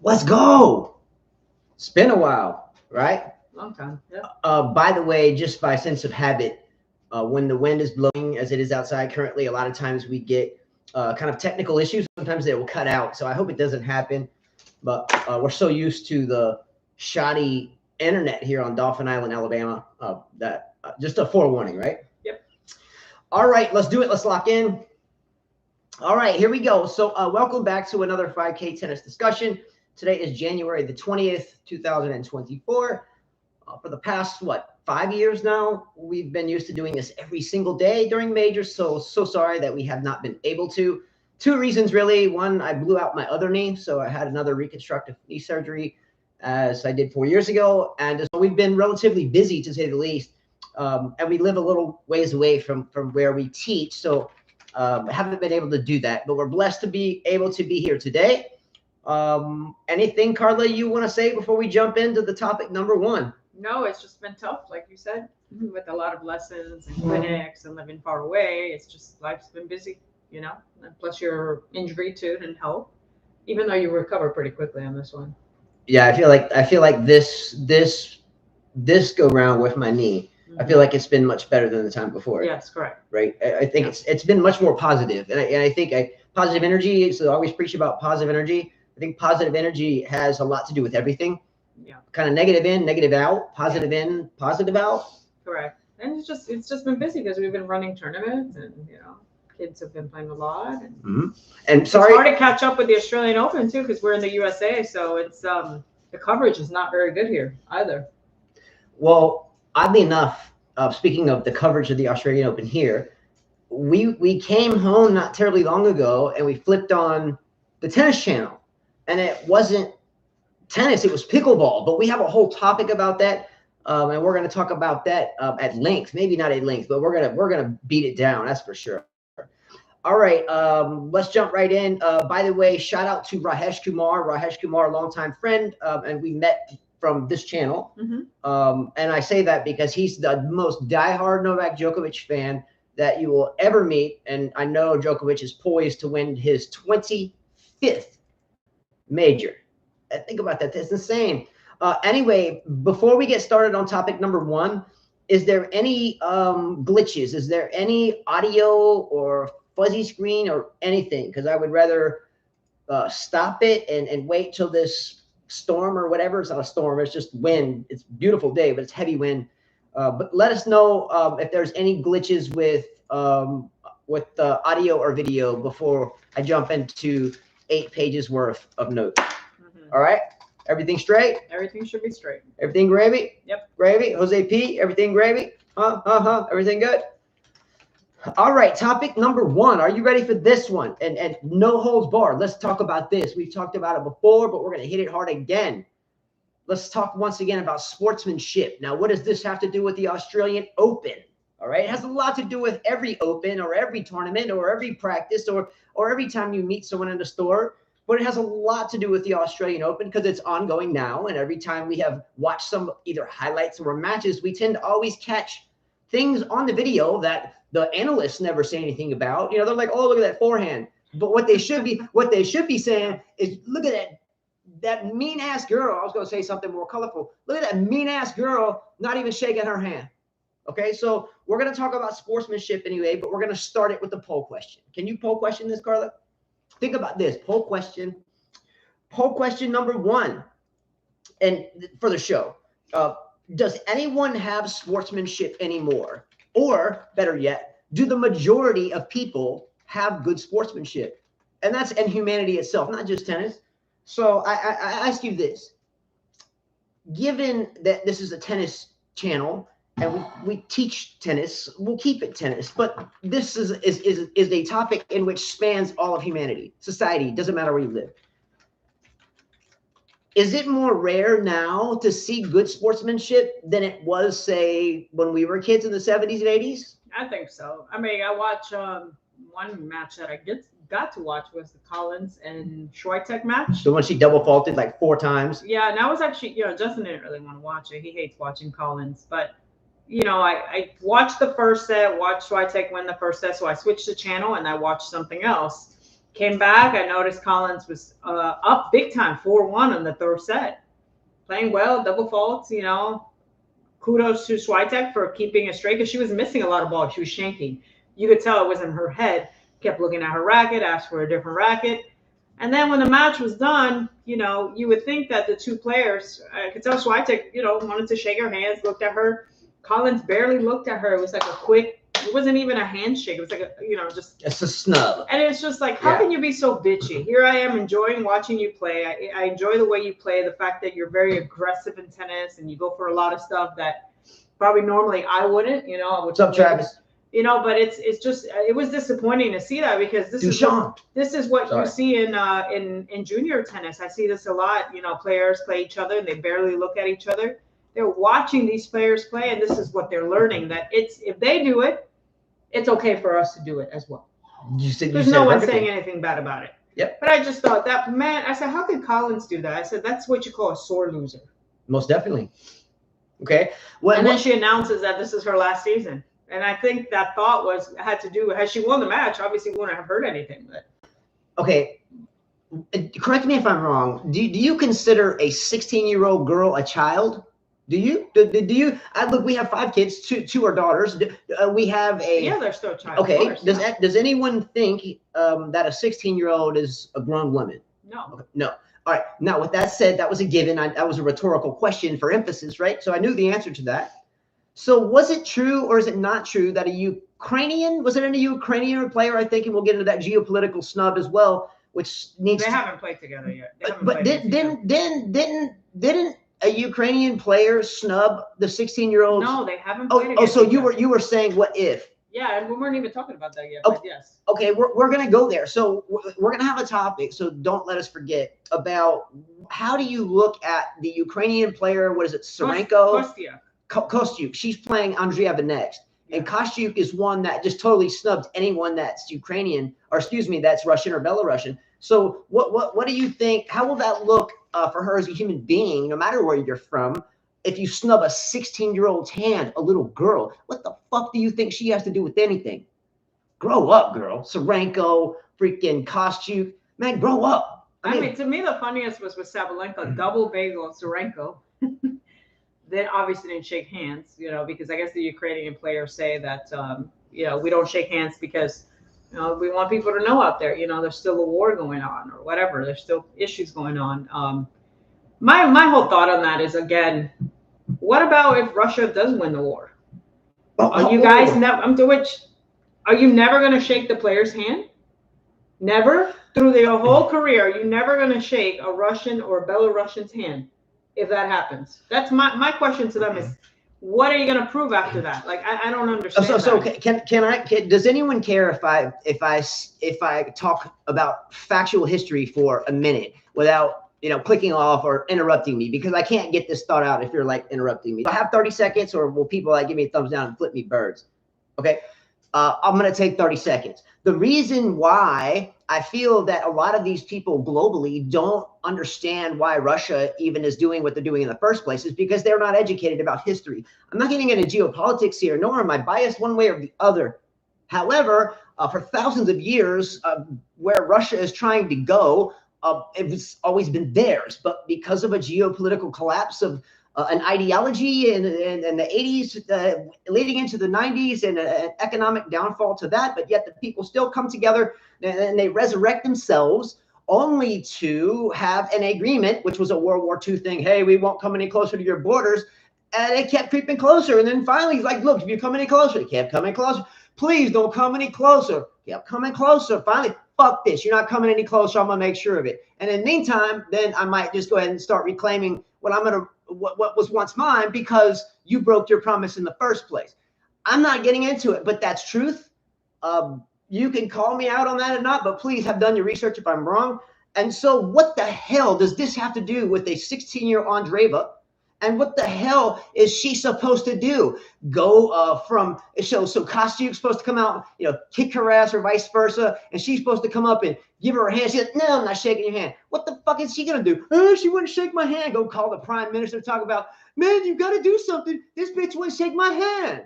Let's go. It's been a while, right? Long time. Yeah. By the way, just by sense of habit, when the wind is blowing as it is outside currently, a lot of times we get kind of technical issues. Sometimes they will cut out. So I hope it doesn't happen. But we're so used to the shoddy internet here on Dauphin Island, Alabama, that just a forewarning, right? Yep. All right, let's do it. Let's lock in. All right, here we go. So welcome back to another 5K tennis discussion. Today is January the 20th, 2024. For the past, 5 years now, we've been used to doing this every single day during majors. So sorry that we have not been able to. Two reasons, really. One, I blew out my other knee. So I had another reconstructive knee surgery as I did 4 years ago. And so we've been relatively busy, to say the least. And we live a little ways away from where we teach. So haven't been able to do that. But we're blessed to be able to be here today. Anything, Carla, you want to say before we jump into the topic number one? No, it's just been tough, like you said, with a lot of lessons and clinics and living far away. It's just life's been busy, and plus your injury too didn't help, even though you recovered pretty quickly on this one. Yeah, I feel like this go round with my knee. I feel like it's been much better than the time before. Yes, correct. Right. I think it's been much more positive, and I think positive energy. So I always preach about positive energy. I think positive energy has a lot to do with everything. Yeah. Kind of negative in, negative out, positive in, positive out. Correct. And it's just been busy because we've been running tournaments and kids have been playing a lot. And sorry, it's hard to catch up with the Australian Open too because we're in the USA, so it's the coverage is not very good here either. Well, oddly enough, speaking of the coverage of the Australian Open here, we came home not terribly long ago and we flipped on the tennis channel, and it wasn't tennis, it was pickleball. But we have a whole topic about that, and we're going to talk about that at length. Maybe not at length, but we're gonna beat it down. That's for sure. All right, let's jump right in. By the way, shout out to Rajesh Kumar, longtime friend, and we met from this channel. And I say that because he's the most diehard Novak Djokovic fan that you will ever meet. And I know Djokovic is poised to win his 25th major. Think about that. That's insane. Anyway, before we get started on topic number one, is there any glitches? Is there any audio or fuzzy screen or anything? Because I would rather stop it and wait till this storm or whatever. It's not a storm. It's just wind. It's a beautiful day, but it's heavy wind. But let us know if there's any glitches with audio or video before I jump into 8 pages worth of notes. All right. Everything straight? Everything should be straight. Everything gravy? Yep. Gravy? Jose P, everything gravy? Everything good? All right. Topic number one. Are you ready for this one? And no holds barred. Let's talk about this. We've talked about it before, but we're going to hit it hard again. Let's talk once again about sportsmanship. Now, what does this have to do with the Australian Open? All right. It has a lot to do with every Open or every tournament or every practice or every time you meet someone in the store. But it has a lot to do with the Australian Open because it's ongoing now. And every time we have watched some either highlights or matches, we tend to always catch things on the video that the analysts never say anything about. They're like, oh, look at that forehand. But what they should be saying is, look at that mean ass girl. I was going to say something more colorful. Look at that mean ass girl not even shaking her hand. Okay, so we're going to talk about sportsmanship anyway, but we're going to start it with the poll question. Can you poll question this, Carla? Think about this poll question. Poll question number one, and for the show, does anyone have sportsmanship anymore? Or better yet, do the majority of people have good sportsmanship? And that's in humanity itself, not just tennis. So I ask you this: given that this is a tennis channel and we teach tennis, we'll keep it tennis, but this is a topic in which spans all of humanity, society, doesn't matter where you live. Is it more rare now to see good sportsmanship than it was, say, when we were kids in the 70s and 80s? I think so. I mean, I watched one match that I got to watch was the Collins and Swiatek match. The one she double faulted like 4 times. Yeah, and I was actually, Justin didn't really want to watch it. He hates watching Collins, but I watched the first set, watched Swiatek win the first set, so I switched the channel and I watched something else. Came back. I noticed Collins was up big time, 4-1 on the third set. Playing well, double faults, you know. Kudos to Swiatek for keeping it straight because she was missing a lot of balls. She was shanking. You could tell it was in her head. Kept looking at her racket, asked for a different racket. And then when the match was done, you know, you would think that the two players, I could tell Swiatek, you know, wanted to shake her hands, looked at her. Collins barely looked at her. It was like a quick, it wasn't even a handshake. It was like a, you know, just. It's a snub. And it's just like, how can you be so bitchy? Here I am enjoying watching you play. I enjoy the way you play, the fact that you're very aggressive in tennis and you go for a lot of stuff that probably normally I wouldn't, you know. What's up, Travis? You know, but it's just, it was disappointing to see that because this is what you see in junior tennis. I see this a lot. You know, players play each other and they barely look at each other. They're watching these players play, and this is what they're learning, that if they do it, it's okay for us to do it as well. There's no one saying anything bad about it. Yep. But I just thought that, man, I said, how could Collins do that? I said, that's what you call a sore loser. Most definitely. Okay. And then she announces that this is her last season. And I think that thought had to do with, had she won the match, obviously we wouldn't have heard anything. But. Okay. Correct me if I'm wrong. Do you consider a 16-year-old girl a child? Do you? Do you? Look, we have 5 kids. Two are daughters. We have a. Yeah, they're still a child. Okay. Course, does anyone think that a 16-year-old is a grown woman? No. Okay. No. All right. Now, with that said, that was a given. That was a rhetorical question for emphasis, right? So I knew the answer to that. So was it true or is it not true that a Ukrainian, was it a Ukrainian player, I think, and we'll get into that geopolitical snub as well, which needs They haven't played together yet. But didn't a Ukrainian player snub the 16-year-old? No, they haven't played Oh, so you were saying what if? Yeah, and we weren't even talking about that yet, oh, but yes. Okay, we're going to go there. So we're going to have a topic, so don't let us forget, about how do you look at the Ukrainian player, what is it, Sabalenka? Kostyuk. She's playing Andreeva next. Yeah. And Kostyuk is one that just totally snubbed anyone that's Ukrainian, or excuse me, that's Russian or Belarusian. So what do you think? How will that look for her as a human being, no matter where you're from, if you snub a 16-year-old's hand, a little girl? What the fuck do you think she has to do with anything? Grow up, girl. Sabalenka, freaking Kostyuk. Man, grow up. I mean, to me, the funniest was with Sabalenka, double bagel Sabalenka. They obviously didn't shake hands, you know, because I guess the Ukrainian players say that, you know, we don't shake hands because, you know, we want people to know out there, you know, there's still a war going on or whatever. There's still issues going on. My whole thought on that is, again, what about if Russia does win the war? Are you guys never? Are you never going to shake the player's hand? Never? Through their whole career, are you never going to shake a Russian or Belarusian's hand? If that happens, that's my question to them is, what are you going to prove after that? Like, I don't understand. So does anyone care if I talk about factual history for a minute without, you know, clicking off or interrupting me, because I can't get this thought out if you're like interrupting me. Do I have 30 seconds, or will people like give me a thumbs down and flip me birds? Okay. I'm going to take 30 seconds. The reason why I feel that a lot of these people globally don't understand why Russia even is doing what they're doing in the first place is because they're not educated about history. I'm not getting into geopolitics here, nor am I biased one way or the other. However, for thousands of years, where Russia is trying to go, it's always been theirs. But because of a geopolitical collapse of an ideology in the 80s, leading into the 90s, and an economic downfall to that, but yet the people still come together and they resurrect themselves only to have an agreement, which was a World War II thing. Hey, we won't come any closer to your borders. And they kept creeping closer. And then finally, he's like, look, if you come any closer, you kept coming closer. Please don't come any closer. Kept coming closer. Finally, fuck this. You're not coming any closer. I'm going to make sure of it. And in the meantime, then I might just go ahead and start reclaiming what was once mine, because you broke your promise in the first place. I'm not getting into it, but that's truth. You can call me out on that or not, but please have done your research if I'm wrong. And so what the hell does this have to do with a 16-year Andreeva? And what the hell is she supposed to do? Go so Kostyuk's supposed to come out, you know, kick her ass or vice versa, and she's supposed to come up and give her a hand. She's like, no, I'm not shaking your hand. What the fuck is she gonna do? Oh, she wouldn't shake my hand. Go call the prime minister, talk about, man, you gotta do something. This bitch wouldn't shake my hand.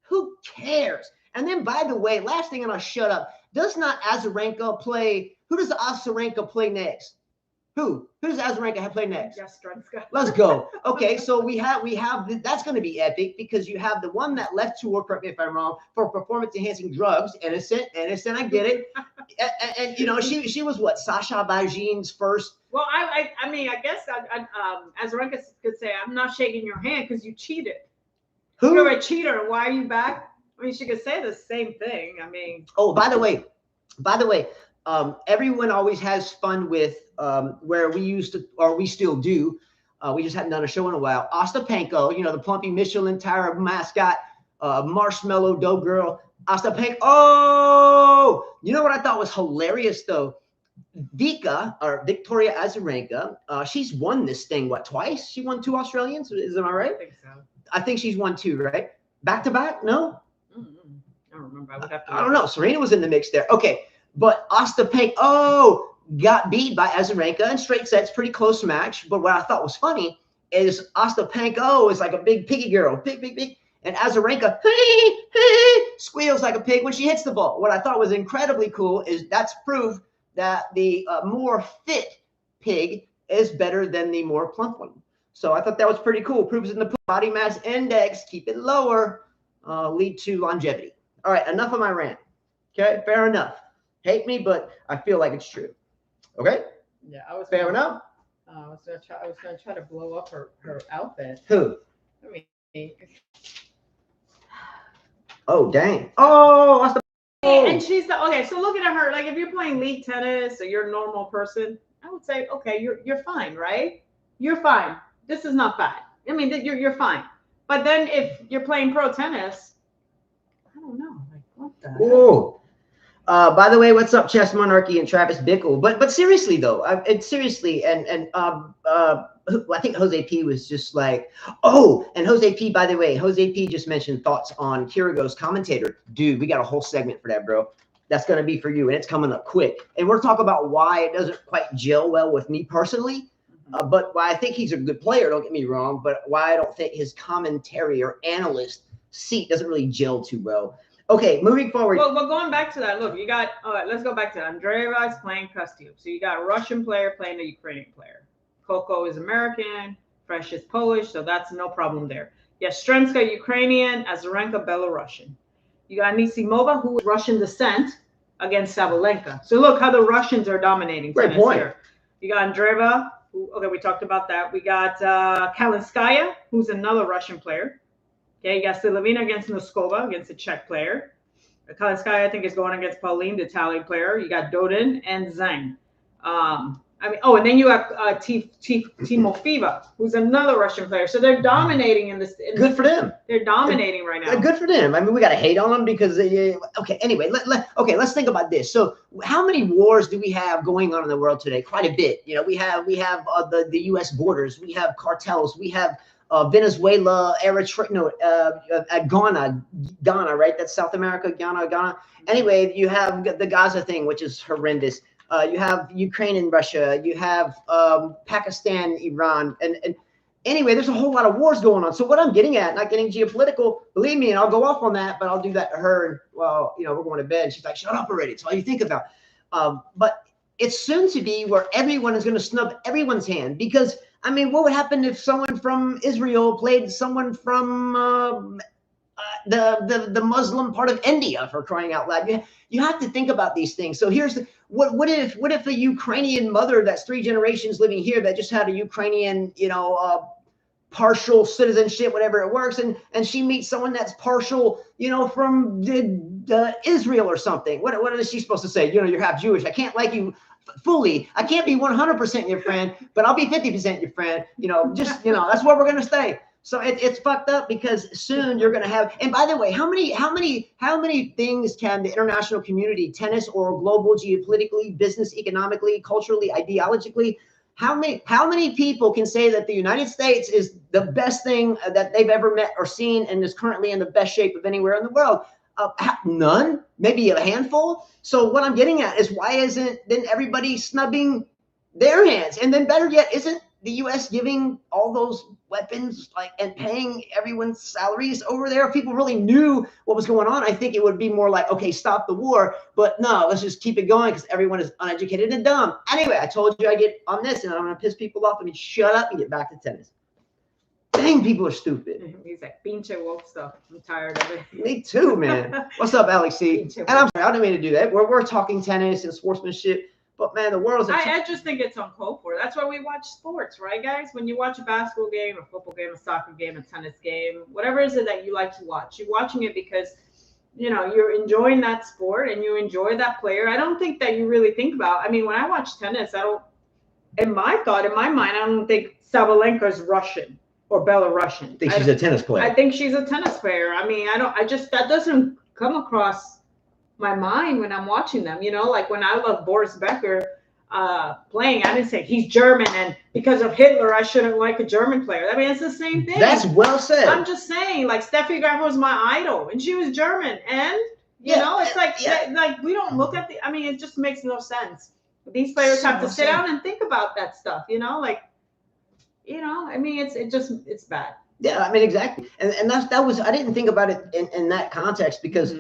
Who cares? And then, by the way, last thing, and I'll shut up. Does not Azarenka play? Who does Azarenka play next? Who does Azarenka play next? Jastrzębska. Let's go. Okay, so we have that's going to be epic because you have the one that left tour, correct me if I'm wrong, for performance enhancing drugs. Innocent, I get it. And you know, she was what, Sasha Bajin's first. Well, I mean, I guess Azarenka could say, I'm not shaking your hand because you cheated. Who? You're a cheater. Why are you back? I mean, she could say the same thing. I mean. Oh, by the way, everyone always has fun with where we used to, or we still do. We just haven't done a show in a while. Ostapenko, you know, the plumpy Michelin tire mascot, marshmallow dough girl. Ostapenko. Oh, you know what I thought was hilarious though? Victoria Azarenka, she's won this thing, what, twice? She won 2 Australians, am I right? I think so. I think she's won 2, right? Back to back? No? I don't remember. I would have to. I don't know. Serena was in the mix there. Okay. But Ostapenko, got beat by Azarenka in straight sets, pretty close match. But what I thought was funny is Ostapenko is like a big piggy girl, pig. And Azarenka squeals like a pig when she hits the ball. What I thought was incredibly cool is that's proof that the more fit pig is better than the more plump one. So I thought that was pretty cool. Proves in the body mass index, keep it lower, lead to longevity. All right, enough of my rant. Okay, fair enough. Hate me, but I feel like it's true. Okay? Yeah, I was fair enough. I was gonna try to blow up her outfit. Who? I mean. Oh dang! Oh, that's the. And she's okay. So looking at her, like if you're playing league tennis or you're a normal person, I would say, okay, you're fine, right? You're fine. This is not bad. I mean, you're fine. But then if you're playing pro tennis, I don't know, like what the hell? Whoa. By the way, what's up, Chess Monarchy and Travis Bickle? But seriously though, seriously, and I think Jose P was just like, oh, and Jose P, by the way, Jose P just mentioned thoughts on Kyrgios commentator. Dude, we got a whole segment for that, bro. That's gonna be for you, and it's coming up quick. And we're talking about why it doesn't quite gel well with me personally, but why I think he's a good player. Don't get me wrong, but why I don't think his commentary or analyst seat doesn't really gel too well. Okay, moving forward. Well, going back to that, look, you got, let's go back to that. Andreeva is playing Kostyuk. So you got a Russian player playing a Ukrainian player. Coco is American, Fresh is Polish, so that's no problem there. Jastrzębska, Ukrainian, Azarenka, Belarusian. You got Anisimova, who is Russian descent, against Sabalenka. So look how the Russians are dominating tennis here. You got Andreeva, who, okay, we talked about that. We got Kalinskaya, who's another Russian player. Okay, you got Silovina against Noskova, against a Czech player. Kalinskaya, I think, is going against Pauline, the Italian player. You got Dodin and Zhang. I mean, and then you have Timofeva, who's another Russian player. So they're dominating in this. Good for them. They're dominating right now. Good for them. I mean, we got to hate on them because okay. Anyway, let's think about this. So, how many wars do we have going on in the world today? Quite a bit. You know, we have the U.S. borders. We have cartels. We have Venezuela, Eritrea, Ghana, right? That's South America, Ghana. Anyway, you have the Gaza thing, which is horrendous. You have Ukraine and Russia. You have Pakistan, Iran, and anyway, there's a whole lot of wars going on. So what I'm getting at, not getting geopolitical, believe me, and I'll go off on that, but I'll do that to her. And well, you know, we're going to bed. And she's like, "Shut up already." It's all you think about. But it's soon to be where everyone is going to snub everyone's hand because. I mean, what would happen if someone from Israel played someone from the Muslim part of India, for crying out loud? You have to think about these things. So here's what if a Ukrainian mother that's 3 generations living here that just had a Ukrainian, partial citizenship, whatever it works, and she meets someone that's partial, from Israel or something. What is she supposed to say? You're half Jewish. I can't like you fully. I can't be 100% your friend, but I'll be 50% your friend. That's where we're gonna stay. So it's fucked up because soon you're gonna have. And by the way, how many things can the international community, tennis or global, geopolitically, business, economically, culturally, ideologically, how many people can say that the United States is the best thing that they've ever met or seen and is currently in the best shape of anywhere in the world? None, maybe a handful. So what I'm getting at is why isn't then everybody snubbing their hands? And then better yet, isn't the U.S. giving all those weapons and paying everyone's salaries over there, if people really knew what was going on, I think it would be more like, okay, stop the war. But no, let's just keep it going because everyone is uneducated and dumb. Anyway, I told you I get on this and I'm going to piss people off. Let me shut up and get back to tennis. Dang, people are stupid. He's like, pinche woke stuff. I'm tired of it. Me too, man. What's up, Alex C? And I'm sorry, I didn't mean to do that. We're talking tennis and sportsmanship. But man, the world is. I just think it's uncalled for. That's why we watch sports, right, guys? When you watch a basketball game, a football game, a soccer game, a tennis game, whatever is it that you like to watch, you're watching it because, you know, you're enjoying that sport and you enjoy that player. I don't think that you really think about. I mean, when I watch tennis, I don't. In my mind, I don't think Sabalenka's Russian or Belarusian. I think she's a tennis player. I think she's a tennis player. I mean, that doesn't come across my mind when I'm watching them, you know, like when I love Boris Becker playing, I didn't say he's German and because of Hitler I shouldn't like a German player. I mean, it's the same thing. That's well said. I'm just saying, like Steffi Graf was my idol and she was German, and you know, it's like we don't look at I mean, it just makes no sense. These players have to sit down and think about that stuff, you know, like, you know, I mean, it's bad. Yeah, I mean, exactly. And that was, I didn't think about it in that context because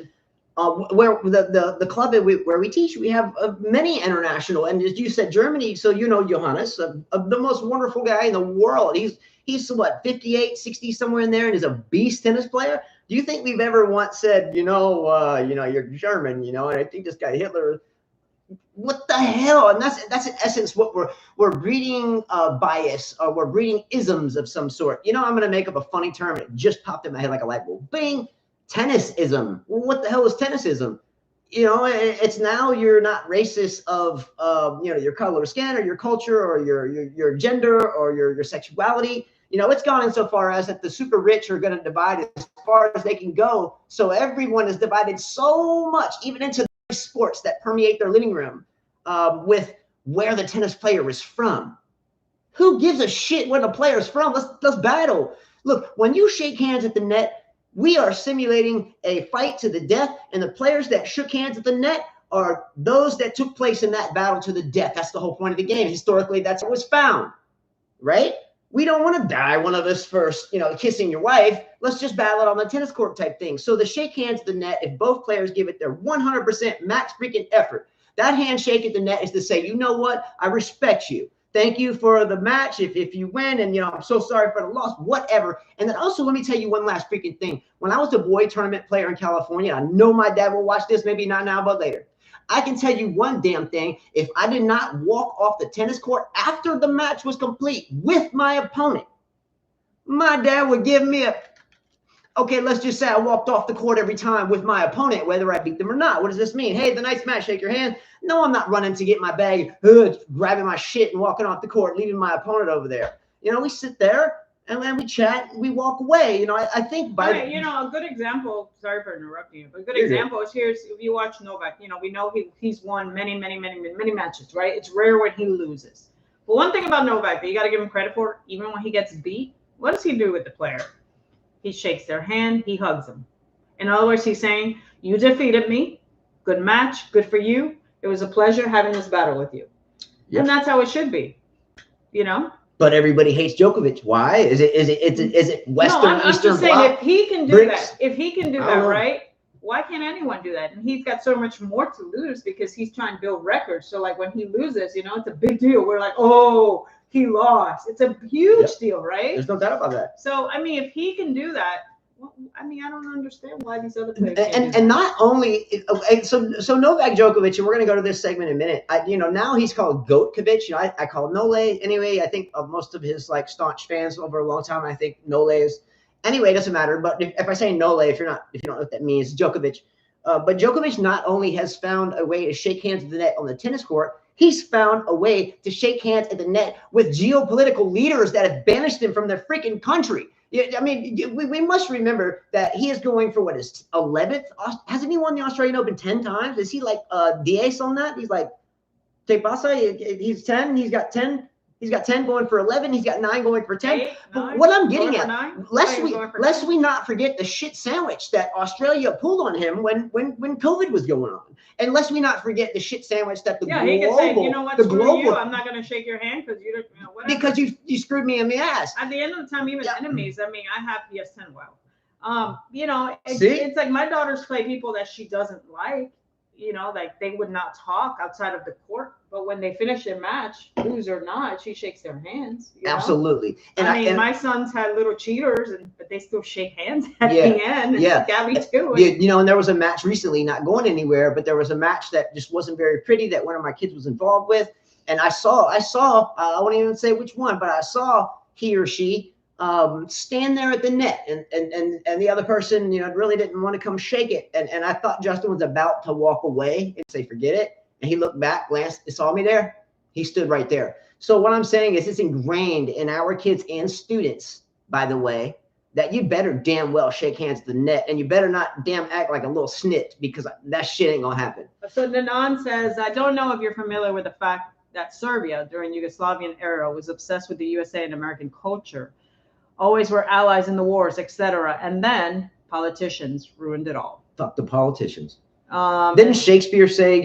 where the club where we teach, we have many international, and as you said, Germany. So, you know, Johannes, the most wonderful guy in the world. He's what, 58, 60, somewhere in there, and is a beast tennis player. Do you think we've ever once said, you know, you're German, you know, and I think this guy Hitler, what the hell? And that's in essence what we're breeding bias, or we're breeding isms of some sort. You know, I'm gonna make up a funny term. It just popped in my head like a light bulb. Bing. Tennisism. Well, what the hell is tennisism? You know, it's now you're not racist of you know, your color of skin or your culture or your gender or your sexuality. You know, it's gone in so far as that the super rich are going to divide as far as they can go. So everyone is divided so much, even into the sports that permeate their living room, with where the tennis player is from. Who gives a shit where the player is from? Let's battle. Look, when you shake hands at the net, we are simulating a fight to the death, and the players that shook hands at the net are those that took place in that battle to the death. That's the whole point of the game. Historically, that's what was found, right? We don't want to die, one of us first, you know, kissing your wife. Let's just battle it on the tennis court type thing. So the shake hands at the net, if both players give it their 100% max freaking effort, that handshake at the net is to say, you know what? I respect you. Thank you for the match. If you win, and, you know, I'm so sorry for the loss, whatever. And then also, let me tell you one last freaking thing. When I was a boy tournament player in California, I know my dad will watch this, maybe not now, but later. I can tell you one damn thing. If I did not walk off the tennis court after the match was complete with my opponent, my dad would give me a, okay, let's just say I walked off the court every time with my opponent, whether I beat them or not. What does this mean? Hey, the nice match, shake your hand. No, I'm not running to get my bag, grabbing my shit and walking off the court, leaving my opponent over there. You know, we sit there and then we chat and we walk away. You know, I think by you know, a good example, sorry for interrupting you, but a good example is if you watch Novak, you know, we know he's won many matches, right? It's rare when he loses. But one thing about Novak that you got to give him credit for, even when he gets beat, what does he do with the player? He shakes their hand, he hugs them. In other words, he's saying, you defeated me, good match, good for you. It was a pleasure having this battle with you. Yep. And that's how it should be, you know? But everybody hates Djokovic. Why? Is it Western, no, I'm Eastern just saying, bloc? if he can do that, right? Why can't anyone do that? And he's got so much more to lose because he's trying to build records. So like when he loses, you know, it's a big deal. We're like, oh, he lost. It's a huge deal, right? There's no doubt about that. So, I mean, if he can do that, well, I mean, I don't understand why these other players and not only so Novak Djokovic, and we're going to go to this segment in a minute. You know, now he's called Goatkovic. You know, I call him Nole anyway. I think of most of his like staunch fans over a long time, I think Nole is anyway. It doesn't matter. But if I say Nole, if you don't know what that means, Djokovic. But Djokovic not only has found a way to shake hands at the net on the tennis court, he's found a way to shake hands at the net with geopolitical leaders that have banished him from their freaking country. I mean, we must remember that he is going for what is 11th. Hasn't he won the Australian Open 10 times? Is he like Diaz on that? He's like, ¿Qué pasa? He's 10. He's got 10 He's got 10 going for 11. He's got 9 going for 10. 8, But 9, what I'm getting going for at, 9? lest we not forget the shit sandwich that Australia pulled on him when COVID was going on. And lest we not forget the shit sandwich that the he could say, you know what, screw you, I'm not going to shake your hand because you don't, whatever. Because you screwed me in the ass. At the end of the time, even enemies, I mean, I have PS10, it's like my daughters play people that she doesn't like, like they would not talk outside of the court. But when they finish their match, lose or not, she shakes their hands. Absolutely. And my sons had little cheaters, but they still shake hands at the end. Yeah. Gabby too. And there was a match recently, not going anywhere, but there was a match that just wasn't very pretty that one of my kids was involved with. And I saw, I won't even say which one, but I saw he or she stand there at the net, and the other person, really didn't want to come shake it. And I thought Justin was about to walk away and say, forget it. And he looked back, glanced, saw me there. He stood right there. So what I'm saying is it's ingrained in our kids and students, by the way, that you better damn well shake hands at the net, and you better not damn act like a little snit, because that shit ain't gonna happen. So Nanan says, I don't know if you're familiar with the fact that Serbia during Yugoslavian era was obsessed with the USA and American culture. Always were allies in the wars, etc. And then politicians ruined it all. Fuck the politicians. Didn't Shakespeare say,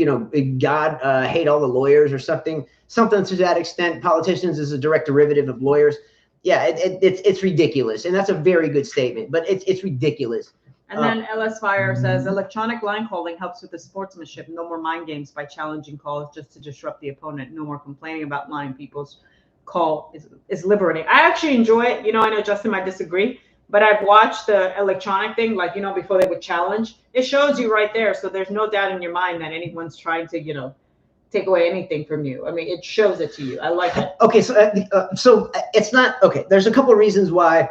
God hate all the lawyers or something to that extent? Politicians is a direct derivative of lawyers. Yeah, it's ridiculous. And that's a very good statement, but it's ridiculous. And then LS Fire says, electronic line calling helps with the sportsmanship. No more mind games by challenging calls just to disrupt the opponent. No more complaining about line. People's call is liberating. I actually enjoy it. I know Justin might disagree, but I've watched the electronic thing, like, before they would challenge. It shows you right there. So there's no doubt in your mind that anyone's trying to, take away anything from you. I mean, it shows it to you. I like it. Okay. So it's not, okay. There's a couple of reasons why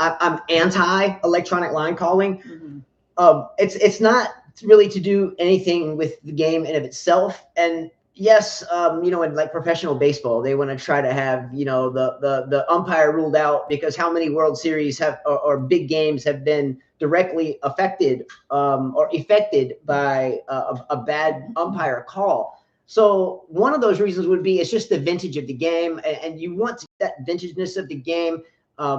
I'm anti electronic line calling. Mm-hmm. It's not really to do anything with the game in of itself. And yes, in like professional baseball, they want to try to have, the umpire ruled out, because how many World Series or big games have been directly affected or affected by a bad umpire call. So one of those reasons would be it's just the vintage of the game, and you want that vintageness of the game,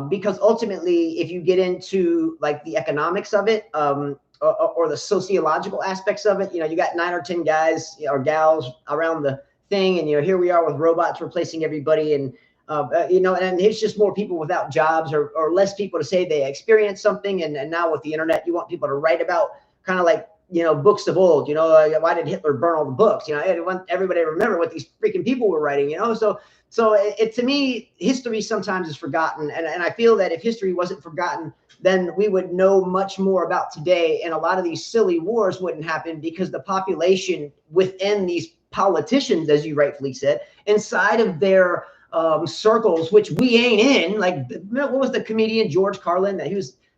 because ultimately, if you get into like the economics of it, or the sociological aspects of it, you got 9 or 10 guys or gals around the thing, and here we are with robots replacing everybody, and and it's just more people without jobs, or less people to say they experienced something. And now with the internet, you want people to write about kind of like books of old. Why did Hitler burn all the books? I want everybody to remember what these freaking people were writing. So it to me, history sometimes is forgotten, and I feel that if history wasn't forgotten, then we would know much more about today, and a lot of these silly wars wouldn't happen, because the population within these politicians, as you rightfully said, inside of their circles, which we ain't in. Like, what was the comedian George Carlin that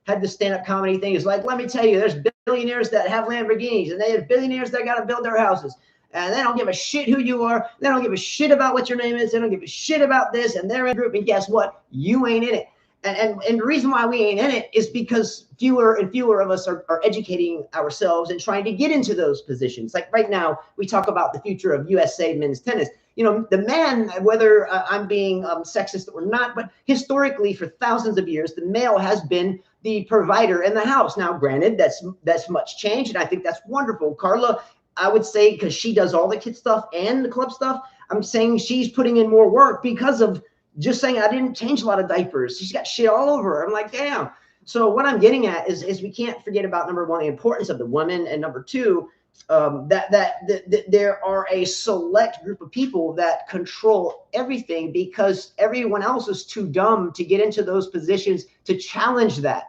had the stand-up comedy thing? Is like, let me tell you, there's billionaires that have Lamborghinis, and there's billionaires that got to build their houses. And they don't give a shit who you are. They don't give a shit about what your name is. They don't give a shit about this. And they're in a group. And guess what? You ain't in it. And the reason why we ain't in it is because fewer and fewer of us are educating ourselves and trying to get into those positions. Like right now, we talk about the future of USA men's tennis. The man, whether I'm being sexist or not, but historically for thousands of years, the male has been the provider in the house. Now, granted, that's much change, and I think that's wonderful. Carla, I would say, because she does all the kid stuff and the club stuff, I'm saying she's putting in more work because of just saying I didn't change a lot of diapers. She's got shit all over her. I'm like, damn. So what I'm getting at is we can't forget about, number one, the importance of the women, and number two, that there are a select group of people that control everything, because everyone else is too dumb to get into those positions to challenge that.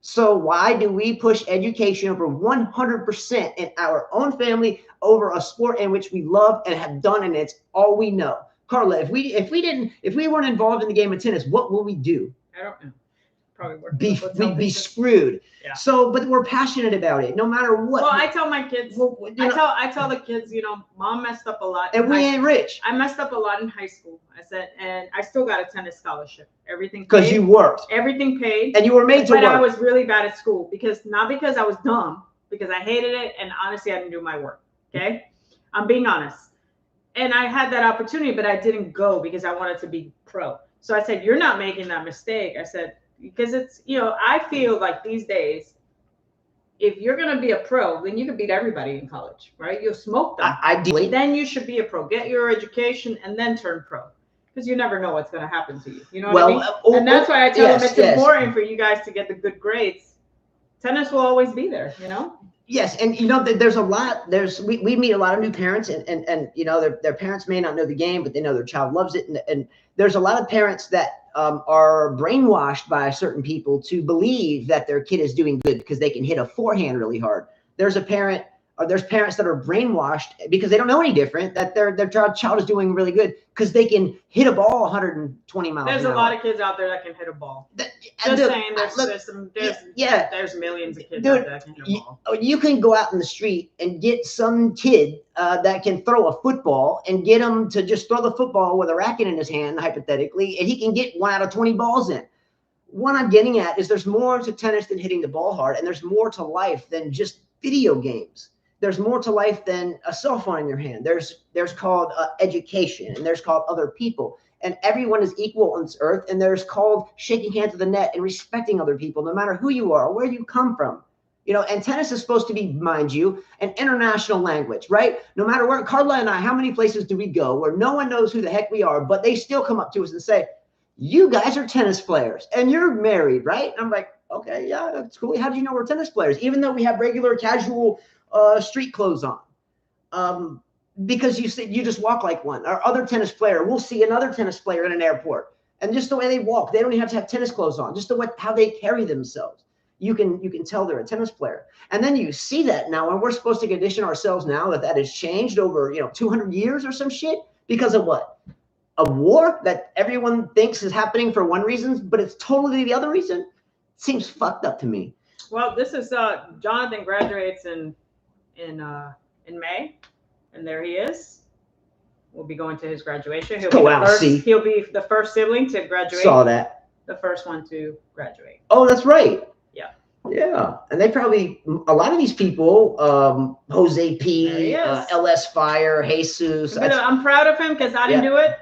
So why do we push education over 100% in our own family over a sport in which we love and have done, and it's all we know? Carla, if we weren't involved in the game of tennis, what will we do? I don't know. Probably we'd be screwed. Yeah. So, but we're passionate about it, no matter what. Well, I tell my kids, I tell the kids, mom messed up a lot. And we ain't rich. I messed up a lot in high school. I said, and I still got a tennis scholarship. Everything paid. Because you worked. Everything paid. And you were made to work. But I was really bad at school, not because I was dumb, because I hated it, and honestly, I didn't do my work. Okay? I'm being honest. And I had that opportunity, but I didn't go because I wanted to be pro. So I said, you're not making that mistake. I said, because it's, I feel like these days, if you're going to be a pro, then you can beat everybody in college, right? You'll smoke them. Ideally. Then you should be a pro. Get your education and then turn pro. Because you never know what's going to happen to you. You know what I mean? And that's why I tell them it's important for you guys to get the good grades. Tennis will always be there, Yes, and there's a lot. We meet a lot of new parents, and their parents may not know the game, but they know their child loves it, and there's a lot of parents that are brainwashed by certain people to believe that their kid is doing good because they can hit a forehand really hard. There's parents that are brainwashed because they don't know any different, that their child is doing really good because they can hit a ball 120 miles. There's a lot of kids out there that can hit a ball. Just saying, there's millions of kids out there that can hit a ball. You can go out in the street and get some kid that can throw a football and get him to just throw the football with a racket in his hand, hypothetically, and he can get 1 out of 20 balls in. What I'm getting at is there's more to tennis than hitting the ball hard, and there's more to life than just video games. There's more to life than a cell phone in your hand. There's called education, and there's called other people, and everyone is equal on this earth. And there's called shaking hands with the net and respecting other people, no matter who you are or where you come from. And tennis is supposed to be, mind you, an international language, right? No matter where. Carla and I, how many places do we go where no one knows who the heck we are, but they still come up to us and say, "You guys are tennis players, and you're married, right?" And I'm like, okay, yeah, that's cool. How did you know we're tennis players, even though we have regular, casual street clothes on? Because you just walk like one. Our other tennis player, we'll see another tennis player in an airport, and just the way they walk, they don't even have to have tennis clothes on. Just the way how they carry themselves, you can tell they're a tennis player. And then you see that now, and we're supposed to condition ourselves now that has changed over 200 years or some shit because of what? A war that everyone thinks is happening for one reason, but it's totally the other reason. Seems fucked up to me. Well, this is Jonathan graduates in May, and there he is. We'll be going to his graduation. He'll be the first sibling to graduate. Saw that. The first one to graduate. Oh, that's right. Yeah. Yeah, and they probably, a lot of these people, Jose P, LS Fire, Jesus. I'm proud of him because I didn't do it,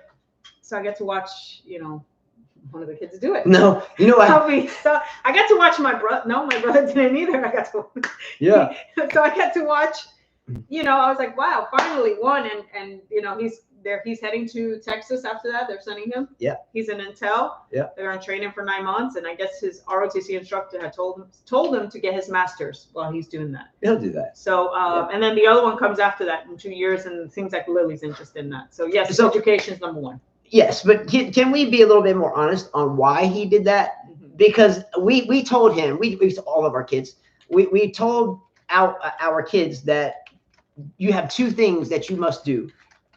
so I get to watch, one of the kids do it. No, so I got to watch my brother. No, my brother didn't either. I got to. Yeah. So I got to watch. I was like, wow, finally one, and he's there. He's heading to Texas after that. They're sending him. Yeah. He's in Intel. Yeah. They're on training for 9 months, and I guess his ROTC instructor had told him to get his master's while he's doing that. He'll do that. So and then the other one comes after that in 2 years, and it seems like Lily's interested in that. So yes, education's number one. Yes, but can we be a little bit more honest on why he did that? Because we told him, we all of our kids, we told our kids that you have 2 things that you must do,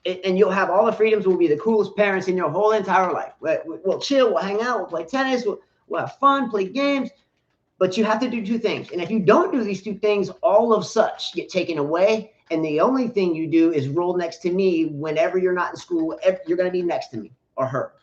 and you'll have all the freedoms. We'll be the coolest parents in your whole entire life. We'll chill, we'll hang out, we'll play tennis, we'll have fun, play games, but you have to do 2 things. And if you don't do these 2 things, all of such get taken away. And the only thing you do is roll next to me whenever you're not in school. You're going to be next to me or her.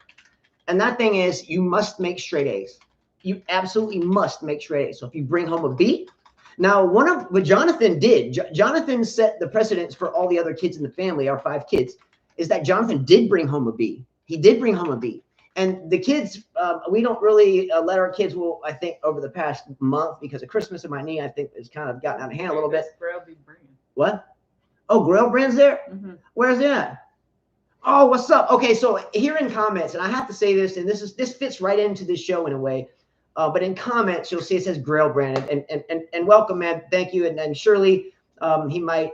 And that thing is, you must make straight A's. You absolutely must make straight A's. So if you bring home a B, now what Jonathan did, Jonathan set the precedence for all the other kids in the family, our 5 kids, is that Jonathan did bring home a B. He did bring home a B. And the kids, we don't really let our kids, I think over the past month, because of Christmas and my knee, I think it's kind of gotten out of hand a little bit. What? Oh, Grail Brand's there? Mm-hmm. Where's that? Oh, what's up? Okay, so here in comments, and I have to say this, and this fits right into this show in a way, but in comments, you'll see it says Grail Brand, and welcome, man. Thank you. And surely he might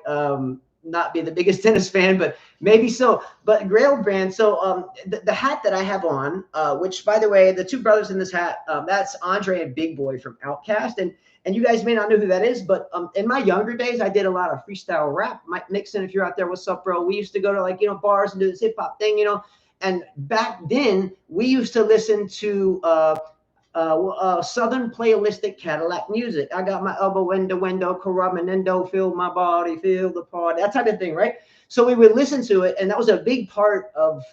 not be the biggest tennis fan, but maybe so. But Grail Brand, so the hat that I have on, which, by the way, the 2 brothers in this hat, that's Andre and Big Boy from Outkast, and you guys may not know who that is, but in my younger days, I did a lot of freestyle rap. Mike Nixon, if you're out there, what's up, bro? We used to go to bars and do this hip hop thing, And back then, we used to listen to Southern playlistic Cadillac music. I got my elbow in the window, Caraminendo, feel my body, feel the party, that type of thing, right? So we would listen to it, and that was a big part of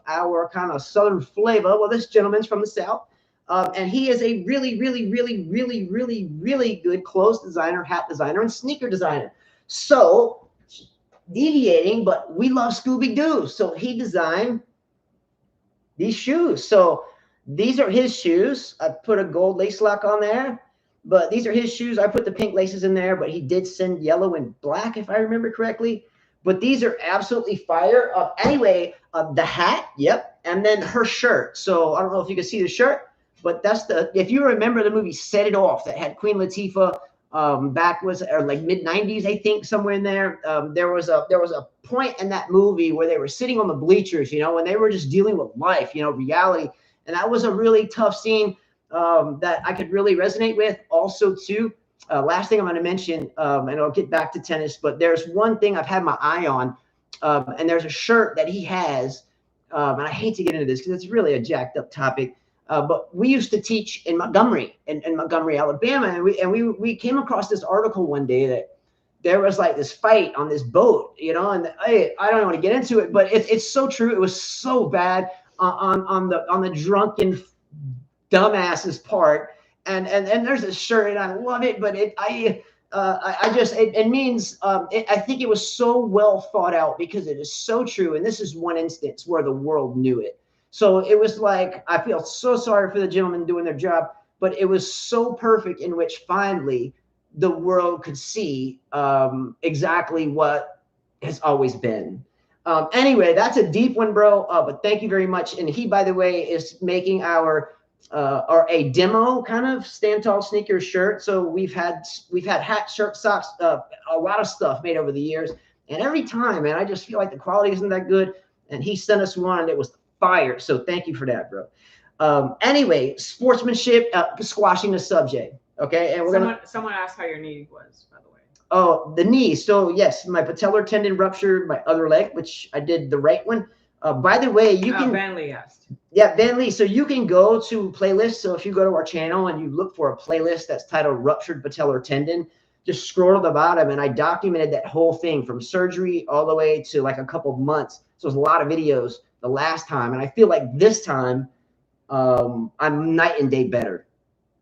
our kind of Southern flavor. Well, this gentleman's from the South. And he is a really, really, really, really, really, really good clothes designer, hat designer, and sneaker designer. So deviating, but we love Scooby-Doo. So he designed these shoes. So these are his shoes. I put a gold lace lock on there, but these are his shoes. I put the pink laces in there, but he did send yellow and black, if I remember correctly. But these are absolutely fire. Anyway, the hat, yep, and then her shirt. So I don't know if you can see the shirt, but that's if you remember the movie Set It Off that had Queen Latifah back or like mid 90s, I think, somewhere in there. There was a point in that movie where they were sitting on the bleachers, you know, and they were just dealing with life, you know, reality. And that was a really tough scene that I could really resonate with. Also, too, last thing I'm going to mention, and I'll get back to tennis, but there's one thing I've had my eye on, and there's a shirt that he has, and I hate to get into this because it's really a jacked up topic. But we used to teach in Montgomery, in Montgomery, Alabama, and we came across this article one day that there was like this fight on this boat, you know, and I don't want to get into it, but it's so true. It was so bad on the drunken dumbass's part, and there's a shirt, and I love it, but it means I think it was so well thought out because it is so true, and this is one instance where the world knew it. So it was like, I feel so sorry for the gentlemen doing their job, but it was so perfect in which finally the world could see exactly what has always been. Anyway, that's a deep one, bro. But thank you very much. And he, by the way, is making or a demo kind of stand tall sneaker shirt. So we've had hats, shirt, socks, a lot of stuff made over the years. And every time, man, I just feel like the quality isn't that good. And he sent us one, and it was fire. So thank you for that, bro. Anyway, sportsmanship, squashing the subject. Okay, and someone asked how your knee was, by the way. Oh, the knee. So yes, my patellar tendon ruptured my other leg, which I did the right one. By the way, you can. Van Lee asked. Yeah, Van Lee. So you can go to playlists. So if you go to our channel and you look for a playlist that's titled "Ruptured Patellar Tendon," just scroll to the bottom, and I documented that whole thing from surgery all the way to like a couple of months. So there's a lot of videos the last time, and I feel like this time I'm night and day better.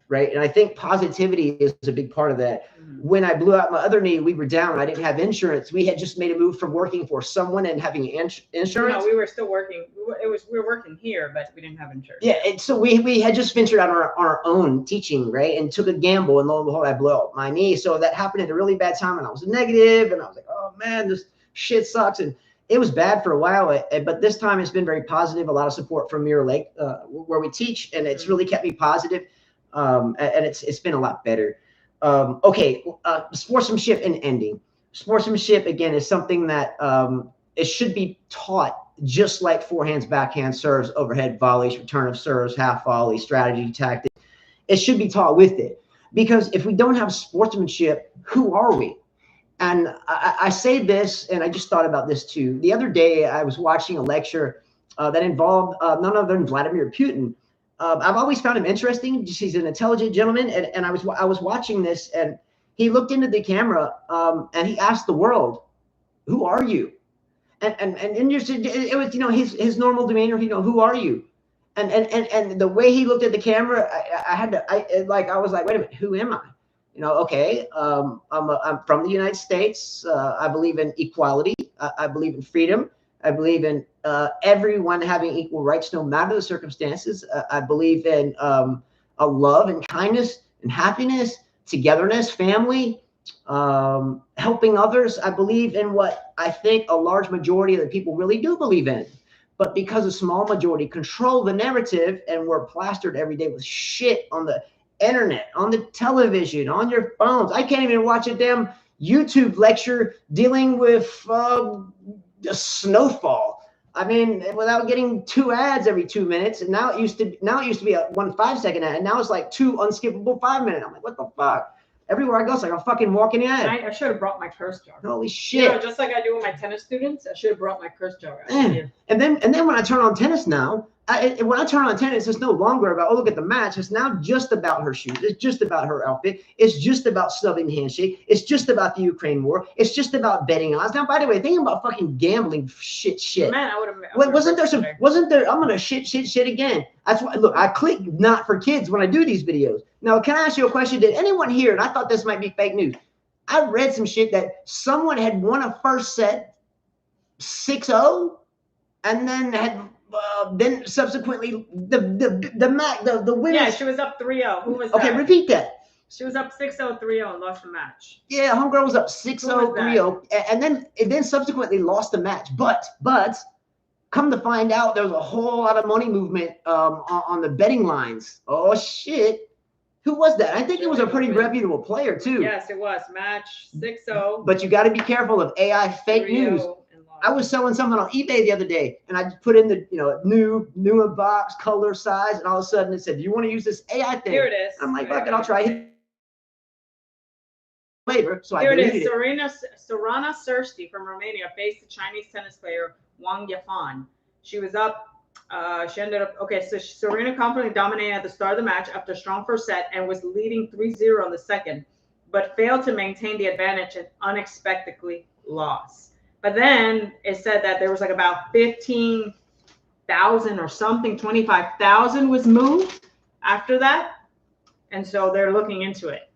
Right. And I think positivity is a big part of that. Mm-hmm. When I blew out my other knee, we were down. I didn't have insurance. We had just made a move from working for someone and having insurance. No, we were still working. We were working here, but we didn't have insurance. Yeah. And so we had just ventured out on our own teaching, right, and took a gamble. And lo and behold, I blew out my knee. So that happened at a really bad time. And I was negative. And I was like, oh, man, this shit sucks. And it was bad for a while. But this time it's been very positive. A lot of support from Mirror Lake where we teach. And it's really kept me positive. And it's been a lot better. Okay, sportsmanship and ending. Sportsmanship, again, is something that it should be taught just like forehands, backhand serves, overhead volleys, return of serves, half volley, strategy, tactics. It should be taught with it. Because if we don't have sportsmanship, who are we? And I say this, and I just thought about this too. The other day, I was watching a lecture that involved none other than Vladimir Putin. I've always found him interesting. He's an intelligent gentleman, and I was watching this, and he looked into the camera, and he asked the world, "Who are you?" And just, it was, you know, his normal demeanor. You know, who are you? And the way he looked at the camera, I was like, wait a minute, who am I? You know, okay, I'm from the United States. I believe in equality. I believe in freedom. I believe in everyone having equal rights, no matter the circumstances. I believe in a love and kindness and happiness, togetherness, family, helping others. I believe in what I think a large majority of the people really do believe in. But because a small majority control the narrative, and we're plastered every day with shit on the internet, on the television, on your phones. I can't even watch a damn YouTube lecture dealing with a snowfall. I mean, without getting 2 ads every 2 minutes. And now it used to be a 1 5-second ad, and now it's like 2 unskippable 5-minute. I'm like, what the fuck? Everywhere I go, it's like I'm fucking walking in. I should have brought my curse jar. Holy shit! You know, just like I do with my tennis students, I should have brought my curse jar. And then when I turn on tennis now, when I turn on tennis, it's no longer about, oh, look at the match. It's now just about her shoes. It's just about her outfit. It's just about snubbing the handshake. It's just about the Ukraine war. It's just about betting odds. Now, by the way, thinking about fucking gambling shit. Man, I would have. Wasn't there? I'm gonna shit again. That's why. Look, I click not for kids when I do these videos. Now, can I ask you a question? Did anyone here? And I thought this might be fake news. I read some shit that someone had won a first set 6-0, and then had then subsequently the women's. Yeah, she was up 3-0. Who was Okay, that? repeat that. She was up 6-0, 3-0 and lost the match. Yeah, homegirl was up 6-0, Who was that? 3-0, and then subsequently lost the match. But come to find out, there was a whole lot of money movement on the betting lines. Oh shit. Who was that? I think it was a pretty reputable player too. Yes, it was. Match 6-0. But you got to be careful of AI fake news. I was selling something on eBay the other day, and I just put in the new in box, color, size, and all of a sudden it said, "Do you want to use this AI thing?" Here it is. I'm like, "Fuck it, I'll try it." Later, so Here I it deleted is. Sorana Sirsti from Romania faced the Chinese tennis player Wang Yafan. She was up. She ended up so Serena confidently dominated at the start of the match after a strong first set and was leading 3-0 in the second, but failed to maintain the advantage and unexpectedly lost. But then it said that there was like about 15,000 or something, 25,000 was moved after that, and so they're looking into it.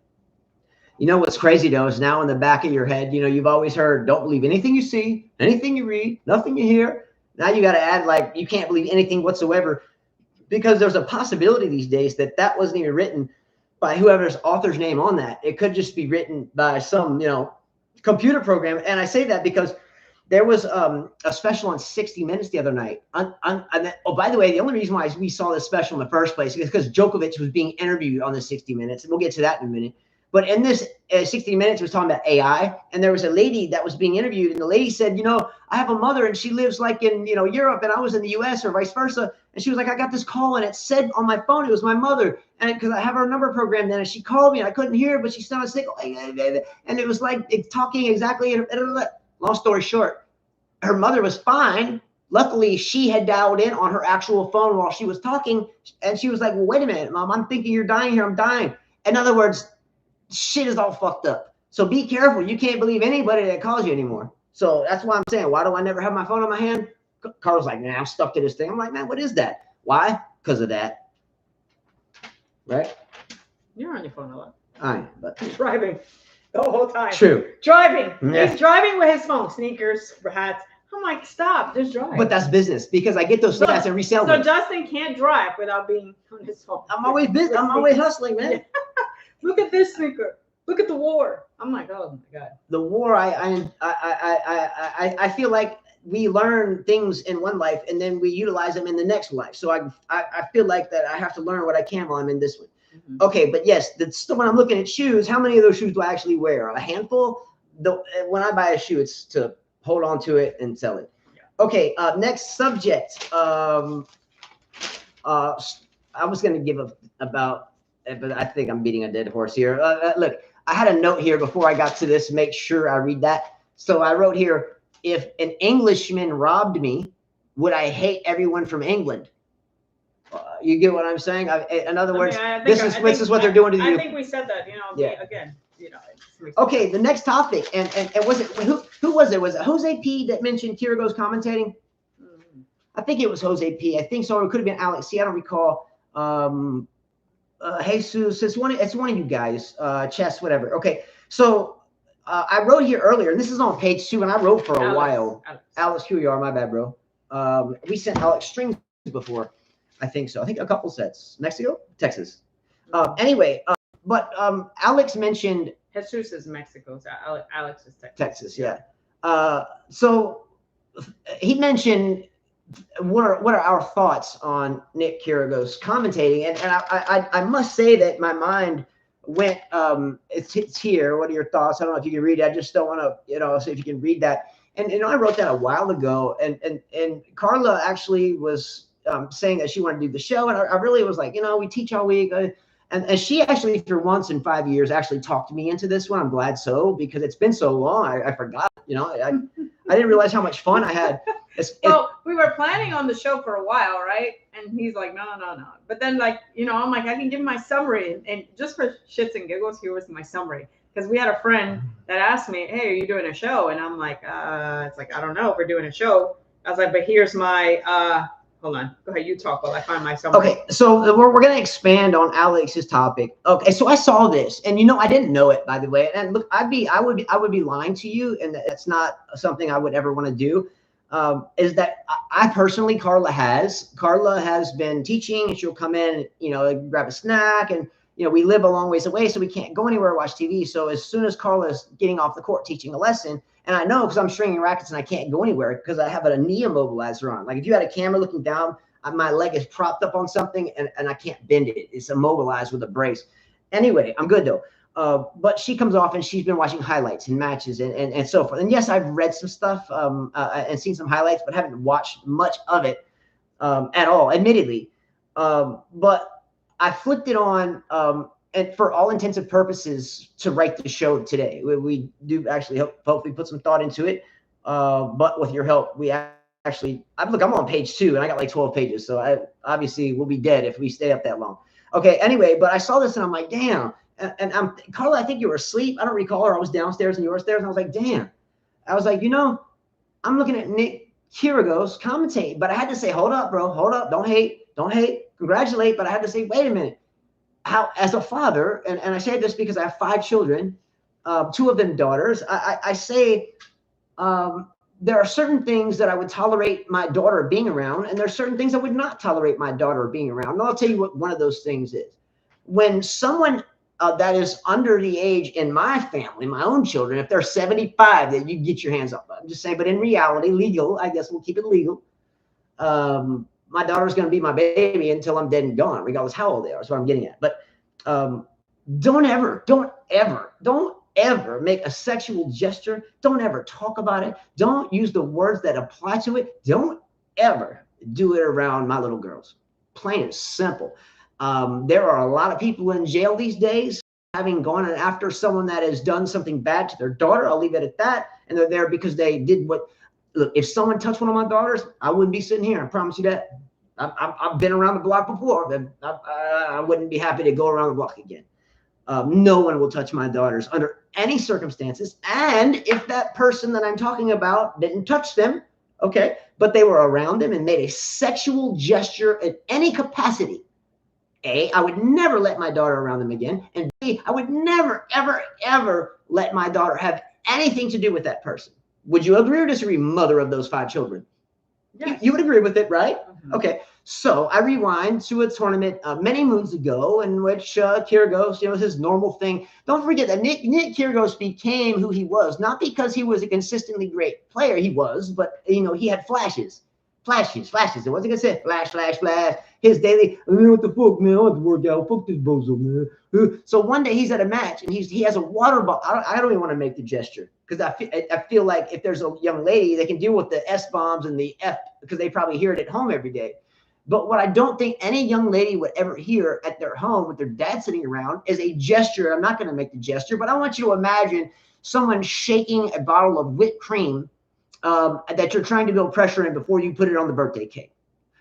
You know what's crazy though is now in the back of your head, you've always heard, don't believe anything you see, anything you read, nothing you hear. Now you got to add like you can't believe anything whatsoever, because there's a possibility these days that wasn't even written by whoever's author's name on that. It could just be written by some computer program. And I say that because there was a special on 60 Minutes the other night. Oh, by the way, the only reason why we saw this special in the first place is because Djokovic was being interviewed on the 60 Minutes, and we'll get to that in a minute. But in this 60 Minutes, was talking about AI, and there was a lady that was being interviewed, and the lady said, I have a mother, and she lives like in, Europe, and I was in the U.S. or vice versa. And she was like, I got this call, and it said on my phone, it was my mother, and because I have her number programmed, and she called me, and I couldn't hear her, but she sounded sick, and it was like talking exactly. Long story short, her mother was fine. Luckily, she had dialed in on her actual phone while she was talking, and she was like, well, wait a minute, Mom, I'm thinking you're dying here. I'm dying. In other words, shit is all fucked up. So be careful. You can't believe anybody that calls you anymore. So that's why I'm saying, why do I never have my phone in my hand? Carl's like, man, I'm stuck to this thing. I'm like, man, what is that? Why? Because of that. Right? You're on your phone a lot. I am, but driving the whole time. True. Driving. Yeah. He's driving with his phone, sneakers, hats. I'm like, stop, just drive. But that's business because I get those stats and resell them. So Justin can't drive without being on his phone. I'm always busy. I'm always hustling, man. Look at this sneaker. Look at the war. I'm like, oh my God. The war, I feel like we learn things in one life and then we utilize them in the next life. So I feel like that I have to learn what I can while I'm in this one. Mm-hmm. Okay, but yes, when I'm looking at shoes, how many of those shoes do I actually wear? A handful. When I buy a shoe, it's to hold on to it and sell it. Yeah. Okay, next subject. I was going to give about. But I think I'm beating a dead horse here. Look, I had a note here before I got to this. Make sure I read that. So I wrote here, if an Englishman robbed me, would I hate everyone from England? You get what I'm saying? In other words, this is what they're doing to you. I think we said that, again, Okay, the next topic. And was it, who was it? Was it Jose P that mentioned Kyrgios commentating? Mm-hmm. I think it was Jose P. I think so. Or it could have been Alex C. I don't recall. Jesus, it's one of you guys, Chess, whatever. Okay, so I wrote here earlier, and this is on page 2, and I wrote for a while. Alex, here you are. My bad, bro. We sent Alex strings before, I think so. I think a couple sets. Mexico, Texas. Anyway, but Alex mentioned Jesus is Mexico. So Alex is Texas. Texas, yeah. So he mentioned. What are our thoughts on Nick Kyrgios commentating? And I must say that my mind went, it's here. What are your thoughts? I don't know if you can read it. I just don't want to, see if you can read that. And I wrote that a while ago. And Carla actually was saying that she wanted to do the show. And I really was like, we teach all week. And she actually, for once in 5 years, actually talked me into this one. I'm glad so, because it's been so long. I forgot, I didn't realize how much fun I had. Well, we were planning on the show for a while, right? And he's like, no. But then, I'm like, I can give my summary. And just for shits and giggles, here was my summary. Because we had a friend that asked me, hey, are you doing a show? And I'm like, it's like, I don't know if we're doing a show. I was like, but here's my, hold on. Go ahead, you talk while I find my summary. Okay, so we're going to expand on Alex's topic. Okay, so I saw this, and I didn't know it, by the way. And look, I would be lying to you, and that's not something I would ever want to do. is that I personally, Carla has been teaching, and she'll come in, grab a snack, and we live a long ways away, so we can't go anywhere or watch TV. So as soon as Carla's getting off the court teaching a lesson, and I know because I'm stringing rackets and I can't go anywhere because I have a knee immobilizer on. Like if you had a camera looking down, my leg is propped up on something and I can't bend it. It's immobilized with a brace. Anyway, I'm good though. But she comes off and she's been watching highlights and matches and so forth. And yes, I've read some stuff and seen some highlights, but haven't watched much of it at all, admittedly. But I flipped it on and for all intents and purposes to write the show today. We do actually hopefully put some thought into it. But with your help, we actually, I'm on page 2 and I got like 12 pages. So I obviously will be dead if we stay up that long. Okay. Anyway, but I saw this and I'm like, damn. And Carla, I think you were asleep. I don't recall her. I was downstairs and you were upstairs. And I was like, damn. I was like, I'm looking at Nick Kyrgios commentate, but I had to say, hold up, bro. Hold up. Don't hate. Congratulate. But I had to say, wait a minute. How, as a father, and I say this because I have 5 children, 2 of them daughters, I say there are certain things that I would tolerate my daughter being around, and there are certain things I would not tolerate my daughter being around. And I'll tell you what one of those things is. When someone that is under the age in my family, my own children, if they're 75, then you get your hands up. I'm just saying, but in reality, legal, I guess we'll keep it legal. My daughter's going to be my baby until I'm dead and gone, regardless how old they are. That's what I'm getting at. But don't ever make a sexual gesture. Don't ever talk about it. Don't use the words that apply to it. Don't ever do it around my little girls. Plain and simple. There are a lot of people in jail these days having gone after someone that has done something bad to their daughter. I'll leave it at that. And they're there because they did what. Look, if someone touched one of my daughters, I wouldn't be sitting here. I promise you that. I've been around the block before. I wouldn't be happy to go around the block again. No one will touch my daughters under any circumstances. And if that person that I'm talking about didn't touch them, okay, but they were around them and made a sexual gesture in any capacity, A, I would never let my daughter around them again. And B, I would never, ever, ever let my daughter have anything to do with that person. Would you agree or disagree, mother of those 5 children? Yes. You would agree with it, right? Mm-hmm. Okay. So I rewind to a tournament many moons ago in which Kyrgios, his normal thing. Don't forget that Nick Kyrgios became who he was, not because he was a consistently great player. He was, but, he had flashes. It wasn't going to say flash. His daily, what the fuck, man? I want to work out. Fuck this bozo, man. So one day he's at a match and he has a water bottle. I don't even want to make the gesture because I feel like if there's a young lady, they can deal with the S-bombs and the F because they probably hear it at home every day. But what I don't think any young lady would ever hear at their home with their dad sitting around is a gesture. I'm not going to make the gesture, but I want you to imagine someone shaking a bottle of whipped cream that you're trying to build pressure in before you put it on the birthday cake.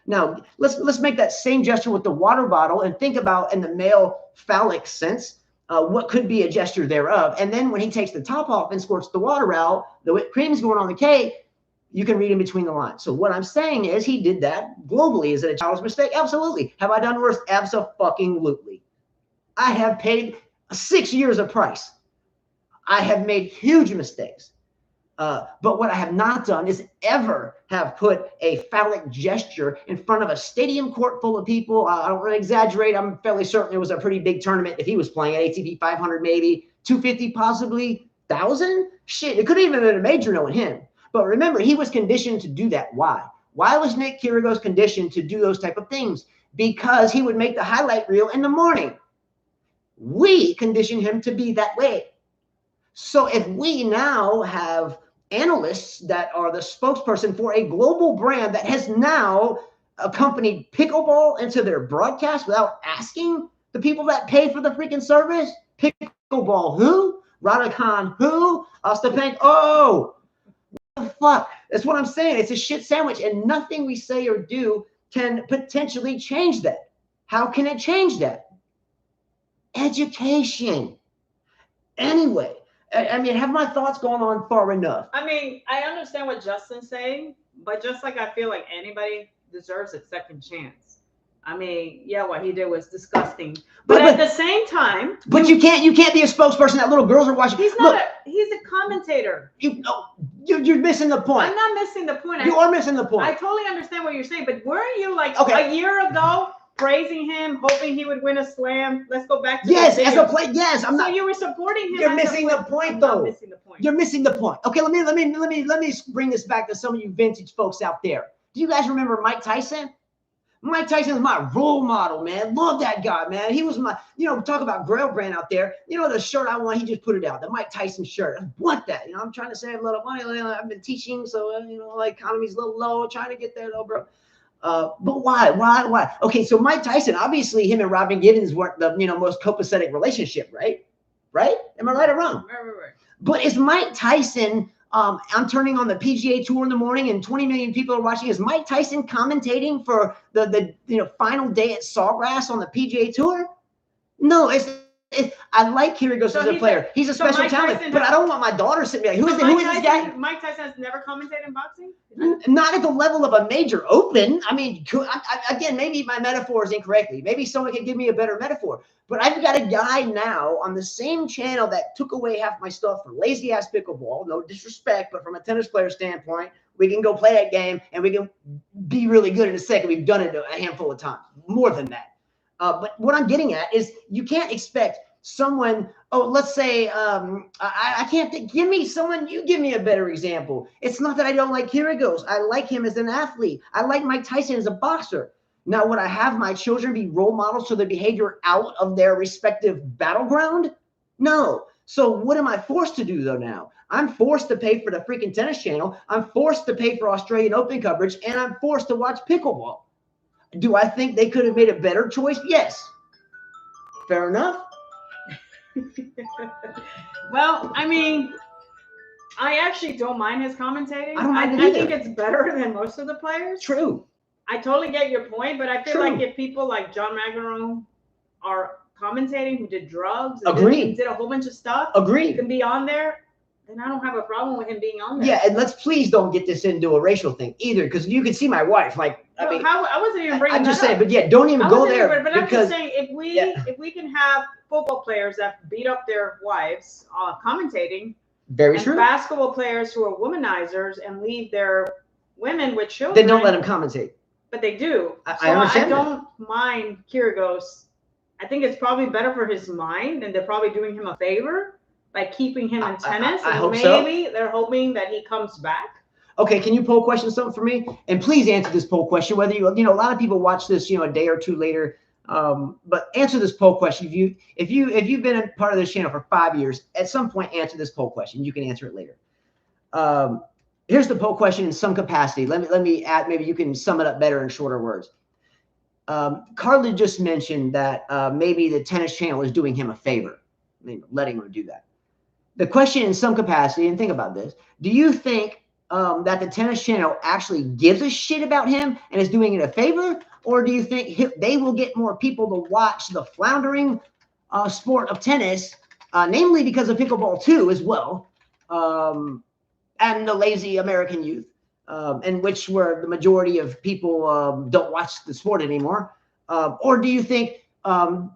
Now, let's make that same gesture with the water bottle and think about in the male phallic sense, what could be a gesture thereof. And then when he takes the top off and squirts the water out, the whipped cream's going on the cake, you can read in between the lines. So what I'm saying is he did that globally. Is it a child's mistake? Absolutely. Have I done worse? Absolutely. I have paid 6 years of price. I have made huge mistakes. But what I have not done is ever have put a phallic gesture in front of a stadium court full of people. I don't want to exaggerate. I'm fairly certain it was a pretty big tournament. If he was playing at ATP 500, maybe 250, possibly 1,000. Shit, it could have even been a major knowing him. But remember, he was conditioned to do that. Why? Why was Nick Kyrgios conditioned to do those type of things? Because he would make the highlight reel in the morning. We conditioned him to be that way. So if we now have analysts that are the spokesperson for a global brand that has now accompanied pickleball into their broadcast without asking the people that pay for the freaking service, pickleball who? Raducanu who? Ostapenko, oh, what the fuck? That's what I'm saying. It's a shit sandwich, and nothing we say or do can potentially change that. How can it change that? Education. Anyway, I mean, have my thoughts gone on far enough? I mean, I understand what Justin's saying, but just like I feel like anybody deserves a second chance. I mean, yeah, what he did was disgusting. But at the same time, but you can't be a spokesperson that little girls are watching. He's not. He's a commentator. You're missing the point. I'm not missing the point. You are missing the point. I totally understand what you're saying, but weren't you like Okay. a year ago praising him, hoping he would win a slam? Let's go back to yes, as a player. Yes, I'm so not. you were supporting him. You're missing the point, though. I'm missing the point. You're missing the point. Okay, let me bring this back to some of you vintage folks out there. Do you guys remember Mike Tyson? Mike Tyson was my role model, man. Love that guy, man. He was my, talk about Grail brand out there. The shirt I want, he just put it out. The Mike Tyson shirt. I want that. I'm trying to save a little money. I've been teaching, so, economy's a little low. Trying to get there, though, bro. But why? Okay, so Mike Tyson, obviously him and Robin Givens weren't the, most copacetic relationship, right? Right? Am I right or wrong? Right. But is Mike Tyson... I'm turning on the PGA Tour in the morning and 20 million people are watching. Is Mike Tyson commentating for the final day at Sawgrass on the PGA Tour? No, I like Kyrgios as a player. He's a special talent, but I don't want my daughter sitting there. Who is this guy? Mike Tyson has never commentated in boxing? Not at the level of a major open. I mean, again, maybe my metaphor is incorrectly. Maybe someone can give me a better metaphor. But I've got a guy now on the same channel that took away half my stuff for lazy-ass pickleball. No disrespect, but from a tennis player standpoint, we can go play that game and we can be really good in a second. We've done it a handful of times, more than that. But what I'm getting at is you can't expect someone, let's say, I can't think, you give me a better example. It's not that I don't like Kyrgios. I like him as an athlete. I like Mike Tyson as a boxer. Now, would I have my children be role models to their behavior out of their respective battleground? No. So what am I forced to do, though, now? I'm forced to pay for the freaking tennis channel. I'm forced to pay for Australian Open coverage, and I'm forced to watch pickleball. Do I think they could have made a better choice? Yes. Fair enough. Well, I mean, I actually don't mind his commentating. I don't mind it either. I think it's better than most of the players. True. I totally get your point, but I feel like if people like John McEnroe are commentating who did drugs and did a whole bunch of stuff, can be on there, then I don't have a problem with him being on there. Yeah, and let's please don't get this into a racial thing either, because you can see my wife. Like, I wasn't even bringing. I'm just saying, but yeah, don't even go there. But I'm just saying, if we can have football players that beat up their wives commentating, very true. Basketball players who are womanizers and leave their women with children, then don't let them commentate. But they do. I understand. I don't mind Kyrgios. I think it's probably better for his mind, and they're probably doing him a favor by keeping him in tennis. I hope maybe they're hoping that he comes back. Okay, can you poll question something for me? And please answer this poll question. Whether a lot of people watch this, a day or two later. But answer this poll question. If you've been a part of this channel for 5 years, at some point answer this poll question. You can answer it later. Here's the poll question in some capacity. Let me add, maybe you can sum it up better in shorter words. Carla just mentioned that maybe the tennis channel is doing him a favor, letting him do that. The question in some capacity, and think about this, do you think that the tennis channel actually gives a shit about him and is doing it a favor? Or do you think they will get more people to watch the floundering sport of tennis, namely because of pickleball too, as well, and the lazy American youth, in which where the majority of people don't watch the sport anymore? Or do you think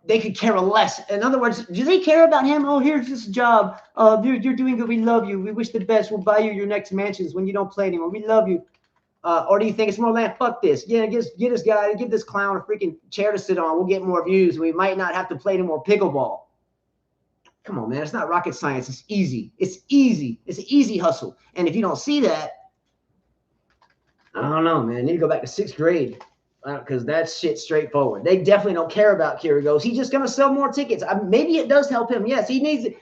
they could care less? In other words, do they care about him? Oh, here's this job. You're doing good. We love you. We wish the best. We'll buy you your next mansions when you don't play anymore. We love you. Or do you think it's more like, fuck this? Yeah, get this guy, give this clown a freaking chair to sit on. We'll get more views. We might not have to play any more pickleball. Come on, man. It's not rocket science. It's easy. It's easy. It's an easy hustle. And if you don't see that, I don't know, man. You need to go back to 6th grade. Because that's shit straightforward. They definitely don't care about Kyrgios. He's just going to sell more tickets. Maybe it does help him. Yes, he needs it.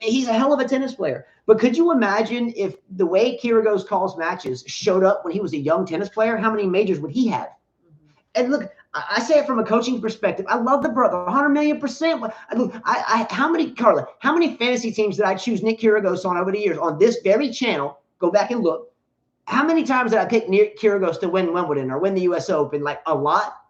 He's a hell of a tennis player. But could you imagine if the way Kyrgios calls matches showed up when he was a young tennis player? How many majors would he have? And look, I say it from a coaching perspective. I love the brother, 100,000,000%. Look, how many fantasy teams did I choose Nick Kyrgios on over the years on this very channel? Go back and look. How many times did I pick Kyrgios to win Wimbledon or win the U.S. Open? Like a lot.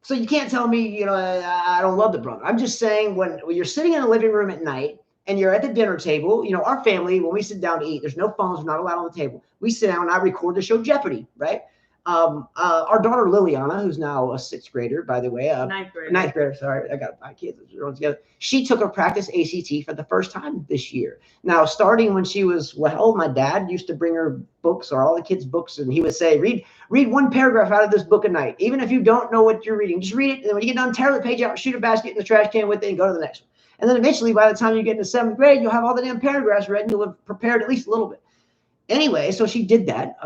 So you can't tell me, I don't love the brother. I'm just saying when you're sitting in the living room at night and you're at the dinner table, our family, when we sit down to eat, there's no phones, we're not allowed on the table. We sit down and I record the show Jeopardy, right? Our daughter Liliana, who's now a sixth grader, by the way, Ninth grader. Ninth grader. Sorry, I got my kids all together. She took her practice ACT for the first time this year. Now, starting when she was, well, my dad used to bring her books or all the kids' books, and he would say, read one paragraph out of this book a night. Even if you don't know what you're reading, just read it. And then when you get done, tear the page out, shoot a basket in the trash can with it, and go to the next one. And then eventually, by the time you get into seventh grade, you'll have all the damn paragraphs read, and you'll have prepared at least a little bit. Anyway, so she did that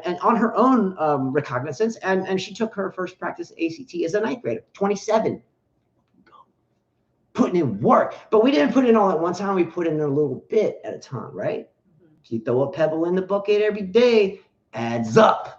and on her own recognizance, and she took her first practice ACT as a ninth grader, 27. Putting in work. But we didn't put in all at one time. We put in a little bit at a time, right? If you throw a pebble in the bucket every day, adds up.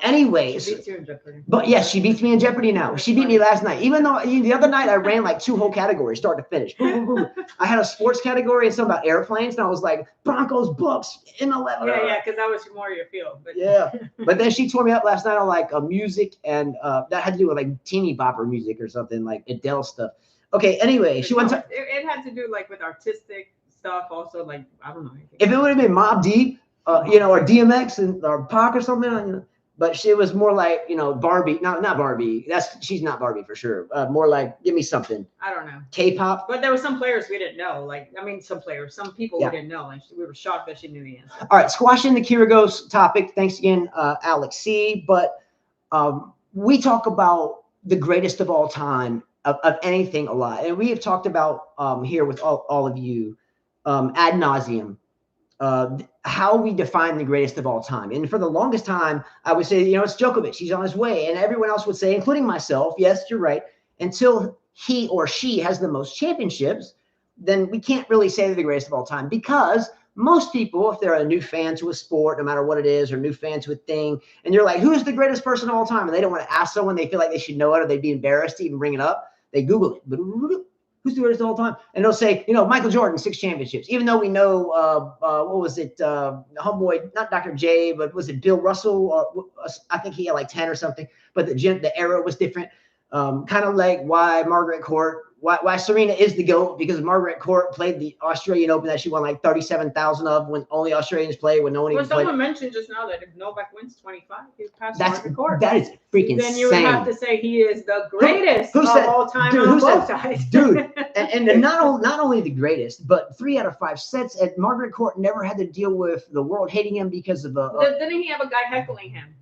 Anyways, She beats you in Jeopardy. But yes, she beats me in Jeopardy now. She beat me last night. Even though the other night I ran like 2 whole categories, start to finish. Boom, boom, boom. I had a sports category and something about airplanes, and I was like, Broncos, Bucks, MLB. Yeah, because that was more your field. But Yeah, but then she tore me up last night on like music, and that had to do with like teeny bopper music or something, like Adele stuff. Okay, anyway, she went to. It had to do like with artistic stuff, also like I don't know. If it would have been Mobb Deep, or DMX or Pac or something, but she was more like Barbie. No, not Barbie. She's not Barbie for sure. More like give me something. I don't know. K-pop. But there were some players we didn't know. Some people we didn't know, and we were shocked that she knew the answer. All right, squashing the Kyrgios topic. Thanks again, Alex C. But we talk about the greatest of all time of anything a lot, and we have talked about here with all of you ad nauseum. How we define the greatest of all time. And for the longest time, I would say, it's Djokovic. He's on his way. And everyone else would say, including myself, yes, you're right. Until he or she has the most championships, then we can't really say they're the greatest of all time, because most people, if they're a new fan to a sport, no matter what it is, or new fan to a thing, and you're like, who's the greatest person of all time? And they don't want to ask someone, they feel like they should know it, or they'd be embarrassed to even bring it up. They Google it. Who's the greatest of all time? And they'll say, Michael Jordan, 6 championships. Even though we know, what was it? Homeboy, not Dr. J, but was it Bill Russell? I think he had like 10 or something. But the era was different. Kind of like why Margaret Court, why Serena is the GOAT, because Margaret Court played the Australian Open that she won like 37,000 of, when only Australians play, when no one even played. Someone mentioned just now that if Novak wins 25, he's past Margaret Court. That is freaking Then you would insane. have to say he is the greatest of all time dude, on both sides. Dude, and not only the greatest, but 3 out of 5 sets. And Margaret Court never had to deal with the world hating him because of Didn't he have a guy heckling him?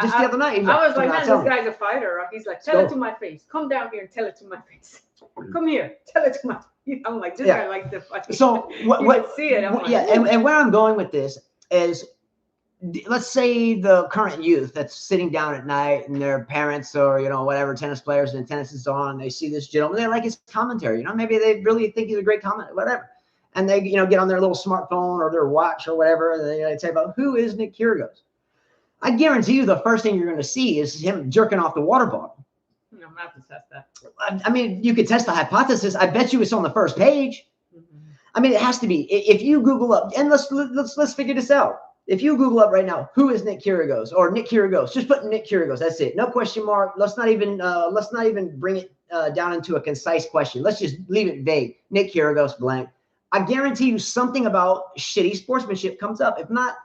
Just the other night. I was like, man, this guy's a fighter. He's like, tell it to my face. Come down here and tell it to my face. Come here, tell it to my. I'm like, this guy likes to fight. So what see it? And where I'm going with this is, let's say the current youth that's sitting down at night, and their parents or whatever, tennis players, and tennis is on, and they see this gentleman, they like his commentary. Maybe they really think he's a great commentator, whatever. And they get on their little smartphone or their watch or whatever, and they say about who is Nick Kyrgios. I guarantee you the first thing you're going to see is him jerking off the water bottle. I'm going to have to test that. I mean, you could test the hypothesis. I bet you it's on the first page. I mean, it has to be. If you Google up, and let's figure this out. If you Google up right now, who is Nick Kyrgios, or Nick Kyrgios, just put Nick Kyrgios. That's it. No question mark. Let's not even bring it down into a concise question. Let's just leave it vague. Nick Kyrgios, blank. I guarantee you something about shitty sportsmanship comes up. If not,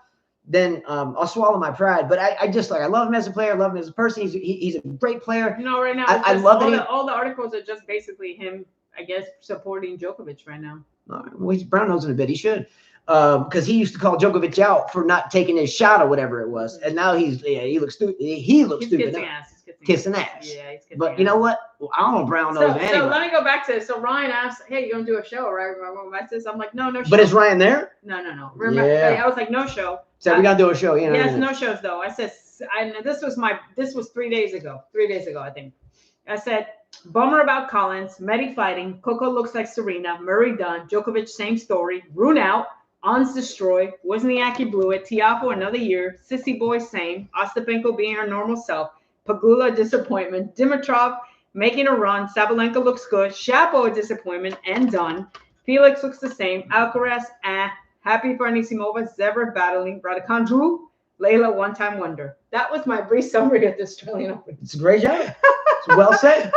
then I'll swallow my pride. But I love him as a player, love him as a person. He's a great player. Right now, I love all the articles are just basically him, I guess, supporting Djokovic right now. Well, he's brown nosing a bit. He should, because he used to call Djokovic out for not taking his shot or whatever it was, and now he looks stupid. He looks stupid. Kissing ass. Yeah, he's kissing ass. You know what? Well, I don't brown nose anyway. So let me go back to it. So Ryan asked, "Hey, you gonna do a show, right?" I'm like, "No show." But is Ryan there? No. Remember, I was like, "No show." So we gotta do a show. Yes, no shows though. I said, this was 3 days ago. 3 days ago, I think. I said, bummer about Collins. Medi fighting. Coco looks like Serena. Murray done. Djokovic same story. Rune out. Ons destroyed. Wozniacki blew it. Tiafoe another year. Sissy boy same. Ostapenko being her normal self. Pagula disappointment. Dimitrov making a run. Sabalenka looks good. Shapo a disappointment and done. Felix looks the same. Alcaraz, Happy for Anisimova. Zverev battling. Raducanu drew. Layla one-time wonder. That was my brief summary of the Australian Open. It's a great job. It's well said.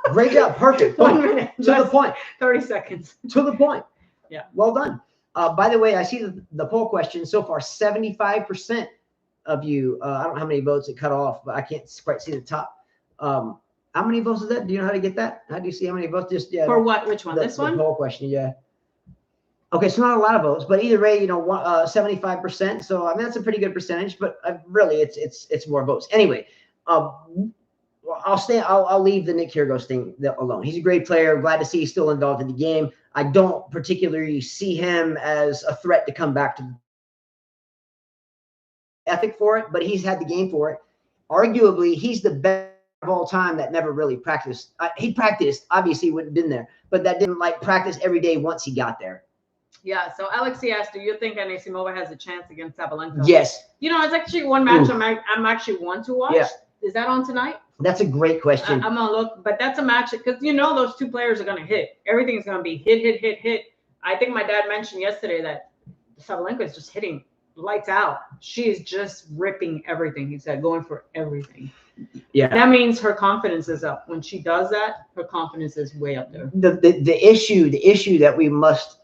Great job. Perfect. 1 minute. To the point. 30 seconds. To the point. Yeah. Well done. By the way, I see the poll question so far. 75% of you. I don't know how many votes it cut off, but I can't quite see the top. How many votes is that? Do you know how to get that? How do you see how many votes? Just For what? Which one? This one? The poll question, yeah. Okay, so not a lot of votes, but either way, 75%. So I mean that's a pretty good percentage, but really it's more votes. Anyway, I'll leave the Nick Kyrgios thing alone. He's a great player. Glad to see he's still involved in the game. I don't particularly see him as a threat to come back to ethic for it, but he's had the game for it. Arguably, he's the best of all time that never really practiced. He practiced, obviously, he wouldn't have been there, but that didn't practice every day once he got there. Yeah, so Alexi asked, do you think Anisimova has a chance against Sabalenka? Yes. It's actually one match I'm actually want to watch. Yeah. Is that on tonight? That's a great question. I'm going to look, but that's a match because, those two players are going to hit. Everything's going to be hit. I think my dad mentioned yesterday that Sabalenka is just hitting lights out. She's just ripping everything, he said, going for everything. Yeah. That means her confidence is up. When she does that, her confidence is way up there. The issue that we must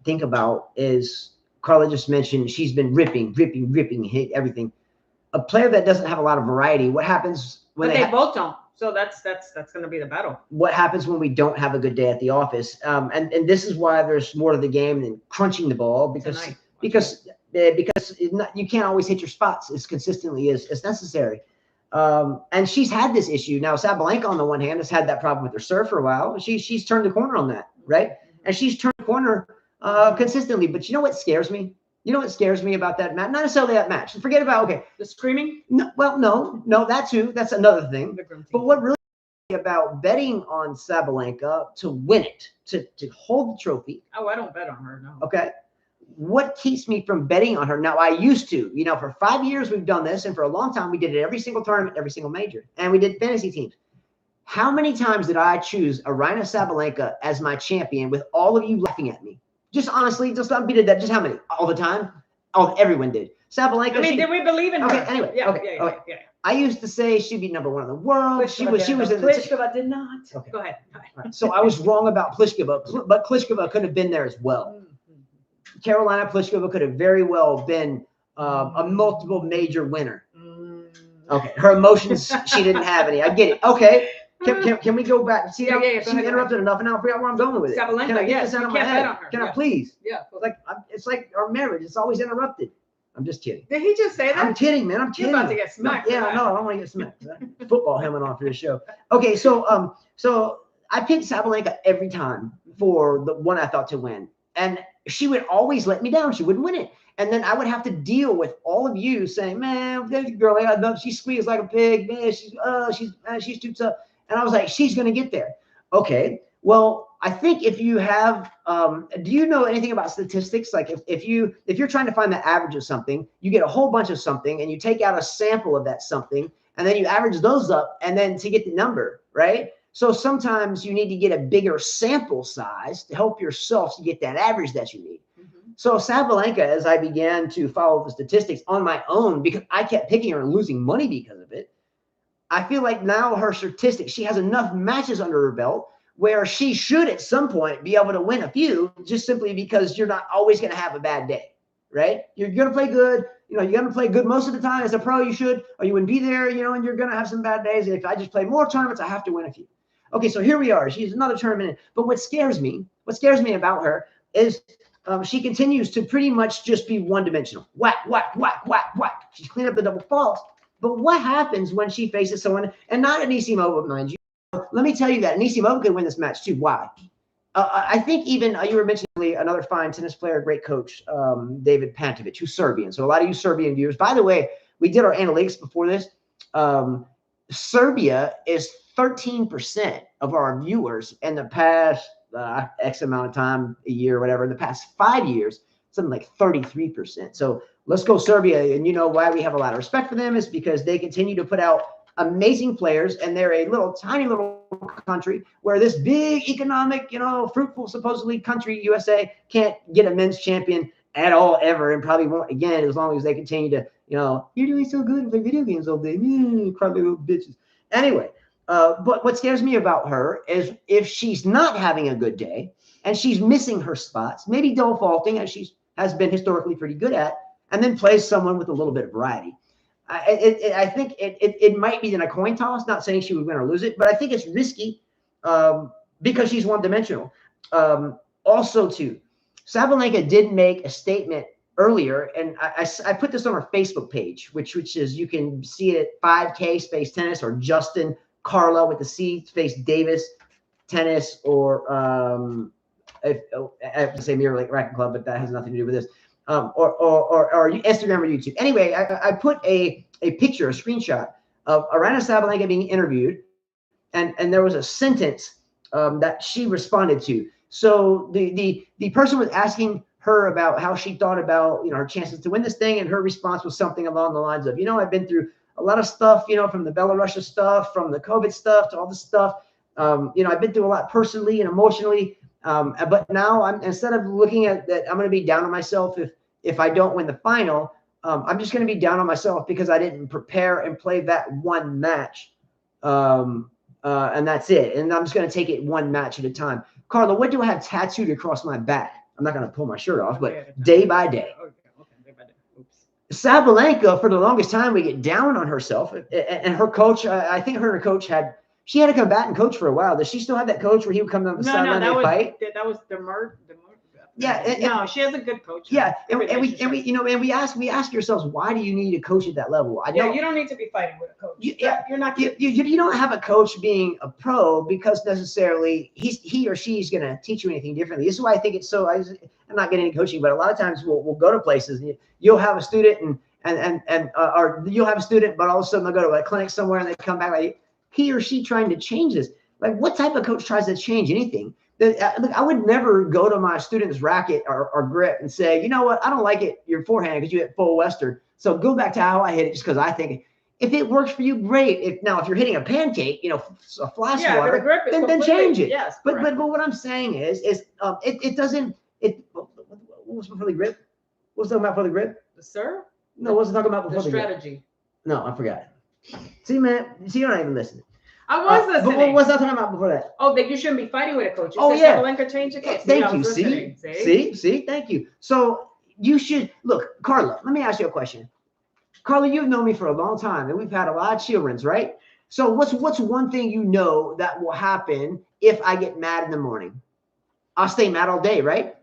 think about is Carla just mentioned she's been ripping, hit everything. A player that doesn't have a lot of variety, what happens when they both don't? So that's going to be the battle. What happens when we don't have a good day at the office? And this is why there's more to the game than crunching the ball because you can't always hit your spots as consistently as necessary. And she's had this issue. Now, Sabalenka, on the one hand, has had that problem with her serve for a while. She's turned the corner on that, right? And she's turned the corner consistently. But you know what scares me? You know what scares me about that match? Not necessarily that match. Forget about, the screaming? No, well, no, that too. That's another thing. But what really about betting on Sabalenka to win it, to hold the trophy. Oh, I don't bet on her, no. Okay. What keeps me from betting on her? Now, I used to, for 5 years we've done this, and for a long time we did it every single tournament, every single major, and we did fantasy teams. How many times did I choose Aryna Sabalenka as my champion with all of you laughing at me? Just honestly, just unbeaten that. Just how many? All the time? Oh, everyone did. Sabalenka. Did we believe in her? Okay, anyway. Yeah. I used to say she'd be #1 in the world. She was in the Pliskova did not. Okay. Go ahead. Right. So I was wrong about Pliskova, but Pliskova could have been there as well. Carolina Pliskova could have very well been a multiple major winner. Okay, her emotions, she didn't have any. I get it. Okay, can we go back? See, she interrupted enough, and now I forgot where I'm going with it. Sabalenka, can I get this out of my head? Can I please? Yeah. It's like our marriage. It's always interrupted. I'm just kidding. Did he just say that? I'm kidding, man. I'm kidding. You're about to get smacked. No, I don't want to get smacked. Football helmet on for the show. Okay, so I picked Sabalenka every time for the one I thought to win, and she would always let me down. She wouldn't win it. And then I would have to deal with all of you saying, man, that girl, she squeezed like a pig. Man, she's too tough. And I was like, she's going to get there. Okay. Well, I think if you have, do you know anything about statistics? Like if you're trying to find the average of something, you get a whole bunch of something and you take out a sample of that something and then you average those up and then to get the number, right? So sometimes you need to get a bigger sample size to help yourself to get that average that you need. So Sabalenka, as I began to follow the statistics on my own, because I kept picking her and losing money because of it, I feel like now her statistics, she has enough matches under her belt where she should at some point be able to win a few, just simply because you're not always going to have a bad day, right? You're going to play good. You're going to play good most of the time. As a pro, you should, or you wouldn't be there, and you're going to have some bad days. And if I just play more tournaments, I have to win a few. Okay, so here we are. She's another tournament in. But what scares me about her is she continues to pretty much just be one-dimensional. Whack, whack, whack, whack, whack. She's cleaned up the double faults. But what happens when she faces someone, and not Anisimova, mind you? Let me tell you that Anisimova could win this match too. Why? I think even you were mentioning another fine tennis player, great coach, David Pantovic, who's Serbian. So a lot of you Serbian viewers. By the way, we did our analytics before this. Serbia is 13% of our viewers in the past X amount of time, a year, whatever. In the past 5 years, something like 33%. So let's go Serbia. And you know why we have a lot of respect for them is because they continue to put out amazing players, and they're a tiny little country where this big economic, fruitful, supposedly country, USA, can't get a men's champion at all ever, and probably won't again as long as they continue to, you're doing so good and play video games all day. Crabby little bitches. Anyway, but what scares me about her is if she's not having a good day and she's missing her spots, maybe double faulting, as she has been historically pretty good at, and then plays someone with a little bit of variety. I think it might be in a coin toss. Not saying she would win or lose it, but I think it's risky because she's one-dimensional. Also, too, Sabalenka did make a statement earlier, and I put this on our Facebook page, which is, you can see it at 5K Space Tennis, or Justin Carla with the C Space Davis Tennis, or I have to say Mirror Lake Racket Club, but that has nothing to do with this. Or Instagram or YouTube. Anyway, I put a picture, a screenshot of Aryna Sabalenka being interviewed, and there was a sentence that she responded to. So the person was asking her about how she thought about, her chances to win this thing, and her response was something along the lines of, I've been through a lot of stuff, from the Belarusia stuff, from the COVID stuff to all this stuff. I've been through a lot personally and emotionally. But now instead of looking at that, I'm going to be down on myself if I don't win the final. I'm just going to be down on myself because I didn't prepare and play that one match. And that's it. And I'm just going to take it one match at a time. Carla, what do I have tattooed across my back? I'm not going to pull my shirt off, but day by day. Okay, day by day. Oops. Sabalenka, for the longest time, we get down on herself. And her coach, I think her coach she had a combatant coach for a while. Does she still have that coach where he would come down the sideline and fight? That was the Mert. Yeah. No, she has a good coach. Yeah. And we ask yourselves, why do you need a coach at that level? I know you don't need to be fighting with a coach. You're not. You don't have a coach being a pro because necessarily he or she's going to teach you anything differently. This is why I think it's so. I'm not getting into coaching, but a lot of times we'll go to places and you'll have a student or you'll have a student, but all of a sudden they'll go to a clinic somewhere and they come back like, he or she trying to change this. Like, what type of coach tries to change anything? Look, I would never go to my student's racket or grip and say, you know what, I don't like it, your forehand, because you hit full Western. So go back to how I hit it, just because I think if it works for you, great. If you're hitting a pancake, a flash water, then change it. Yes, but what I'm saying is it doesn't. What was before the grip? What was talking about before the grip? The serve? No, what was I talking about before the strategy? Grip? No, I forgot. See, man, you're not even listening. I was listening. But what was I talking about before that? Oh, that you shouldn't be fighting with a coach. You said Sabalenka changed the coach. Thank you. See, thank you. So you should look, Carla. Let me ask you a question. Carla, you've known me for a long time, and we've had a lot of children's, right? So what's one thing that will happen if I get mad in the morning? I'll stay mad all day, right?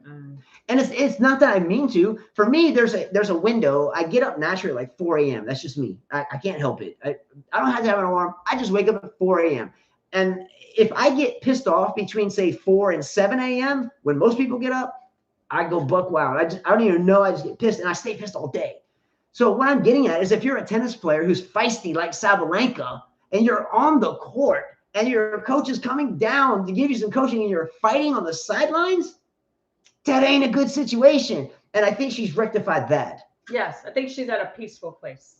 And it's not that I mean to. For me, there's a window. I get up naturally like 4 a.m. That's just me. I can't help it. I don't have to have an alarm. I just wake up at 4 a.m. And if I get pissed off between, say, 4 and 7 a.m., when most people get up, I go buck wild. I don't even know. I just get pissed, and I stay pissed all day. So what I'm getting at is if you're a tennis player who's feisty like Sabalenka, and you're on the court, and your coach is coming down to give you some coaching, and you're fighting on the sidelines, that ain't a good situation. And I think she's rectified that. Yes, I think she's at a peaceful place.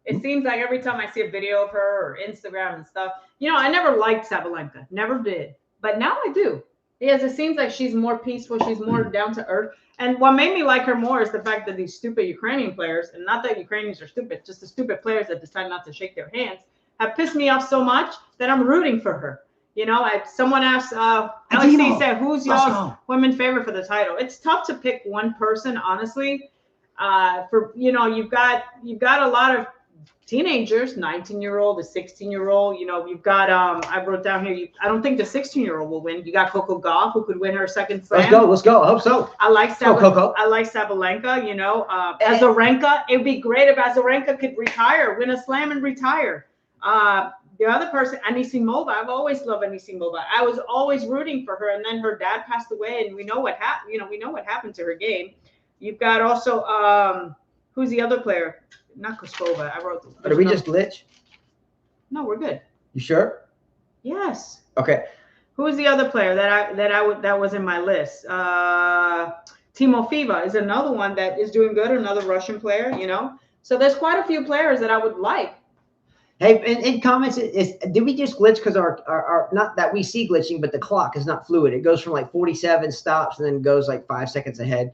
It seems like every time I see a video of her or Instagram and stuff, I never liked Sabalenka, never did. But now I do. Because it seems like she's more peaceful. She's more down to earth. And what made me like her more is the fact that these stupid Ukrainian players, and not that Ukrainians are stupid, just the stupid players that decide not to shake their hands, have pissed me off so much that I'm rooting for her. Someone asked, LEC said, who's y'all's women favorite for the title? It's tough to pick one person, honestly. You've got a lot of teenagers, 19-year-old, a 16-year-old. You've got, I wrote down here, I don't think the 16-year-old will win. You got Coco Gauff, who could win her second slam. Let's go. I hope so. I like Sabalenka. Azarenka. It'd be great if Azarenka could retire, win a slam and retire. The other person, Anisimova, I've always loved Anisimova. I was always rooting for her, and then her dad passed away, and we know what happened. We know what happened to her game. You've got also who's the other player? Not Koskova. I wrote. Did we just glitch? No, we're good. You sure? Yes. Okay. Who's the other player that was in my list? Timofeva is another one that is doing good. Another Russian player. So there's quite a few players that I would like. Hey, in comments, did we just glitch because our not that we see glitching, but the clock is not fluid. It goes from like 47 stops and then goes like 5 seconds ahead.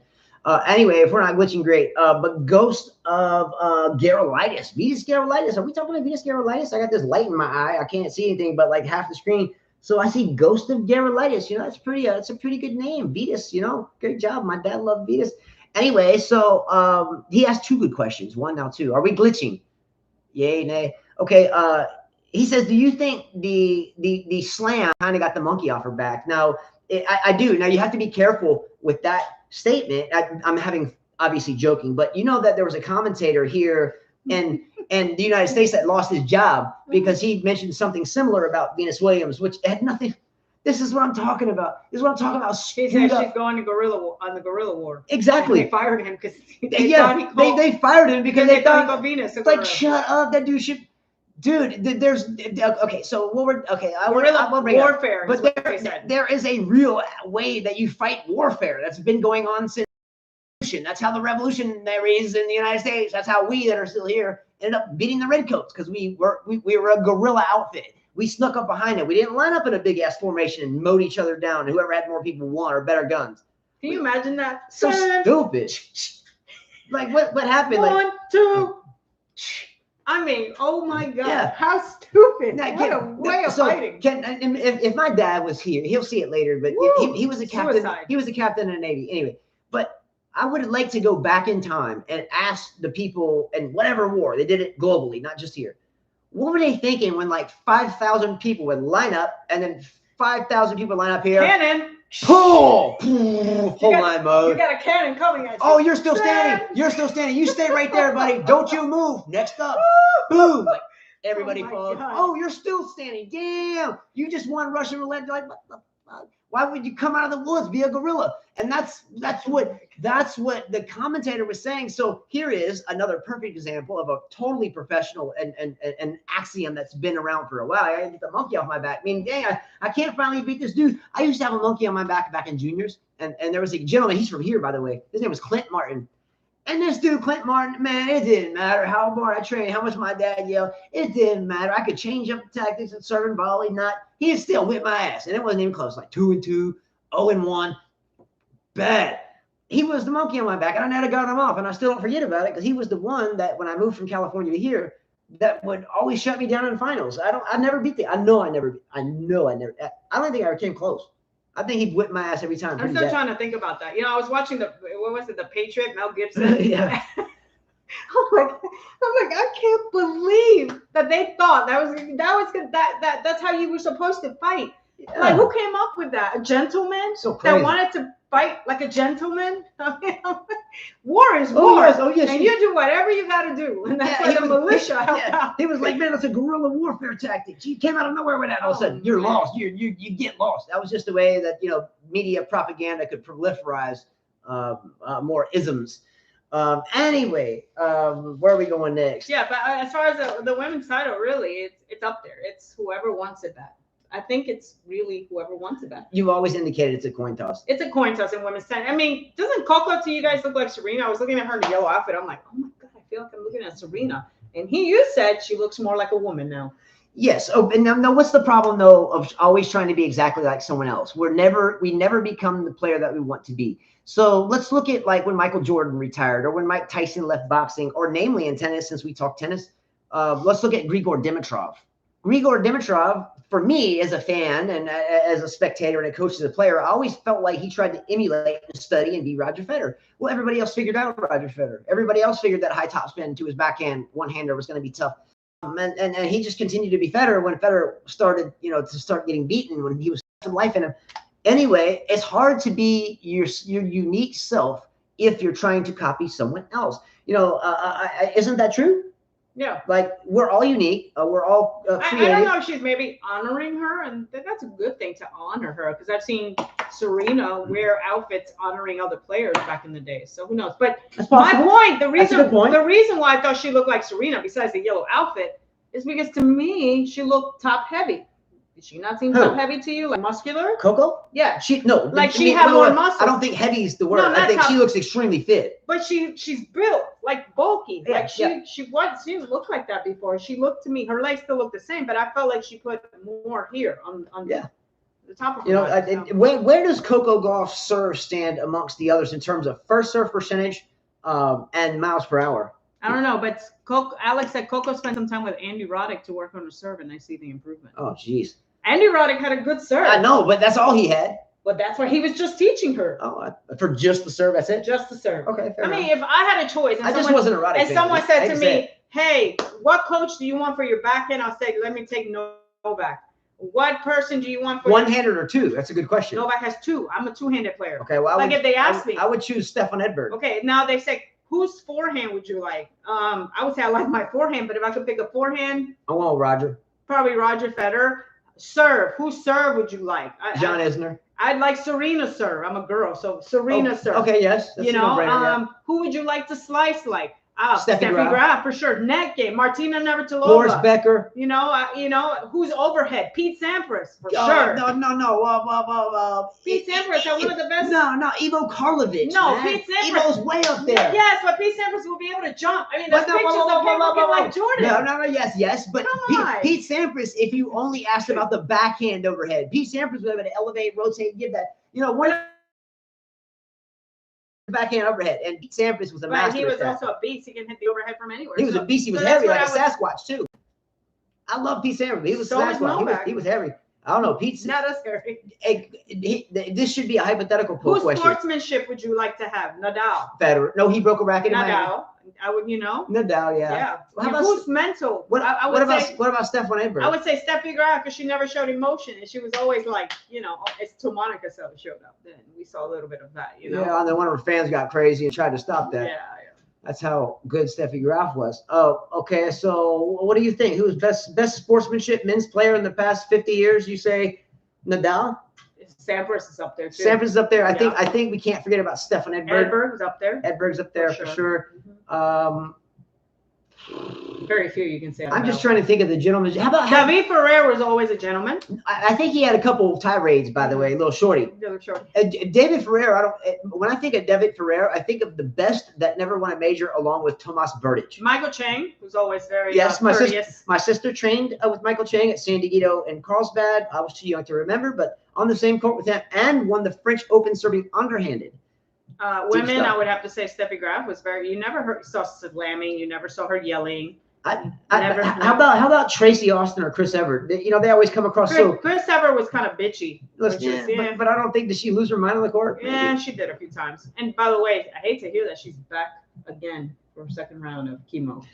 Anyway, if we're not glitching, great. But Ghost of Gerolitis, Venus Gerolitis. Are we talking about Venus Gerolitis? I got this light in my eye. I can't see anything but like half the screen. So I see Ghost of Gerolitis. That's pretty. It's a pretty good name, Vetus. Great job. My dad loved Vetus. Anyway, so he asked 2 good questions. 1, now 2. Are we glitching? Yay, nay. Okay. He says, do you think the slam kind of got the monkey off her back? Now, I do. Now, you have to be careful with that statement. I'm obviously joking, but you know that there was a commentator here in the United States that lost his job because he mentioned something similar about Venus Williams, which had nothing. This is what I'm talking about. This is what I'm talking about. She said she's going to the guerrilla war. Exactly. And they fired him because they fired him because they thought he called Venus. It's like, shut up, that dude should. Dude, there's okay. So what we're okay. I will bring warfare, it up, but there is a real way that you fight warfare that's been going on since. That's how the revolutionaries in the United States. That's how we that are still here ended up beating the redcoats because we were a guerrilla outfit. We snuck up behind it. We didn't line up in a big ass formation and mowed each other down. And whoever had more people won or better guns. Can you imagine that? So stupid. Like what happened? One, two. I mean, oh my God, yeah. How stupid. What a way of fighting. If my dad was here, he'll see it later, but he was a captain. Suicide. He was a captain in the Navy. Anyway, but I would like to go back in time and ask the people in whatever war, they did it globally, not just here. What were they thinking when like 5,000 people would line up and then 5,000 people line up here? Cannon. Pull! Whole line mode. You got a cannon coming at you. Oh, you're still standing. You're still standing. You stay right there, buddy. Don't you move. Next up. Boom. Like everybody falls. Oh, you're still standing. Damn. You just won Russian roulette. You're like, what the fuck? Why would you come out of the woods, be a gorilla? And that's what the commentator was saying. So here is another perfect example of a totally professional and an axiom that's been around for a while. I gotta get the monkey off my back. I mean, dang, I can't finally beat this dude. I used to have a monkey on my back in juniors, and there was a gentleman. He's from here, by the way. His name was Clint Martin. And this dude, Clint Martin, man, it didn't matter how hard I trained, how much my dad yelled. It didn't matter. I could change up the tactics and serve and volley, not. He'd still whip my ass. And it wasn't even close, like 2-2, 0-1. Bad. He was the monkey on my back. And I never got him off. And I still don't forget about it because he was the one that when I moved from California to here, that would always shut me down in finals. I never beat I don't think I ever came close. I think he'd whip my ass every time. I'm still trying to think about that. You know, I was watching the Patriot, Mel Gibson. Yeah. I'm like, I can't believe that they thought that's how you were supposed to fight. Yeah. Like, who came up with that? A gentleman that wanted to fight like a gentleman? War is war. Oh, yes. And you do whatever you got to do. And that's why the militia helped out. He was like, man, it's a guerrilla warfare tactic. You came out of nowhere with that. All of a sudden, you're lost. You get lost. That was just the way that, media propaganda could proliferize more isms. Anyway, where are we going next? Yeah, but as far as the women's title, really, it's up there. It's whoever wants it back. I think it's really whoever wants it back. You've always indicated it's a coin toss. It's a coin toss in women's tennis. I mean, doesn't Coco to you guys look like Serena? I was looking at her in the yellow outfit. I'm like, oh my God, I feel like I'm looking at Serena. And you said she looks more like a woman now. Yes. Oh, and now what's the problem though of always trying to be exactly like someone else? We never become the player that we want to be. So let's look at like when Michael Jordan retired or when Mike Tyson left boxing, or namely in tennis, since we talk tennis, let's look at Grigor Dimitrov. Grigor Dimitrov, for me as a fan and as a spectator and a coach as a player, I always felt like he tried to emulate and study and be Roger Federer. Well, everybody else figured out Roger Federer. Everybody else figured that high top spin to his backhand one-hander was going to be tough. And he just continued to be Federer when Federer started, to start getting beaten when he was some life in him. Anyway, it's hard to be your unique self if you're trying to copy someone else. Isn't that true? Yeah. Like, we're all unique. We're all creative. I don't know if she's maybe honoring her, and that's a good thing to honor her, because I've seen Serena wear outfits honoring other players back in the day. So who knows? But my point, the reason why I thought she looked like Serena, besides the yellow outfit, is because to me, she looked top heavy. Did she not seem top heavy to you? Like muscular? Coco? Yeah. She had more muscle. I don't think heavy is the word. I think she looks extremely fit. But she's built like bulky. Yeah, like she didn't look like that before. She looked to me, her legs still look the same, but I felt like she put more here on the top of her. Where does Coco Gauff serve stand amongst the others in terms of first serve percentage and miles per hour? I don't know, but Alex said Coco spent some time with Andy Roddick to work on her serve, and I see the improvement. Oh, geez. Andy Roddick had a good serve. I know, but that's all he had. But that's why he was just teaching her. Oh, for just the serve, that's it? Just the serve. Okay, fair enough. Mean, if I had a choice, and I just wasn't a Roddick fan. And someone said to me, hey, what coach do you want for your backhand? I'll say, let me take Novak. What person do you want for one-handed or two? That's a good question. Novak has two. I'm a two-handed player. Okay, well, if they ask me, I would choose Stefan Edberg. Okay, now they say, whose forehand would you like? I would say I like my forehand, but if I could pick a forehand, I want Roger. Probably Roger Federer. Serve. Whose serve would you like? John Isner. I'd like Serena serve. I'm a girl, so Serena serve. Okay, yes. You know, who would you like to slice like? Steffi Graf for sure. Net game. Martina Navratilova. Boris Becker. You know who's overhead? Pete Sampras for sure. No. Pete Sampras had one of the best. No, Ivo Karlovic. No, man. Pete Sampras. Ivo's way up there. Yes, but Pete Sampras will be able to jump. I mean, there's pictures of him looking like Jordan. No, yes. But Pete Sampras, if you only asked about the backhand overhead, Pete Sampras was able to elevate, rotate, give that. You know, one. Backhand overhead, and Pete Sampras was a master. He was also a beast. He can hit the overhead from anywhere. He was a beast. He was heavy, like a Sasquatch too. I love Pete Sampras. He was Sasquatch. He was heavy. I don't know. Pete's not as scary. This should be a hypothetical poll question. Whose sportsmanship would you like to have? Nadal. Federer. No, he broke a racket. Nadal. I would, Nadal, yeah. Yeah. Well, who's mental? What about Stefan Edberg? I would say Steffi Graf because she never showed emotion and she was always like, it's till Monica Seles showed up. Then we saw a little bit of that, Yeah, and then one of her fans got crazy and tried to stop that. Yeah. That's how good Steffi Graf was. Oh, okay. So what do you think? Who's best sportsmanship men's player in the past 50 years? You say Nadal? Sampras is up there too. Sampras is up there. I think we can't forget about Stefan Edberg. Edberg's up there. Edberg's up there for sure. Very few you can say. I'm just trying to think of the gentlemen. How about David Ferrer was always a gentleman. I think he had a couple of tirades, by the way, little shorty. David Ferrer. When I think of David Ferrer, I think of the best that never won a major, along with Tomas Berdych. Michael Chang, who's always very my sister trained with Michael Chang at San Diego and Carlsbad. I was too young to remember, but on the same court with him, and won the French Open serving underhanded. Women, I would have to say Steffi Graf was you never saw slamming, you never saw her yelling. How about Tracy Austin or Chris Evert? They always come across Chris Evert was kind of bitchy. But I don't think, did she lose her mind on the court? Yeah, she did a few times. And by the way, I hate to hear that she's back again for a second round of chemo.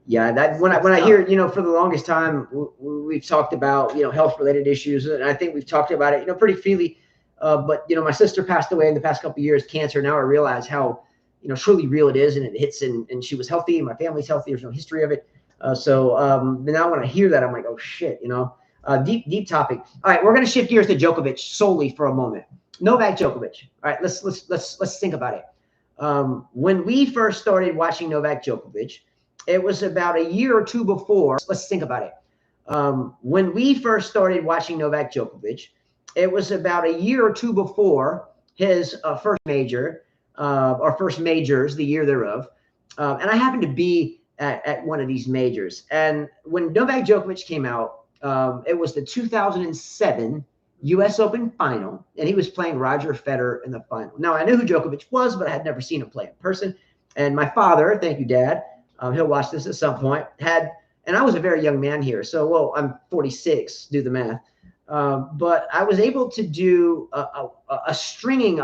Yeah, when I hear, for the longest time, we've talked about, health related issues, and I think we've talked about it, pretty freely. But my sister passed away in the past couple of years, cancer. Now I realize how, truly real it is, and it hits, and she was healthy, and my family's healthy. There's no history of it. So now when I hear that, I'm like, oh shit, deep topic. All right, we're gonna shift gears to Djokovic solely for a moment. Novak Djokovic. All right, let's think about it. When we first started watching Novak Djokovic, it was about a year or two before. Let's think about it. When we first started watching Novak Djokovic, it was about a year or two before his first major, or first majors, the year thereof. And I happened to be at one of these majors. And when Novak Djokovic came out, it was the 2007 U.S. Open final, and he was playing Roger Federer in the final. Now, I knew who Djokovic was, but I had never seen him play in person. And my father, thank you, Dad, he'll watch this at some point, and I was a very young man here. So, I'm 46, do the math. But I was able to do a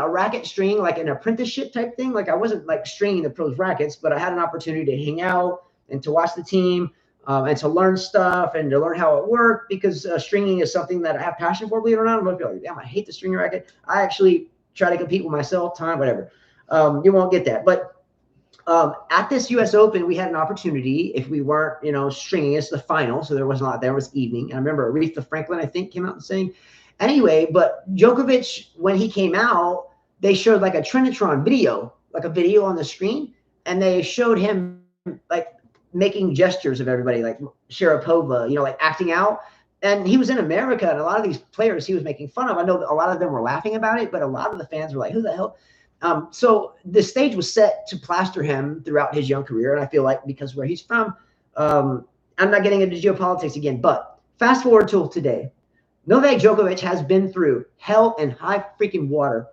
racket stringing, like an apprenticeship type thing. Like I wasn't like stringing the pros rackets, but I had an opportunity to hang out and to watch the team and to learn stuff and to learn how it worked, because stringing is something that I have passion for, believe it or not. I'm like, damn, I hate the string racket. I actually try to compete with myself, time, whatever. You won't get that. But at this U.S. Open, we had an opportunity, if we weren't, stringing, it's the final, so there was not, there was evening. And I remember Aretha Franklin, I think, came out and sang. Anyway, but Djokovic, when he came out, they showed like a Trinitron video, like a video on the screen, and they showed him like making gestures of everybody, like Sharapova, like acting out. And he was in America, and a lot of these players he was making fun of. I know that a lot of them were laughing about it, but a lot of the fans were like, who the hell? So the stage was set to plaster him throughout his young career. And I feel like because where he's from, I'm not getting into geopolitics again, but fast forward till today, Novak Djokovic has been through hell and high freaking water.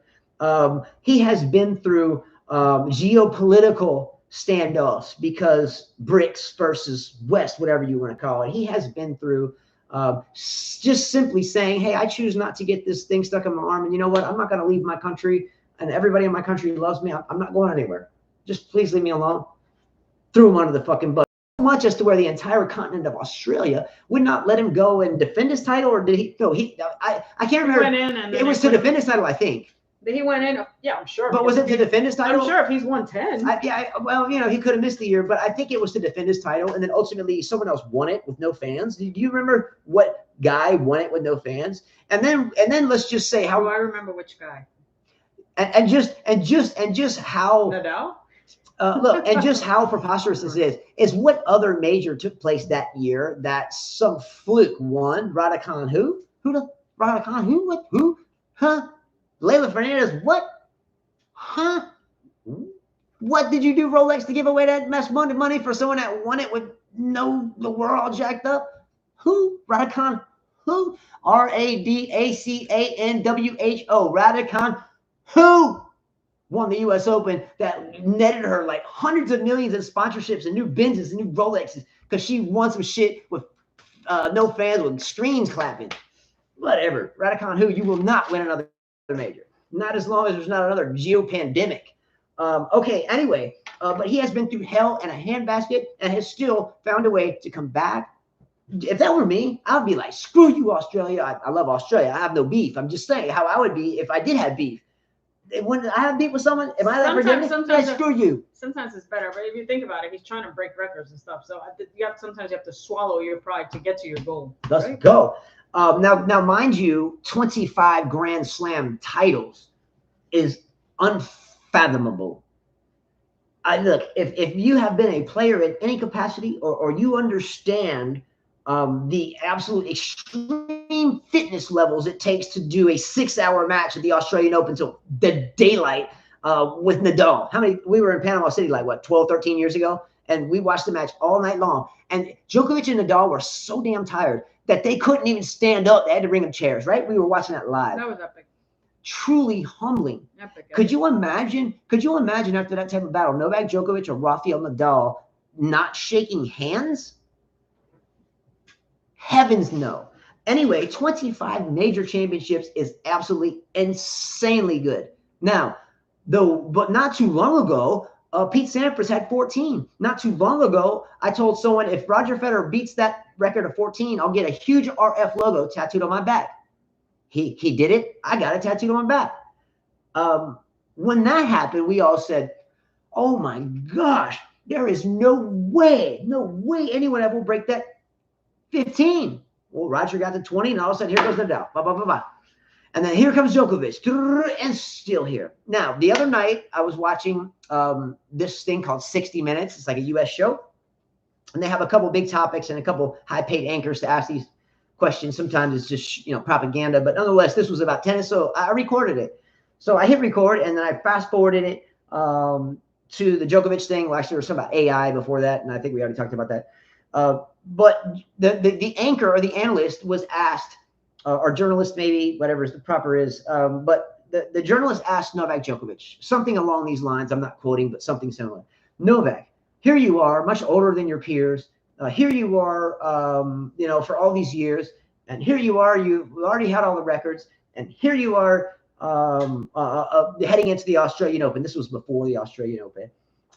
He has been through geopolitical standoffs, because BRICS versus West, whatever you want to call it. He has been through just simply saying, hey, I choose not to get this thing stuck in my arm. And you know what? I'm not going to leave my country. And everybody in my country loves me. I'm not going anywhere. Just please leave me alone. Threw him under the fucking bus. much as to where the entire continent of Australia would not let him go and defend his title, or did he? No, I can't remember. Went in and it was to defend his title, I think. He went in, yeah, I'm sure. But was it to defend his title? I'm sure if he's 110. Well, you know, he could have missed the year, but I think it was to defend his title, and then ultimately someone else won it with no fans. Do you remember what guy won it with no fans? And then let's just say how. Oh, I remember which guy. And just how Nadal. Look, and just how preposterous this is what other major took place that year that some fluke won? Raducanu who? Raducanu who? What? Who? Huh? Layla Fernandez, what? Huh? What did you do, Rolex, to give away that much money for someone that won it with the world all jacked up? Who? Raducanu who? Raducanwho. Raducanu who won the U.S. Open that netted her like hundreds of millions in sponsorships and new Benzes and new Rolexes because she won some shit with no fans with screens clapping. Whatever. Raducanu who? You will not win another major. Not as long as there's not another geo-pandemic. Okay, anyway, but he has been through hell and a handbasket and has still found a way to come back. If that were me, I would be like, screw you, Australia. I love Australia. I have no beef. I'm just saying how I would be if I did have beef. When I have beef with someone, am I that forgiving? Sometimes screw you. Sometimes it's better, but if you think about it, he's trying to break records and stuff. So sometimes you have to swallow your pride to get to your goal. Let's go. Now, mind you, 25 Grand Slam titles is unfathomable. Look, if you have been a player in any capacity, or you understand the absolute extreme fitness levels it takes to do a 6-hour match at the Australian Open till the daylight with Nadal. We were in Panama City like, what, 12, 13 years ago? And we watched the match all night long. And Djokovic and Nadal were so damn tired that they couldn't even stand up. They had to bring them chairs, right? We were watching that live. That was epic. Truly humbling. Epic. Could you imagine after that type of battle, Novak Djokovic or Rafael Nadal not shaking hands? Heavens no. Anyway, 25 major championships is absolutely insanely good. Now, but not too long ago, Pete Sampras had 14. Not too long ago, I told someone if Roger Federer beats that record of 14, I'll get a huge RF logo tattooed on my back. He did it. I got it tattooed on my back. When that happened, we all said, oh my gosh, there is no way anyone ever will break that 15. Well, Roger got to 20, and all of a sudden, here goes Nadal. Blah, blah, blah, blah. And then here comes Djokovic, and still here. Now, the other night, I was watching this thing called 60 Minutes. It's like a U.S. show. And they have a couple big topics and a couple high-paid anchors to ask these questions. Sometimes it's just, propaganda. But nonetheless, this was about tennis, so I recorded it. So I hit record, and then I fast-forwarded it to the Djokovic thing. Well, actually, there was something about AI before that, and I think we already talked about that. But the anchor or the analyst was asked, or journalist maybe, whatever the proper is, but the journalist asked Novak Djokovic something along these lines. I'm not quoting, but something similar. Novak, here you are, much older than your peers. Here you are, for all these years, and here you are, you've already had all the records, and here you are heading into the Australian Open. This was before the Australian Open.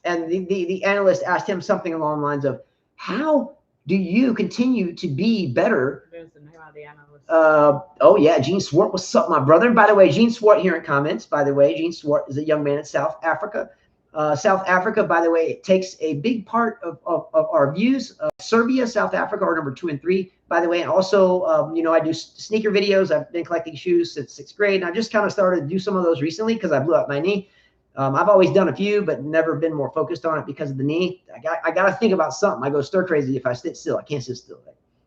And the analyst asked him something along the lines of, how do you continue to be better? There's the name of the analyst. Oh, yeah, Gene Swart. What's up, my brother? And by the way, Gene Swart here in comments. By the way, Gene Swart is a young man in South Africa. South Africa, by the way, it takes a big part of our views. Serbia, South Africa are number 2 and 3, by the way. And also, I do sneaker videos. I've been collecting shoes since 6th grade. And I just kind of started to do some of those recently because I blew out my knee. I've always done a few, but never been more focused on it because of the knee. I got to think about something. I go stir crazy if I sit still. I can't sit still.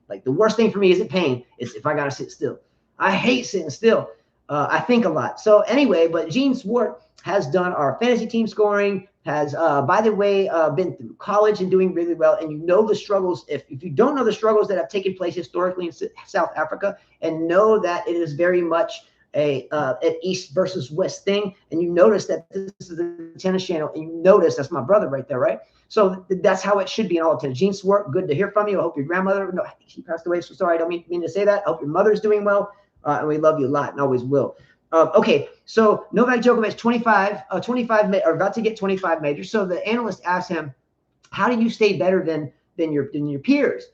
Like the worst thing for me isn't pain. It's if I got to sit still. I hate sitting still. I think a lot. So anyway, but Gene Swart has done our fantasy team scoring, has, by the way, been through college and doing really well. And the struggles, if you don't know the struggles that have taken place historically in South Africa, and know that it is very much an East versus West thing, and you notice that this is the tennis channel, and you notice that's my brother right there, right? So that's how it should be in all of tennis. Gene Swart, good to hear from you. I hope your grandmother, no, I think she passed away, so sorry, I don't mean to say that. I hope your mother's doing well, and we love you a lot and always will. Okay, so Novak Djokovic, 25 or about to get 25 majors. So the analyst asked him, how do you stay better than than your peers.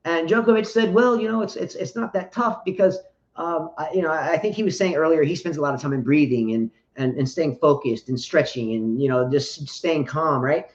And Djokovic said, well, it's not that tough because I think he was saying earlier he spends a lot of time in breathing and staying focused and stretching and just staying calm, right?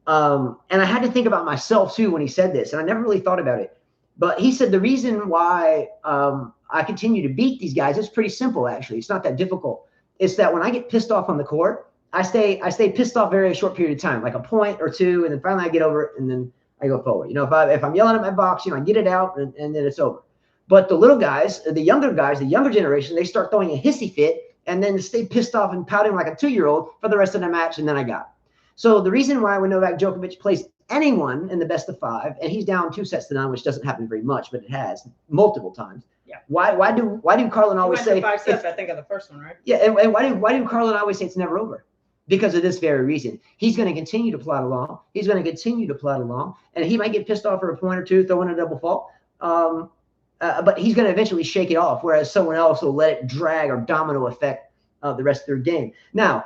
And I had to think about myself too when he said this, and I never really thought about it. But he said the reason why I continue to beat these guys is pretty simple, actually. It's not that difficult. It's that when I get pissed off on the court, I stay pissed off very short period of time, like a point or two, and then finally I get over it, and then I go forward. If I'm yelling at my box, I get it out, and then it's over. But the little guys, the younger generation, they start throwing a hissy fit, and then stay pissed off and pouting like a 2-year-old for the rest of the match, and then I got it. So the reason why when Novak Djokovic plays anyone in the best of 5, and he's down 2-0, which doesn't happen very much, but it has multiple times. Yeah. Why do Carlin always say 5 sets? I think of the first one, right? Yeah, and why do Carlin always say it's never over? Because of this very reason. He's going to continue to plod along. And he might get pissed off for a point or two, throw in a double fault. But he's going to eventually shake it off, whereas someone else will let it drag or domino effect the rest of their game. Now,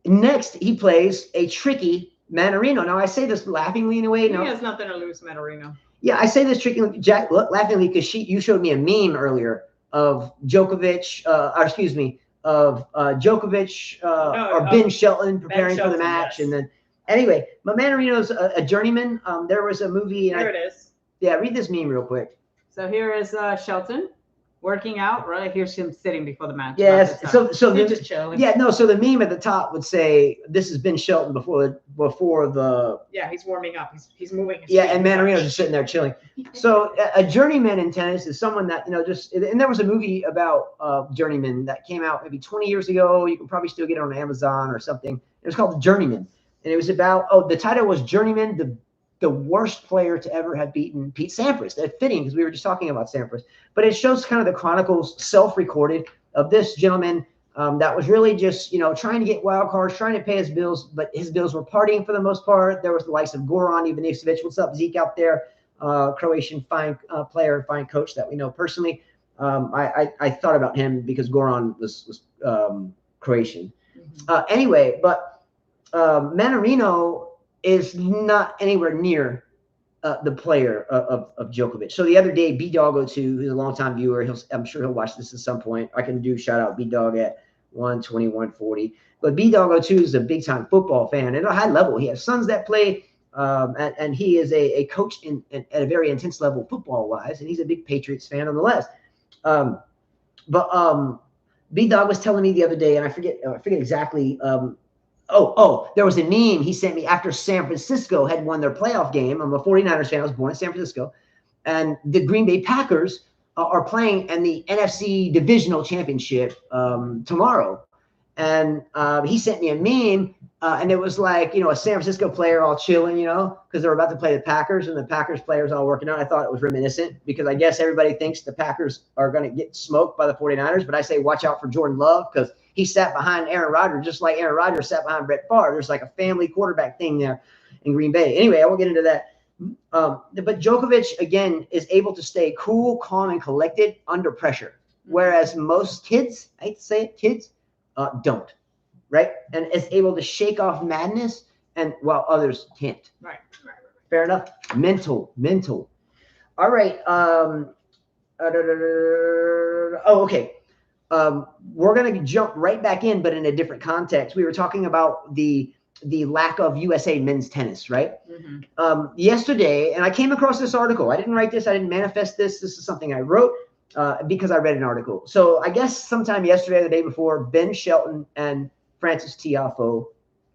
next he plays a tricky Mannarino. Now I say this laughingly in a way. He has nothing to lose, Mannarino. Yeah, I say this tricky, Jack, laughingly because you showed me a meme earlier of Djokovic, or Ben Shelton preparing for the match, yes. And then anyway, but Mannarino's a journeyman. There was a movie. There it is. Yeah, read this meme real quick. So here is Shelton working out. Right here's him sitting before the match. Yes. So he's just chilling. Yeah, no. So the meme at the top would say, "This has been Shelton before the." Yeah, he's warming up. He's moving. Yeah, and Mannarino's just sitting there chilling. So a journeyman in tennis is someone that and there was a movie about journeyman that came out maybe 20 years ago. You can probably still get it on Amazon or something. It was called Journeyman, and it was about the title was Journeyman, the worst player to ever have beaten Pete Sampras. That's fitting because we were just talking about Sampras. But it shows kind of the chronicles, self-recorded, of this gentleman that was really just, trying to get wild cards, trying to pay his bills, but his bills were partying for the most part. There was the likes of Goran Ivanisevic. What's up, Zeke, out there? Croatian fine player, fine coach that we know personally. I thought about him because Goran was Croatian. Mm-hmm. Anyway, but Mannarino is not anywhere near the player of Djokovic. So the other day, B-Dog02, who's a longtime viewer, I'm sure he'll watch this at some point. I can do shout out B-Dog at 121.40. But B-Dog02 is a big-time football fan at a high level. He has sons that play, and he is a coach at a very intense level football-wise, and he's a big Patriots fan nonetheless. But B-Dog was telling me the other day, and I forget exactly there was a meme he sent me after San Francisco had won their playoff game. I'm a 49ers fan. I was born in San Francisco. And the Green Bay Packers are playing in the NFC Divisional Championship tomorrow. And he sent me a meme, and it was like, a San Francisco player all chilling, because they're about to play the Packers, and the Packers players all working out. I thought it was reminiscent because I guess everybody thinks the Packers are going to get smoked by the 49ers. But I say watch out for Jordan Love because he sat behind Aaron Rodgers, just like Aaron Rodgers sat behind Brett Favre. There's like a family quarterback thing there in Green Bay. Anyway, I won't get into that. But Djokovic, again, is able to stay cool, calm, and collected under pressure, whereas most kids, I hate to say it, kids don't, right? And is able to shake off madness, and while others can't. Right. Fair enough. Mental. All right. Okay. We're going to jump right back in, but in a different context. We were talking about the lack of USA men's tennis, right? Mm-hmm. Yesterday, and I came across this article. I didn't write this. I didn't manifest this. This is something I wrote because I read an article. So I guess sometime yesterday or the day before, Ben Shelton and Francis Tiafoe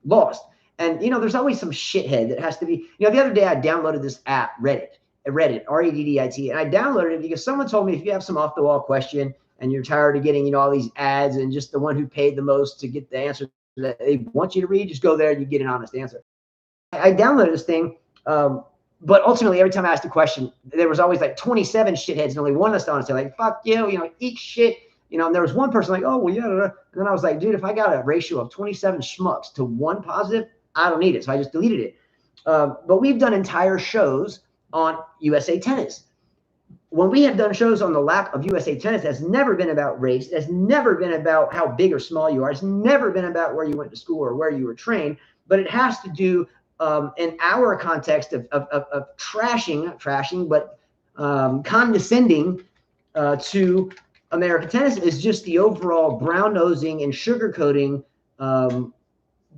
lost. And, there's always some shithead that has to be, the other day I downloaded this app, Reddit, Reddit, and I downloaded it because someone told me if you have some off-the-wall question and you're tired of getting, all these ads and just the one who paid the most to get the answer that they want you to read, just go there and you get an honest answer. I downloaded this thing, but ultimately every time I asked a question, there was always like 27 shitheads and only one that's honest. Like, fuck you, eat shit. And there was one person like, oh, well, yeah. And then I was like, dude, if I got a ratio of 27 schmucks to 1 positive, I don't need it. So I just deleted it. But we've done entire shows on USA Tennis. When we have done shows on the lack of USA Tennis, that's never been about race. That's never been about how big or small you are. It's never been about where you went to school or where you were trained. But it has to do in our context of trashing, not trashing, but condescending to American tennis is just the overall brown nosing and sugarcoating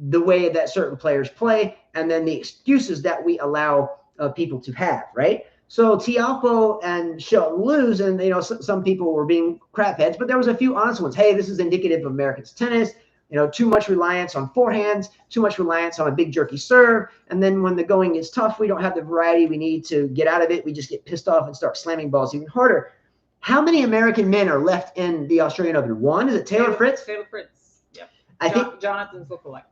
the way that certain players play, and then the excuses that we allow people to have, right? So Tiafoe and Shelton lose, and you know some people were being crap heads, but there was a few honest ones. Hey, this is indicative of Americans tennis. You know, too much reliance on forehands, too much reliance on a big jerky serve, and then when the going is tough, we don't have the variety we need to get out of it. We just get pissed off and start slamming balls even harder. How many American men are left in the Australian Open? One, is it Taylor Fritz? Taylor Fritz. Yep. I think Jonathan's lookalike.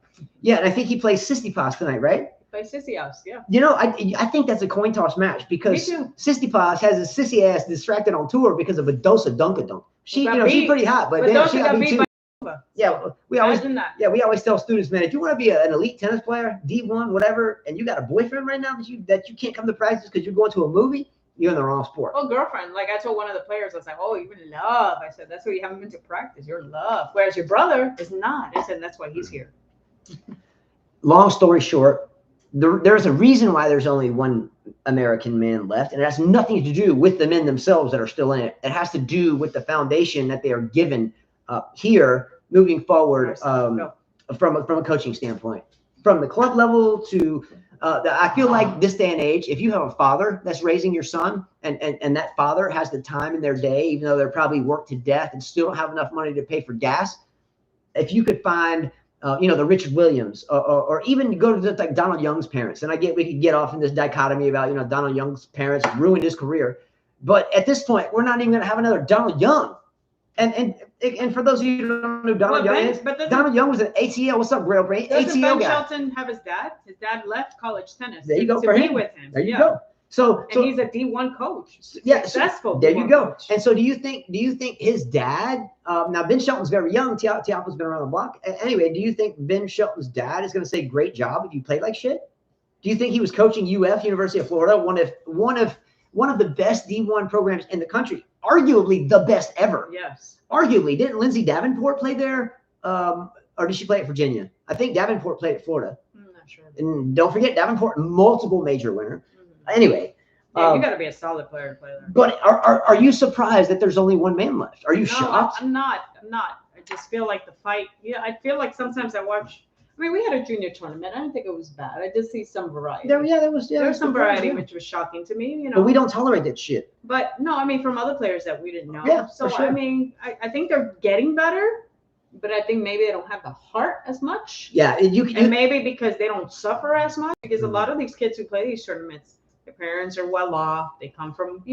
Yeah, and I think he plays Tsitsipas tonight, right? Play sissy house, yeah. You know, I think that's a coin toss match because Tsitsipas has his sissy ass distracted on tour because of a dose of Dunkadunk. She's pretty hot, but damn, she got beat too. Yeah, we always tell students, man, if you want to be an elite tennis player, D1, whatever, and you got a boyfriend right now that you can't come to practice because you're going to a movie, you're in the wrong sport. Oh, girlfriend. Like I told one of the players, I was like, oh, you're in love. I said, that's why you haven't been to practice. You're in love. Whereas your brother is not. I said, that's why he's here. Long story short, there's a reason why there's only one American man left, and it has nothing to do with the men themselves that are still in it. It has to do with the foundation that they are given here moving forward from a coaching standpoint. From the club level to I feel like this day and age, if you have a father that's raising your son and that father has the time in their day, even though they're probably worked to death and still don't have enough money to pay for gas, if you could find the Richard Williams, or even go to like Donald Young's parents. And we could get off in this dichotomy about, Donald Young's parents ruined his career. But at this point, we're not even going to have another Donald Young. And for those of you who don't know who Donald Young is, Donald Young was an ATL. What's up, Grail Brain? Doesn't ATL Ben guy. Shelton have his dad? His dad left college tennis. There you go to for be him. with him. There you go. So he's a D1 coach. Yeah, Successful. There you go. Coach. And so do you think his dad, now Ben Shelton's very young, Tiafoe's been around the block. Anyway, do you think Ben Shelton's dad is going to say great job if you played like shit? Do you think he was coaching UF, University of Florida, one of the best D1 programs in the country, arguably the best ever? Yes. Arguably. Didn't Lindsay Davenport play there? Or did she play at Virginia? I think Davenport played at Florida. I'm not sure. And don't forget Davenport, multiple major winner. Anyway. Yeah, you got to be a solid player to play there. But are you surprised that there's only one man left? Are you shocked? I'm not. I just feel like the fight. Yeah, I feel like sometimes I watch. I mean, we had a junior tournament. I don't think it was bad. I did see some variety. There was some variety, which was shocking to me. But we don't tolerate that shit. But no, I mean, from other players that we didn't know. Yeah, so for sure. I mean, I think they're getting better, but I think maybe they don't have the heart as much. Yeah, and maybe because they don't suffer as much. Because a lot of these kids who play these tournaments, their parents are well off. They come from,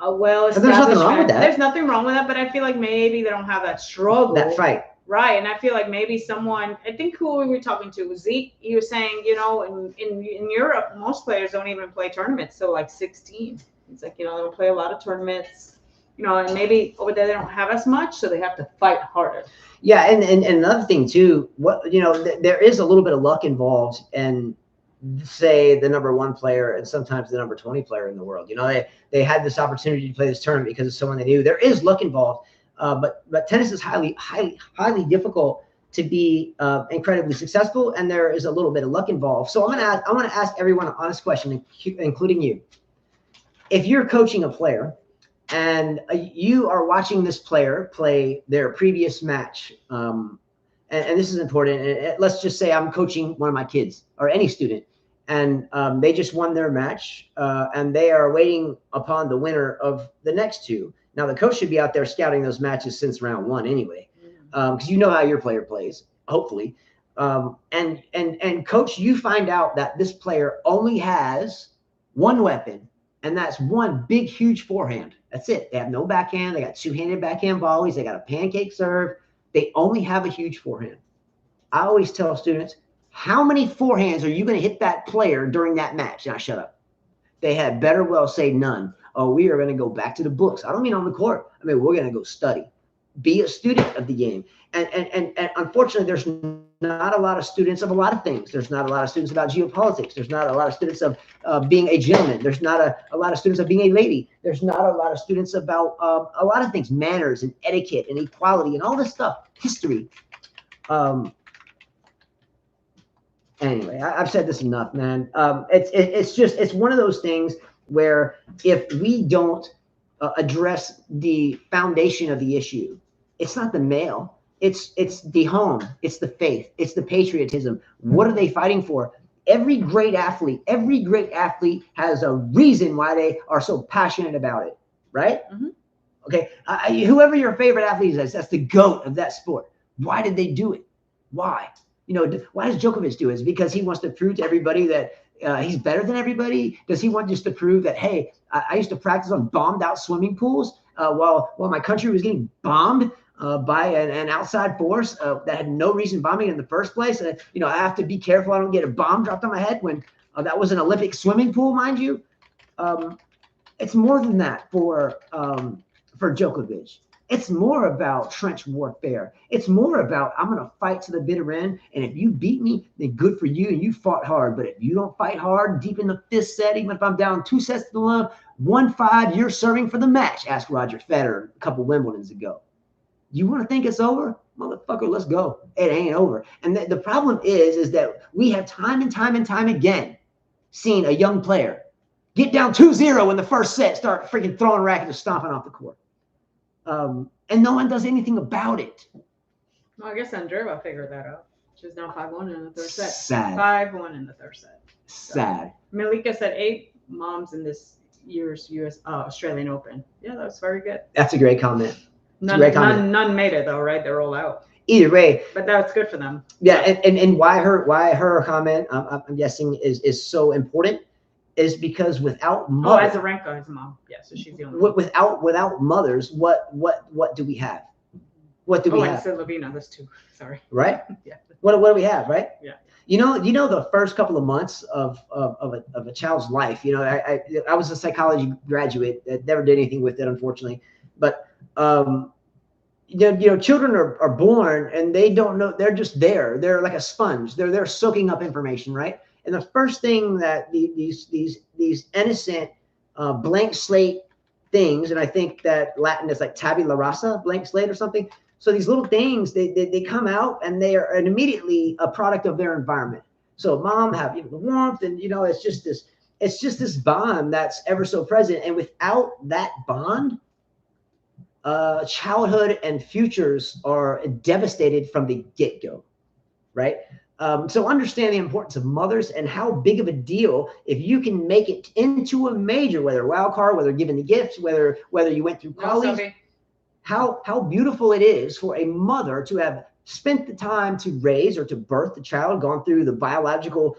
a well-established. There's nothing wrong with that. There's nothing wrong with that, but I feel like maybe they don't have that struggle. That fight. Right, and I feel like maybe someone, I think who we were talking to was Zeke. He was saying, in Europe, most players don't even play tournaments till like 16. It's like, they don't play a lot of tournaments, and maybe over there they don't have as much, so they have to fight harder. Yeah, and another thing too, there is a little bit of luck involved, and say the number 1 player and sometimes the number 20 player in the world. They had this opportunity to play this tournament because of someone they knew. There is luck involved. But tennis is highly difficult to be incredibly successful, and there is a little bit of luck involved. So I'm gonna ask everyone an honest question, including you. If you're coaching a player and you are watching this player play their previous match, and this is important. Let's just say I'm coaching one of my kids or any student, and they just won their match, and they are waiting upon the winner of the next two. Now, the coach should be out there scouting those matches since round 1 anyway, because you know how your player plays, hopefully. And coach, you find out that this player only has one weapon, and that's one big, huge forehand. That's it. They have no backhand. They got 2-handed backhand volleys. They got a pancake serve. They only have a huge forehand. I always tell students, how many forehands are you going to hit that player during that match? Now, shut up. They had better well say none. Oh, we are going to go back to the books. I don't mean on the court. I mean, we're going to go study. Be a student of the game. And unfortunately, there's not a lot of students of a lot of things. There's not a lot of students about geopolitics. There's not a lot of students of being a gentleman. There's not a lot of students of being a lady. There's not a lot of students about a lot of things, manners and etiquette and equality and all this stuff, history. And Anyway, I've said this enough, man. It's one of those things where if we don't address the foundation of the issue, it's not the male, it's the home, it's the faith, it's the patriotism. What are they fighting for? Every great athlete has a reason why they are so passionate about it, right? Mm-hmm. Okay, whoever your favorite athlete is, that's the GOAT of that sport. Why did they do it? Why? You know, why does Djokovic do it? Is it because he wants to prove to everybody that he's better than everybody? Does he want just to prove that, hey, I used to practice on bombed out swimming pools while my country was getting bombed by an outside force that had no reason bombing in the first place? You know, I have to be careful I don't get a bomb dropped on my head when that was an Olympic swimming pool, mind you. It's more than that for Djokovic. It's more about trench warfare. It's more about, I'm going to fight to the bitter end. And if you beat me, then good for you. And you fought hard. But if you don't fight hard deep in the fifth set, even if I'm down 2 sets to 1-5, you're serving for the match. Asked Roger Federer a couple Wimbledons ago. You want to think it's over? Motherfucker, let's go. It ain't over. And the problem is that we have time and time again seen a young player get down 2-0 in the first set, start freaking throwing rackets and stomping off the court. And no one does anything about it. Well, I guess Andreeva figured that out. She's down 5-1 in the third set. Sad. 5-1 in the third set. Sad. So, Malika said 8 moms in this year's Australian Open. Yeah, that was very good. That's a great comment. None made it though, right? They're all out. Either way, but that's good for them. Yeah, and why her comment, I'm guessing, is so important is because without mothers, Azarenka is a mom. Yeah, so she's the only one. Without mothers, what do we have? What do we have? Oh, and Slovenia, that's 2. Sorry. Right? Yeah. What do we have, right? Yeah. You know the first couple of months of a child's life. You know, I was a psychology graduate. I never did anything with it, unfortunately. But children are born and they don't know. They're just there. They're like a sponge. They're soaking up information, right? And the first thing that these innocent blank slate things, and I think that Latin is like tabula rasa, blank slate or something. So these little things, they come out and they are immediately a product of their environment. So mom have the warmth, and it's just this bond that's ever so present. And without that bond, childhood and futures are devastated from the get-go, right? So understand the importance of mothers and how big of a deal if you can make it into a major, whether wild card, whether given the gifts, whether you went through college. How beautiful it is for a mother to have spent the time to raise or to birth the child, gone through the biological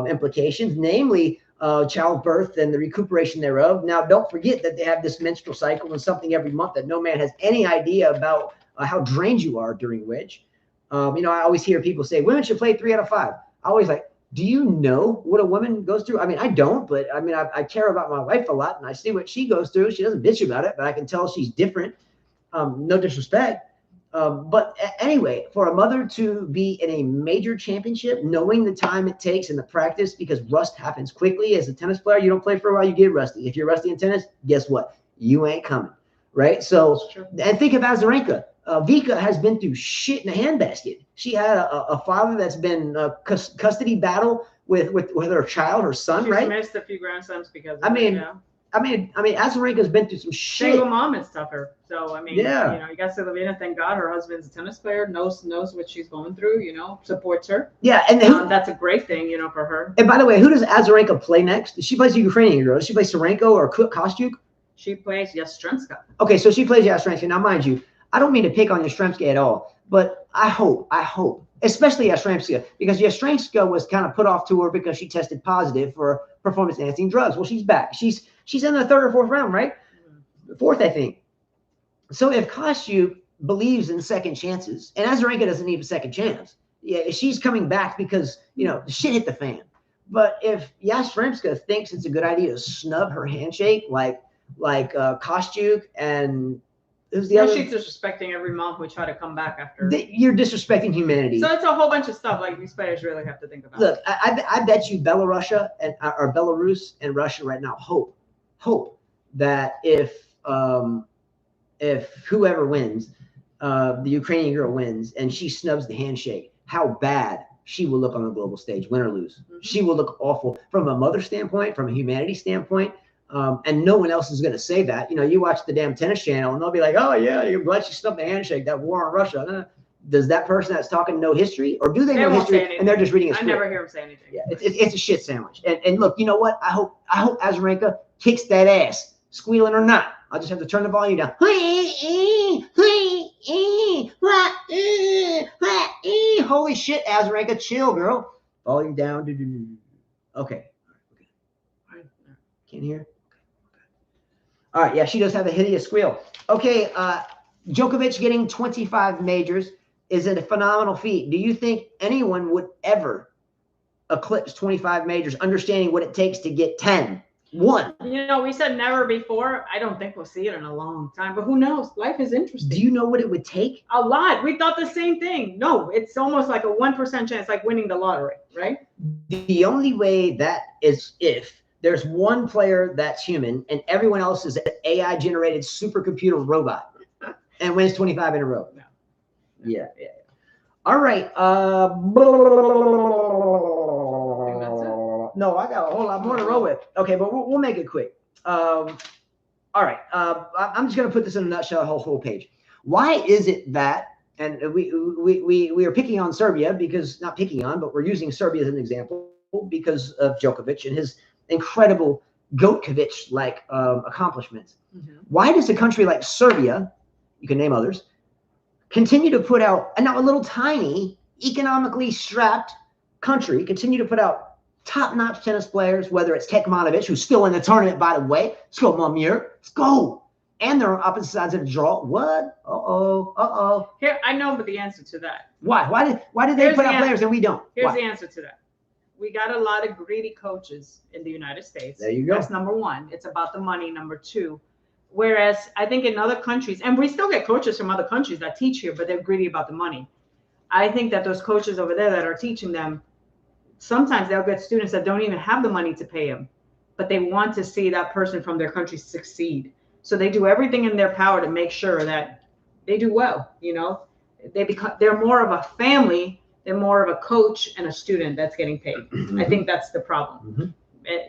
implications, namely childbirth and the recuperation thereof. Now, don't forget that they have this menstrual cycle and something every month that no man has any idea about how drained you are during which. I always hear people say women should play 3 out of 5. I always like, do you know what a woman goes through? I mean, I don't, but I mean, I care about my wife a lot and I see what she goes through. She doesn't bitch about it, but I can tell she's different. No disrespect. But anyway, for a mother to be in a major championship, knowing the time it takes and the practice, because rust happens quickly. As a tennis player, you don't play for a while, you get rusty. If you're rusty in tennis, guess what? You ain't coming, right? So, and think of Azarenka. Vika has been through shit in a handbasket. She had a father that's been custody battle with her child, her son, She's right? missed a few Grand Slams because of I mean, Azarenka's been through some shit. Single mom is tougher. So, I mean, yeah. You got Sabalenka, thank God her husband's a tennis player, knows what she's going through, supports her. Yeah, and that's a great thing, for her. And by the way, who does Azarenka play next? She plays the Ukrainian girl. Does she play Sarenko or Kostyuk? She plays Yastremska. Okay, so she plays Yastremska. Now, mind you, I don't mean to pick on Yastremska at all, but I hope, especially Yastremska, because Yastremska was kind of put off tour because she tested positive for performance-enhancing drugs. Well, she's back. She's in the 3rd or 4th round, right? 4th, I think. So if Kostyuk believes in second chances, and Azarenka doesn't need a second chance, yeah, she's coming back because, the shit hit the fan. But if Yastremska thinks it's a good idea to snub her handshake like Kostyuk and who's the other? She's disrespecting every mom who try to come back after. You're disrespecting humanity. So it's a whole bunch of stuff like these players really have to think about. Look, I bet you Belarus and Russia right now hope that if whoever wins, the Ukrainian girl wins and she snubs the handshake, how bad she will look on the global stage, win or lose. She will look awful from a mother standpoint, from a humanity standpoint. And no one else is going to say that. You know, you watch the damn tennis channel and they'll be like, oh, yeah, you're glad she stumped the handshake, that war on Russia. Does that person that's talking know history, or do they know history and they're just reading a script? I never hear them say anything. Yeah, it's a shit sandwich. And look, you know what? I hope Azarenka kicks that ass, squealing or not. I'll just have to turn the volume down. Holy shit, Azarenka, chill, girl. Volume down. Okay. Can't hear? All right, yeah, she does have a hideous squeal. Okay, Djokovic getting 25 majors is a phenomenal feat. Do you think anyone would ever eclipse 25 majors, understanding what it takes to get 10? One. You know, we said never before. I don't think we'll see it in a long time, but who knows? Life is interesting. Do you know what it would take? A lot. We thought the same thing. No, it's almost like a 1% chance, like winning the lottery, right? The only way that is if there's one player that's human and everyone else is an AI-generated supercomputer robot and wins 25 in a row. No. Yeah. All right. No, I got a whole lot more to roll with. Okay, but we'll make it quick. All right. I'm just going to put this in a nutshell, a whole page. Why is it that, and we are picking on Serbia because, not picking on, but we're using Serbia as an example because of Djokovic and his incredible Goatkovic-like accomplishments. Why does a country like Serbia, you can name others, continue to put out, and now a little tiny, economically strapped country, continue to put out top-notch tennis players, whether it's Tekmanovic, who's still in the tournament, by the way. Let's go, Mamir. Let's go. And they're on opposite sides of the draw. What? Uh-oh. Here, I know the answer to that. Why? Why did they put out players and we don't? Here's the answer to that. We got a lot of greedy coaches in the United States. There you go. That's number one. It's about the money. Number two. Whereas I think in other countries, and we still get coaches from other countries that teach here, but they're greedy about the money. I think that those coaches over there that are teaching them, sometimes they'll get students that don't even have the money to pay them, but they want to see that person from their country succeed. So they do everything in their power to make sure that they do well. You know, they're more of a family. They're more of a coach and a student that's getting paid. I think that's the problem.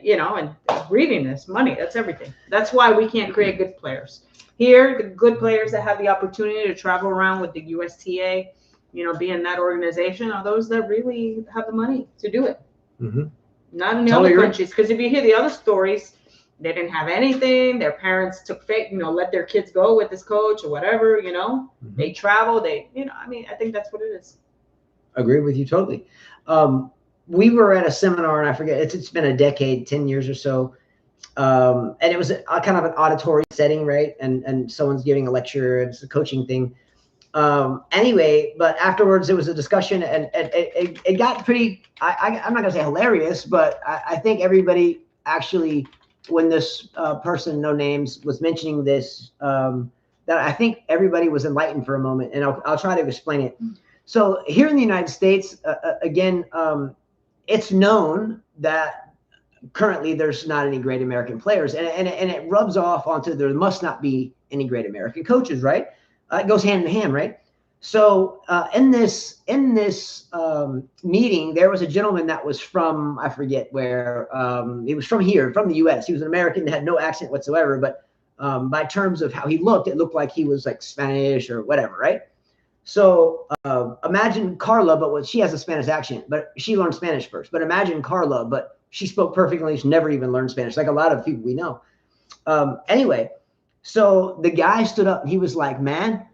You know, and greediness, money, that's everything. That's why we can't create good players. Here, the good players that have the opportunity to travel around with the USTA, you know, be in that organization are those that really have the money to do it. Not in the other countries. Because if you hear the other stories, they didn't have anything. Their parents took fake, you know, let their kids go with this coach or whatever, you know. They travel, you know, I mean, I think that's what it is. Agree with you totally. We were at a seminar, and I forget, it's been a decade, 10 years or so. And it was a kind of an auditory setting, right? And someone's giving a lecture, it's a coaching thing. Anyway, but afterwards there was a discussion, and it got pretty, I'm not gonna say hilarious, but I think everybody actually, when this person, no names, was mentioning this, that I think everybody was enlightened for a moment, and I'll try to explain it. So here in the United States, again, it's known that currently there's not any great American players, and it rubs off onto there must not be any great American coaches, right? It goes hand in hand, right? So in this meeting, there was a gentleman that was from, I forget where, he was from here, from the US. He was an American that had no accent whatsoever, but by terms of how he looked, it looked like he was like Spanish or whatever, right? So imagine Carla, but she has a Spanish accent, but she learned Spanish first. But imagine Carla, but she spoke perfect English, never even learned Spanish, like a lot of people we know. Anyway, so the guy stood up and he was like, man,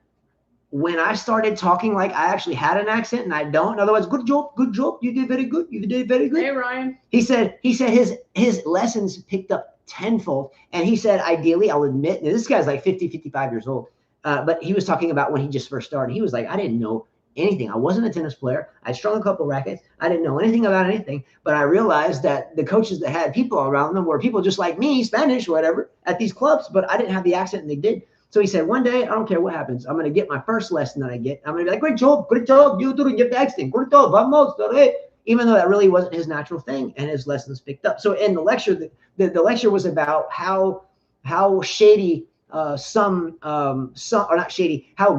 when I started talking like I actually had an accent and I don't, in other words, good job, you did very good, you did very good. Hey, Ryan. He said his lessons picked up tenfold. And he said, ideally, I'll admit, this guy's like 50, 55 years old. But he was talking about when he just first started. He was like, I didn't know anything. I wasn't a tennis player. I strung a couple rackets. I didn't know anything about anything. But I realized that the coaches that had people around them were people just like me, Spanish or whatever, at these clubs. But I didn't have the accent and they did. So he said, one day, I don't care what happens. I'm going to get my first lesson that I get. I'm going to be like, great job, you didn't get the accent. Great job, vamos, even though that really wasn't his natural thing, and his lessons picked up. So in the lecture, the lecture was about how shady how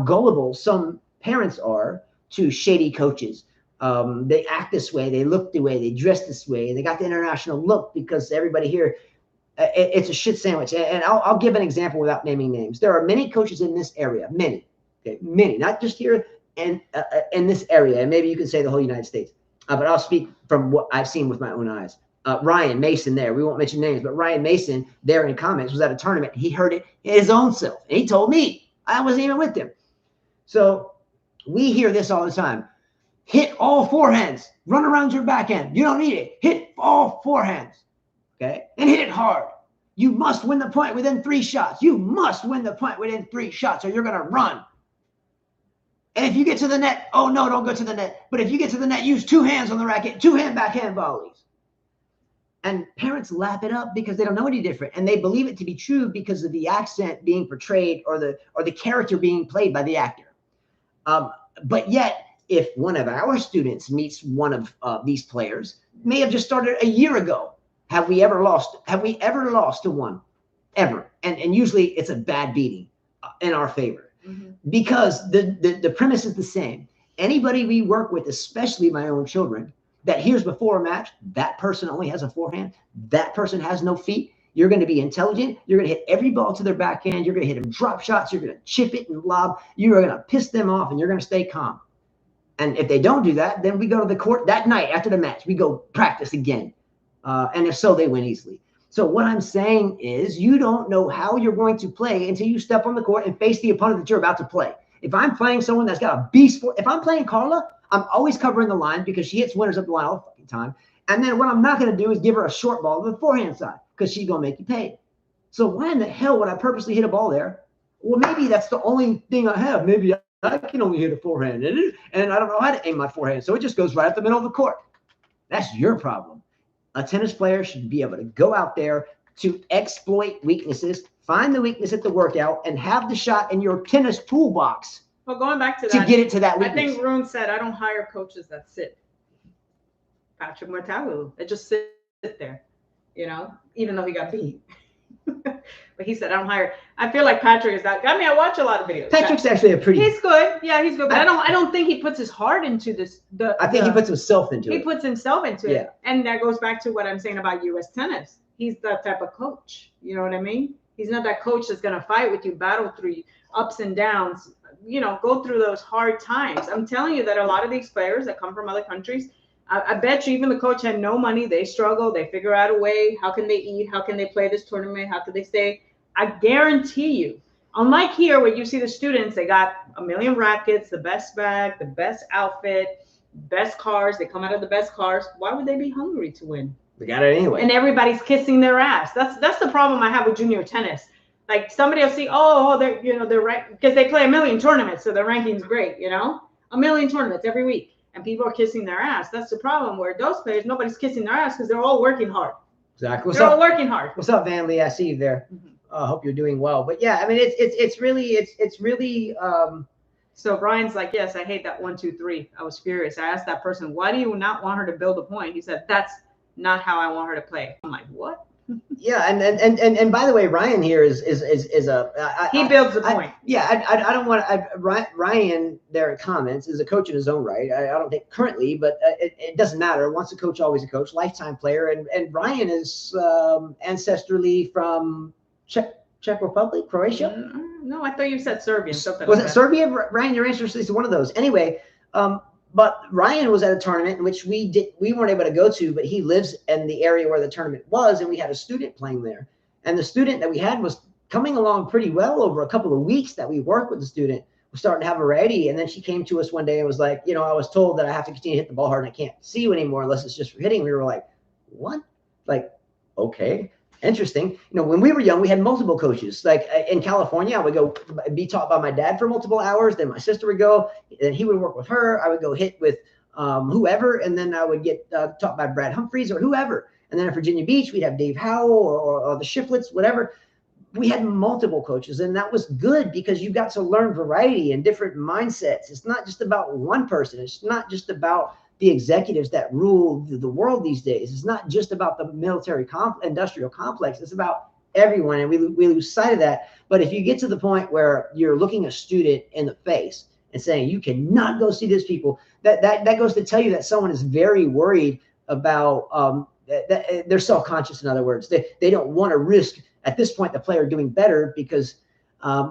gullible some parents are to shady coaches. They act this way, they look the way, they dress this way, they got the international look because everybody here, it's a shit sandwich. And I'll give an example without naming names. There are many coaches in this area, many, okay, many, not just here and in this area, and maybe you could say the whole United States, but I'll speak from what I've seen with my own eyes. Ryan Mason there, we won't mention names, but Ryan Mason there in comments was at a tournament. He heard it his own self, and he told me. I wasn't even with him. So we hear this all the time. Hit all forehands. Run around your backhand. You don't need it. Hit all forehands. Okay? And hit it hard. You must win the point within 3 shots. You must win the point within 3 shots or you're going to run. And if you get to the net, oh no, don't go to the net. But if you get to the net, use 2 hands on the racket, 2-hand backhand volleys. And parents lap it up because they don't know any different. And they believe it to be true because of the accent being portrayed or the character being played by the actor. But yet, if one of our students meets one of these players, may have just started a year ago, have we ever lost? Have we ever lost to one? Ever? And usually it's a bad beating in our favor. Mm-hmm. Because the premise is the same. Anybody we work with, especially my own children, that here's before a match, that person only has a forehand, that person has no feet. You're going to be intelligent. You're going to hit every ball to their backhand. You're going to hit them drop shots. You're going to chip it and lob. You are going to piss them off, and you're going to stay calm. And if they don't do that, then we go to the court that night after the match. We go practice again. And if so, they win easily. So what I'm saying is you don't know how you're going to play until you step on the court and face the opponent that you're about to play. If I'm playing someone that's got a beast for, if I'm playing Carla, I'm always covering the line because she hits winners up the line all the fucking time. And then what I'm not going to do is give her a short ball to the forehand side because she's going to make you pay. So why in the hell would I purposely hit a ball there? Well, maybe that's the only thing I have. Maybe I can only hit a forehand and I don't know how to aim my forehand. So it just goes right up the middle of the court. That's your problem. A tennis player should be able to go out there to exploit weaknesses, find the weakness at the workout, and have the shot in your tennis toolbox. Well, going back to that, to get it to that weakness. I think Rune said, I don't hire coaches that sit. Patrick Mortalu, that just sit there, you know, even though he got beat. But he said, I don't hire. I feel like Patrick is that. I mean, I watch a lot of videos. Patrick's actually a pretty. He's good. Yeah, he's good. But I don't think he puts his heart into this. I think he puts himself into it. He puts himself into it. And that goes back to what I'm saying about U.S. tennis. He's that type of coach. You know what I mean? He's not that coach that's going to fight with you, battle through ups and downs, you know, go through those hard times. I'm telling you that a lot of these players that come from other countries, I bet you even the coach had no money. They struggle. They figure out a way. How can they eat? How can they play this tournament? How can they stay? I guarantee you, unlike here where you see the students, they got a million rackets, the best bag, the best outfit, best cars. They come out of the best cars. Why would they be hungry to win? They got it anyway. And everybody's kissing their ass. That's the problem I have with junior tennis. Like somebody will see, oh, they're right because they play a million tournaments, so their ranking's great, you know, a million tournaments every week, and people are kissing their ass. That's the problem. Where those players, nobody's kissing their ass because they're all working hard. Exactly. They're all working hard. What's up, Van Lee? I see you there. Hope you're doing well. But yeah, I mean, it's really. So Brian's like, yes, I hate that 1, 2, 3. I was furious. I asked that person, why do you not want her to build a point? He said, that's not how I want her to play. I'm like, what? Yeah, and by the way, Ryan here is a he builds a point. I don't want Ryan there in comments is a coach in his own right. I don't think currently, but it doesn't matter. Once a coach, always a coach. Lifetime player, and Ryan is ancestrally from Czech Republic, Croatia. No, I thought you said Serbian. Something was like it Serbia? Ryan, your answer is one of those. Anyway, but Ryan was at a tournament in which we weren't able to go to, but he lives in the area where the tournament was, and we had a student playing there. And the student that we had was coming along pretty well over a couple of weeks that we worked with the student. Was starting to have variety, and then she came to us one day and was like, you know, I was told that I have to continue to hit the ball hard and I can't see you anymore unless it's just for hitting. We were like, what? Like, okay. Interesting. You know, when we were young, we had multiple coaches. Like in California, I would go be taught by my dad for multiple hours. Then my sister would go, and he would work with her. I would go hit with whoever, and then I would get taught by Brad Humphreys or whoever. And then at Virginia Beach, we'd have Dave Howell or the Shiflets, whatever. We had multiple coaches, and that was good because you got to learn variety and different mindsets. It's not just about one person. It's not just about the executives that rule the world these days. It's not just about the military industrial complex. It's about everyone, and we lose sight of that. But if you get to the point where you're looking a student in the face and saying you cannot go see this people, that goes to tell you that someone is very worried about that they're self-conscious. In other words, they don't want to risk at this point the player doing better because I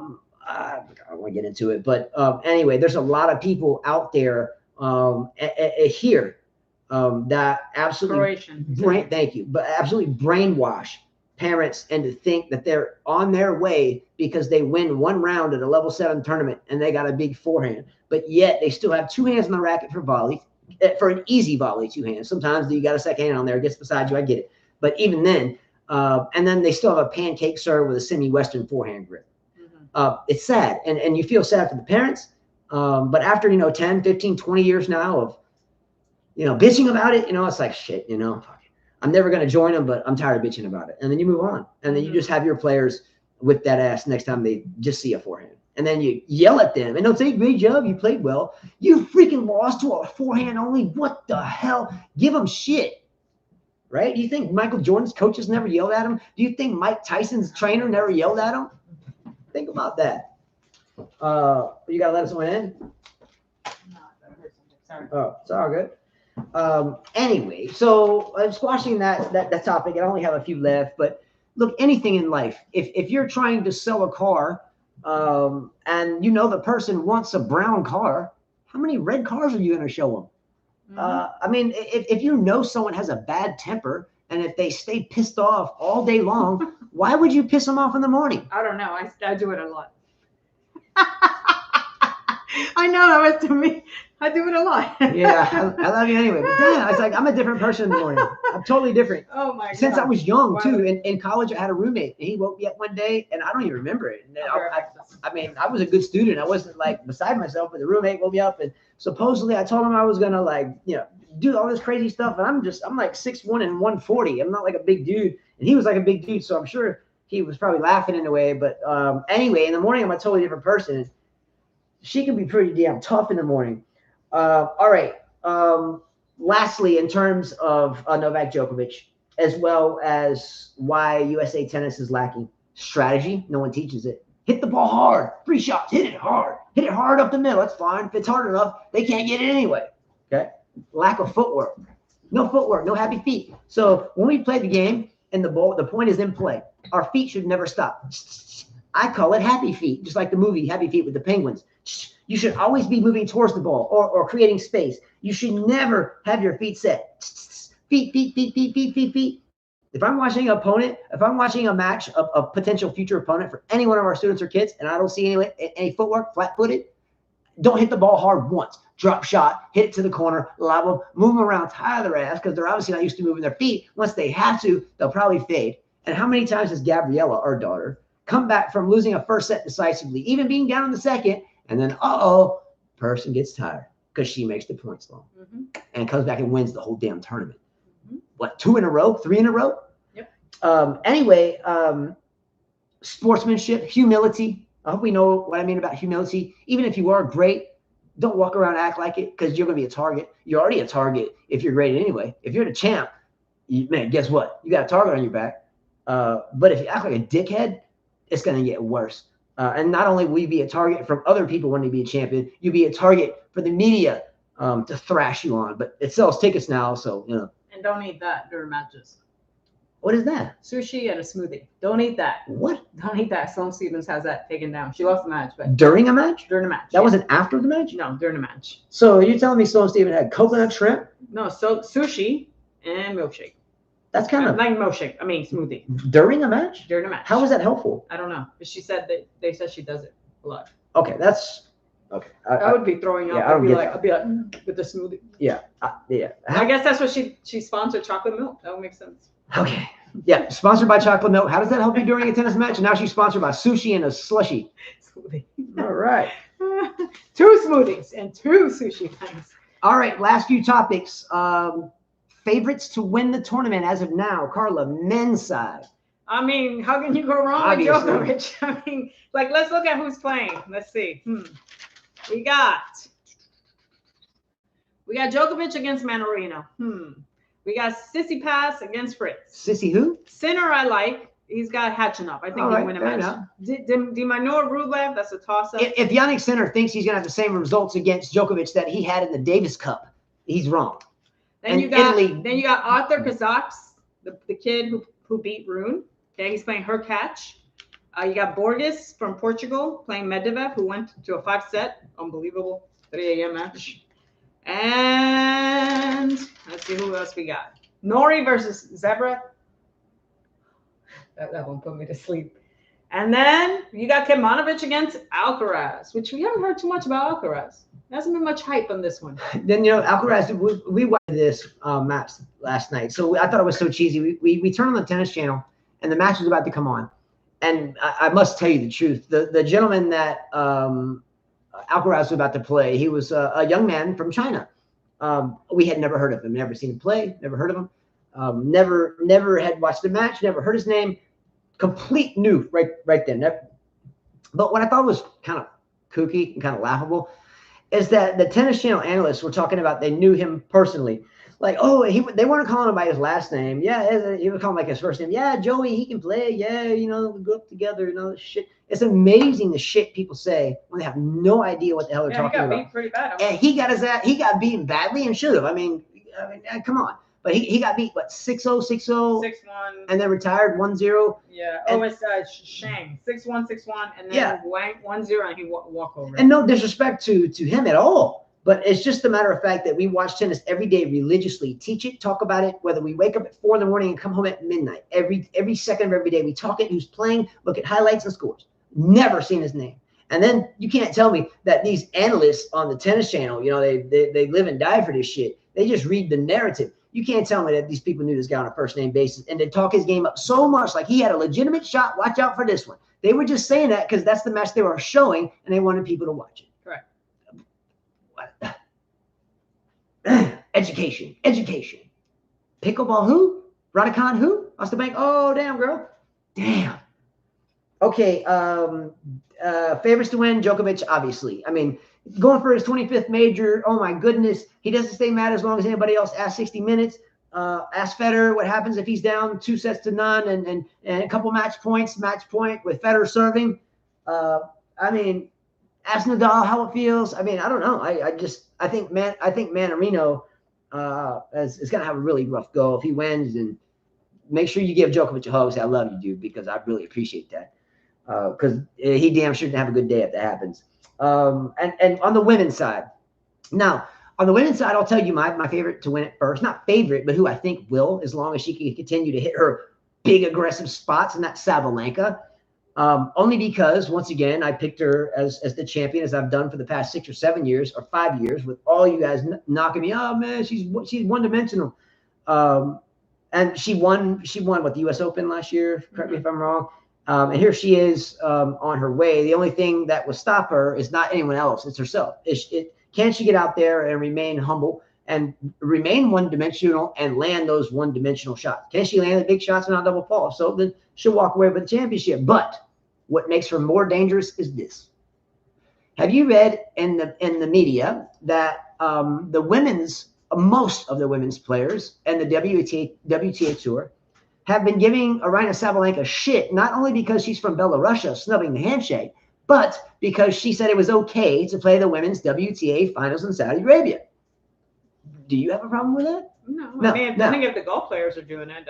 don't want to get into it, but anyway, there's a lot of people out there here that absolutely thank you, but absolutely brainwash parents into think that they're on their way because they win one round at a level 7 tournament and they got a big forehand, but yet they still have 2 hands on the racket for volley, for an easy volley, 2 hands. Sometimes you got a second hand on there, it gets beside you, I get it, but even then, and then they still have a pancake serve with a semi-Western forehand grip. It's sad, and you feel sad for the parents, but after 10, 15, 20 years now of bitching about it, it's like shit, I'm never going to join them, but I'm tired of bitching about it. And then you move on, and then you just have your players whip that ass next time they just see a forehand, and then you yell at them and they'll say, great job, you played well, you freaking lost to a forehand only, what the hell? Give them shit, right? Do you think Michael Jordan's coaches never yelled at him? Do you think Mike Tyson's trainer never yelled at him? Think about that. You gotta let someone in? No, I heard something. Sorry. Oh, it's all good. Anyway, so I'm squashing that topic. I only have a few left, but look, anything in life, if you're trying to sell a car, and the person wants a brown car, how many red cars are you going to show them? I mean, if someone has a bad temper, and if they stay pissed off all day long, why would you piss them off in the morning? I don't know. I do it a lot. I know that was to me. I do it a lot. Yeah, I love you anyway. But damn, it's like I'm a different person in the morning. I'm totally different. Oh my God. Since I was young too. In college, I had a roommate, and he woke me up one day, and I don't even remember it. And I mean, I was a good student. I wasn't like beside myself, but the roommate woke me up, and supposedly I told him I was gonna do all this crazy stuff, and I'm like 6'1" and 140. I'm not like a big dude, and he was like a big dude, so I'm sure he was probably laughing in a way. But anyway, in the morning, I'm a totally different person. She can be pretty damn tough in the morning. All right. Lastly, in terms of Novak Djokovic, as well as why USA Tennis is lacking strategy, no one teaches it. Hit the ball hard, 3 shots, hit it hard up the middle. That's fine. If it's hard enough, they can't get it anyway. Okay. Lack of footwork, no happy feet. So when we play the game and the point is in play, our feet should never stop. I call it happy feet, just like the movie Happy Feet with the penguins. You should always be moving towards the ball or creating space. You should never have your feet set. Feet. If I'm watching an opponent, if I'm watching a match of a potential future opponent for any one of our students or kids, and I don't see any footwork, flat-footed, don't hit the ball hard once. Drop shot, hit it to the corner, lob them, move them around, tire their ass, because they're obviously not used to moving their feet. Once they have to, they'll probably fade. And how many times has Gabriella, our daughter, come back from losing a first set decisively, even being down in the second, and then, person gets tired because she makes the points long and comes back and wins the whole damn tournament. What, 2 in a row, 3 in a row? Yep. Anyway, sportsmanship, humility. I hope we know what I mean about humility. Even if you are great, don't walk around and act like it, because you're going to be a target. You're already a target if you're great anyway. If you're the champ, man, guess what? You got a target on your back. But if you act like a dickhead, it's going to get worse. And not only will you be a target from other people wanting to be a champion, you'll be a target for the media to thrash you on. But it sells tickets now, so, And don't eat that during matches. What is that? Sushi and a smoothie. Don't eat that. What? Don't eat that. Sloane Stephens has that taken down. She lost the match, but during a match? During a match. That wasn't after the match? No, during a match. So you're telling me Sloane Stephens had coconut shrimp? No, so sushi and milkshake. That's kind of like milkshake. I mean smoothie. During a match? During a match. How is that helpful? I don't know. But she said that they said she does it a lot. Okay, that's okay. I would be throwing up. Yeah, I'd be like with the smoothie. Yeah, yeah. I guess that's what she sponsored chocolate milk. That would make sense. Okay. Yeah, sponsored by chocolate milk. How does that help you during a tennis match? And now she's sponsored by sushi and a slushie. Smoothie. All right. 2 smoothies and 2 sushi things. All right, last few topics. Favorites to win the tournament as of now, Carla, men's side. I mean, how can you go wrong with Djokovic? I mean, let's look at who's playing. Let's see. We got Djokovic against Mannarino. We got Tsitsipas against Fritz. Sissy who? Sinner I like. He's got hatching up. I think All he right, can win a fair match. Dimanoa Rublev, that's a toss-up. If Yannick Sinner thinks he's going to have the same results against Djokovic that he had in the Davis Cup, he's wrong. Then you got Arthur Kazaks, the kid who beat Rune. Okay, he's playing her catch. You got Borges from Portugal playing Medvedev, who went to a 5-set, unbelievable 3 a.m. match. And let's see who else we got. Nori versus Zebra. That one put me to sleep. And then you got Kecmanovic against Alcaraz, which we haven't heard too much about Alcaraz. There hasn't been much hype on this one. Then, Alcaraz, we watched this match last night. So I thought it was so cheesy. We turned on the tennis channel, and the match was about to come on. And I must tell you the truth. The gentleman that Alcaraz was about to play, he was a young man from China. We had never heard of him, never seen him play, never heard of him. Never had watched the match, never heard his name. Complete new right then. But what I thought was kind of kooky and kind of laughable is that the Tennis Channel analysts were talking about they knew him personally. Like, oh, they weren't calling him by his last name. Yeah, he would call him like his first name. Yeah, Joey, he can play. Yeah, we grew up together, shit. It's amazing the shit people say when they have no idea what the hell they're talking about. He got beat pretty bad. And he got beaten badly and should have. I mean, come on. But he got beat, 6-0, 6-0? 6-1. And then retired 1-0. Yeah. It's Shang. 6-1, 6-1. And then Wang 1-0 and he walk over. And no disrespect to him at all. But it's just a matter of fact that we watch tennis every day religiously, teach it, talk about it, whether we wake up at 4 a.m. and come home at midnight. Every second of every day, we talk it, who's playing, look at highlights and scores. Never seen his name. And then you can't tell me that these analysts on the Tennis Channel, they live and die for this shit. They just read the narrative. You can't tell me that these people knew this guy on a first name basis and they talk his game up so much like he had a legitimate shot. Watch out for this one. They were just saying that because that's the match they were showing and they wanted people to watch it. Correct. Education. Pickleball who? Raducanu who? Ostabank? Oh, damn, girl. Damn. Okay. Favorites to win, Djokovic, obviously. I mean, going for his 25th major, oh my goodness. He doesn't stay mad as long as anybody else asks 60 minutes. Ask Federer what happens if he's down 2-0 and a couple match point with Federer serving. I mean, ask Nadal how it feels. I mean, I don't know. I think Manarino is going to have a really rough go if he wins. And make sure you give Djokovic a hug. Say, I love you, dude, because I really appreciate that. Because he damn sure didn't have a good day if that happens. And on the women's side, now on the women's side, I'll tell you my favorite to win it first. Not favorite, but who I think will, as long as she can continue to hit her big aggressive spots, and that's Sabalenka. Only because, once again, I picked her as the champion, as I've done for the past 6 or 7 years or 5 years, with all you guys knocking me. Oh man, she's one-dimensional. And she won what, the U.S. Open last year. Correct me if I'm wrong. And here she is on her way. The only thing that will stop her is not anyone else; it's herself. Can she get out there and remain humble and remain one-dimensional and land those one-dimensional shots? Can she land the big shots and not double fall? So then she'll walk away with the championship. But what makes her more dangerous is this. Have you read in the media that most of the women's players and the WTA Tour have been giving Aryna Sabalenka shit, not only because she's from Belarus snubbing the handshake, but because she said it was okay to play the women's WTA finals in Saudi Arabia. Do you have a problem with that? No. I mean, I think if the golf players are doing it.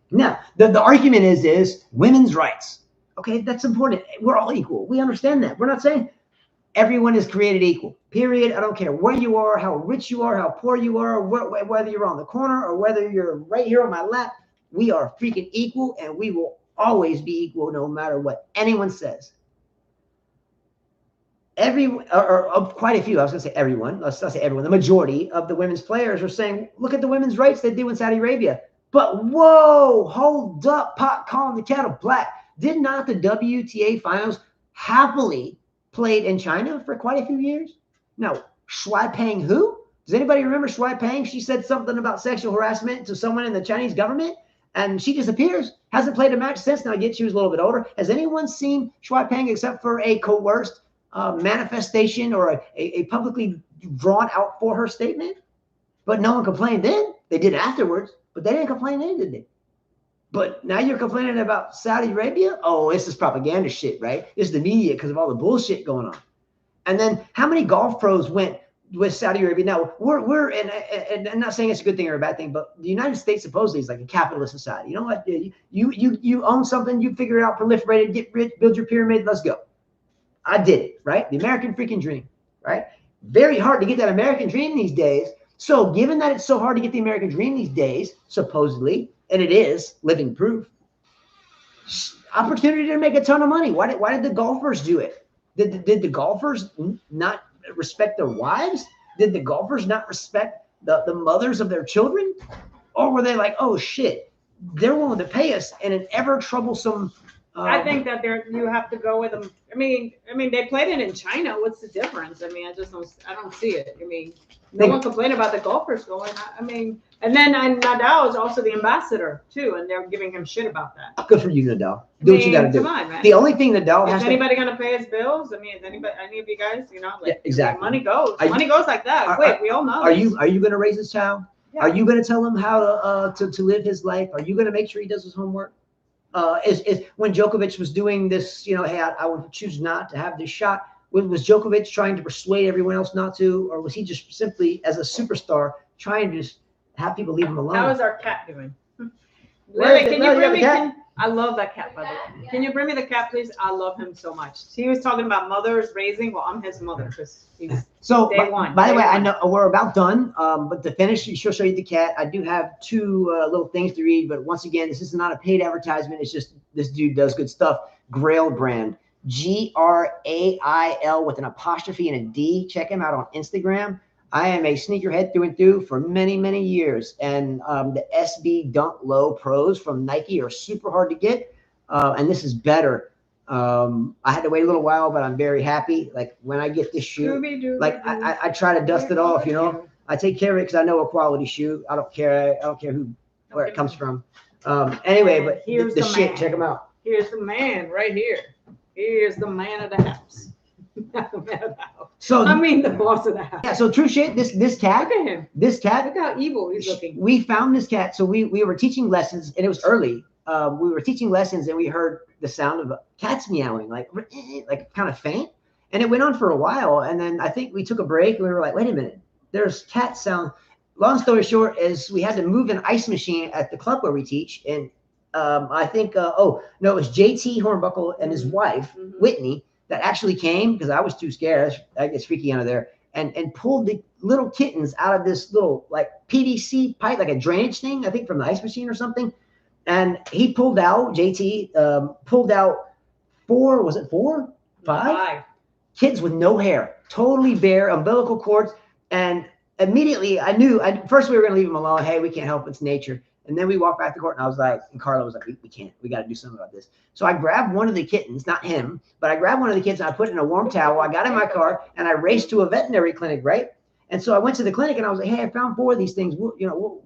No. The argument is women's rights. Okay, that's important. We're all equal. We understand that. We're not saying everyone is created equal. Period. I don't care where you are, how rich you are, how poor you are, whether you're on the corner or whether you're right here on my lap. We are freaking equal, and we will always be equal no matter what anyone says. Quite a few, I was going to say everyone, let's not say everyone, the majority of the women's players are saying, look at the women's rights they do in Saudi Arabia. But whoa, hold up, pot calling the kettle black. Did not the WTA finals happily played in China for quite a few years? Now, Shui Peng who? Does anybody remember Shui Peng? She said something about sexual harassment to someone in the Chinese government, and she disappears. Hasn't played a match since. Now, I get she was a little bit older. Has anyone seen Shui Peng except for a coerced manifestation or a publicly drawn out for her statement? But no one complained then. They did afterwards, but they didn't complain then, did they? But now you're complaining about Saudi Arabia? Oh, this is propaganda shit, right? This is the media because of all the bullshit going on. And then how many golf pros went with Saudi Arabia? Now and I'm not saying it's a good thing or a bad thing, but the United States supposedly is like a capitalist society. You know what? You own something, you figure it out, proliferate it, get rich, build your pyramid, let's go. I did it, right? The American freaking dream, right? Very hard to get that American dream these days. So given that it's so hard to get the American dream these days, supposedly, and it is living proof, opportunity to make a ton of money. Why did the golfers do it? Did the golfers not respect their wives? Did the golfers not respect the mothers of their children? Or were they like, oh shit, they're willing to pay us in an ever troublesome I think that you have to go with them. I mean, they played it in China. What's the difference? I mean, I don't see it. I mean, no one complained about the golfers going. I mean, and then Nadal is also the ambassador too, and they're giving him shit about that. Good for you, Nadal. Do what you got to do. Come on, man. The only thing Nadal has is anybody going to pay his bills? I mean, is any of you guys, like, yeah, exactly. Money goes. Money goes like that. Quick, we all know. Are you going to raise his child? Yeah. Are you going to tell him how to live his life? Are you going to make sure he does his homework? Is when Djokovic was doing this, hey, I would choose not to have this shot. Was Djokovic trying to persuade everyone else not to, or was he just simply, as a superstar, trying to just have people leave him alone? How is our cat doing? Larry, can you bring me? I love that cat, by the way. Can you bring me the cat, please? I love him so much. He was talking about mothers raising. Well, I'm his mother because he's day one. By the way, I know we're about done, but to finish, she'll show you the cat. I do have two little things to read, but once again, this is not a paid advertisement. It's just this dude does good stuff. Grail brand, Grail with an apostrophe and a D. Check him out on Instagram. I am a sneakerhead through and through for many, many years. And the SB Dunk Low Pros from Nike are super hard to get. And this is better. I had to wait a little while, but I'm very happy. Like when I get this shoe, I try to dust it off, I take care of it because I know a quality shoe. I don't care where it comes from. Anyway, but here's the shit, check them out. Here's the man right here. Here's the man of the house. So I mean the boss of the house. Yeah, so true shit. This cat. Look at him. This cat. Look how evil he's looking. We found this cat. So we were teaching lessons, and it was early. We were teaching lessons, and we heard the sound of cats meowing, like kind of faint. And it went on for a while, and then I think we took a break, and we were like, wait a minute, there's cat sound. Long story short is we had to move an ice machine at the club where we teach, and I think it was JT Hornbuckle and his wife Whitney that actually came because I was too scared. I get freaky under there, and pulled the little kittens out of this little like PVC pipe, like a drainage thing, I think from the ice machine or something. And he pulled out, JT pulled out 5 kids with no hair, totally bare, umbilical cords. And immediately I knew, first we were going to leave him alone. Hey, we can't help, it's nature. And then we walked back to court, and I was like, and Carla was like, we can't, we got to do something about this. So I grabbed one of the kittens, not him, but I grabbed one of the kids and I put it in a warm towel. I got in my car and I raced to a veterinary clinic, right? And so I went to the clinic and I was like, hey, I found 4 of these things.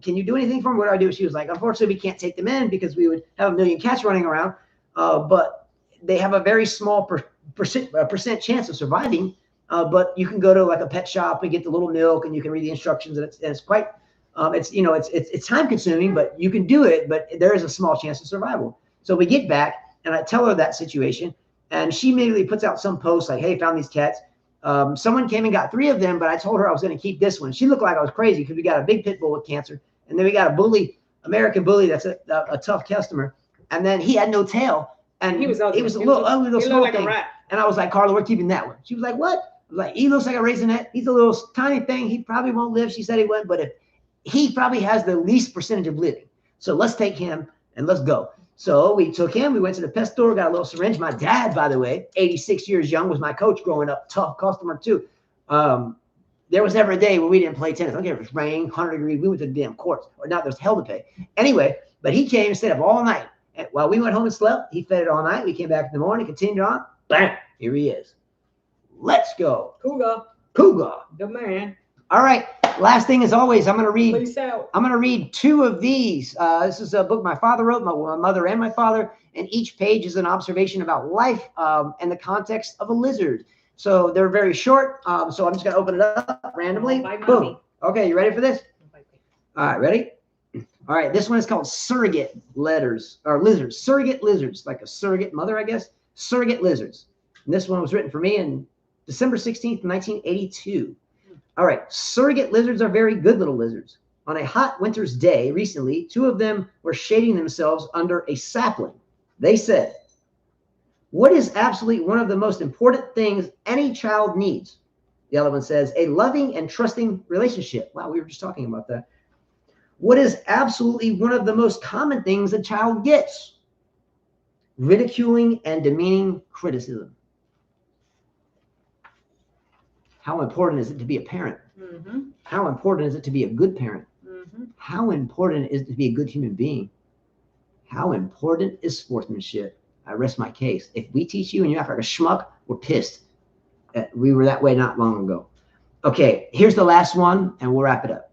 Can you do anything for me? What do I do? She was like, unfortunately, we can't take them in because we would have a million cats running around. But they have a very small percent chance of surviving. But you can go to like a pet shop and get the little milk, and you can read the instructions, and it's quite, it's time consuming, but you can do it. But there is a small chance of survival. So we get back and I tell her that situation, and she immediately puts out some post like, hey, found these cats. Someone came and got 3 of them, but I told her I was going to keep this one. She looked like I was crazy because we got a big pit bull with cancer, and then we got a American bully that's a tough customer, and then he had no tail, and he was ugly. He was a little ugly, little small thing. And I was like, Carla, we're keeping that one. She was like, what? I was like, he looks like a raisinette. He's a little tiny thing. He probably won't live. She said he wouldn't, but if he probably has the least percentage of living. So let's take him and let's go. So we took him. We went to the pet store, got a little syringe. My dad, by the way, 86 years young, was my coach growing up. Tough customer too. There was never a day where we didn't play tennis. I don't care if it was raining, 100 degrees. We went to the damn courts, or not. There's hell to pay. Anyway, but he came and stayed up all night. And while we went home and slept, he fed it all night. We came back in the morning, continued on. Bam! Here he is. Let's go. Cougar. The man. All right. Last thing, as always, I'm going to read. Please out. I'm going to read 2 of these. This is a book my father wrote, my mother and my father, and each page is an observation about life and the context of a lizard. So they're very short. So I'm just going to open it up randomly. Boom. Okay, you ready for this? All right, ready? All right, this one is called surrogate lizards. Surrogate lizards, like a surrogate mother, I guess. Surrogate lizards. And this one was written for me in December 16th, 1982. All right, surrogate lizards are very good little lizards. On a hot winter's day recently, two of them were shading themselves under a sapling. They said, "What is absolutely one of the most important things any child needs?" The other one says, "A loving and trusting relationship." Wow, we were just talking about that. "What is absolutely one of the most common things a child gets?" "Ridiculing and demeaning criticism." How important is it to be a parent? Mm-hmm. How important is it to be a good parent? Mm-hmm. How important is it to be a good human being? How important is sportsmanship? I rest my case. If we teach you and you act like a schmuck, we're pissed. We were that way not long ago. Okay, here's the last one, and we'll wrap it up.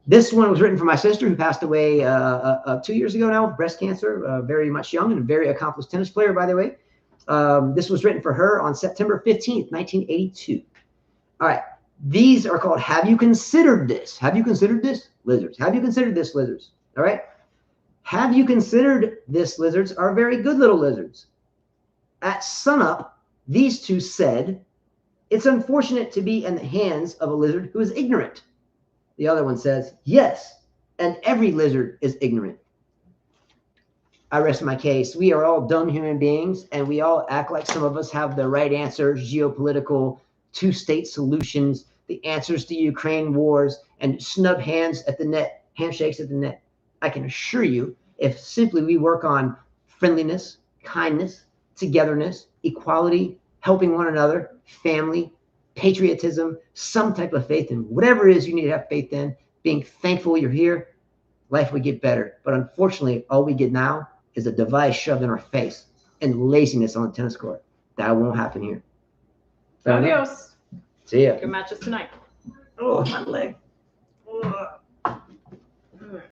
This one was written for my sister who passed away 2 years ago now, breast cancer, very much young and a very accomplished tennis player, by the way. This was written for her on September 15th, 1982. All right. These are called, have you considered this? Have you considered this? Lizards. Have you considered this? Lizards. All right. Have you considered this? Lizards are very good little lizards. At sunup, these two said, "It's unfortunate to be in the hands of a lizard who is ignorant." The other one says, "Yes, and every lizard is ignorant." I rest my case. We are all dumb human beings, and we all act like some of us have the right answers, geopolitical, two-state solutions, the answers to Ukraine wars, and snub hands at the net, handshakes at the net. I can assure you, if simply we work on friendliness, kindness, togetherness, equality, helping one another, family, patriotism, some type of faith in whatever it is you need to have faith in, being thankful you're here, life would get better. But unfortunately, all we get now is a device shoved in our face and laziness on the tennis court. That won't happen here. Adios. See ya. Good matches tonight. Oh, my leg. Oh.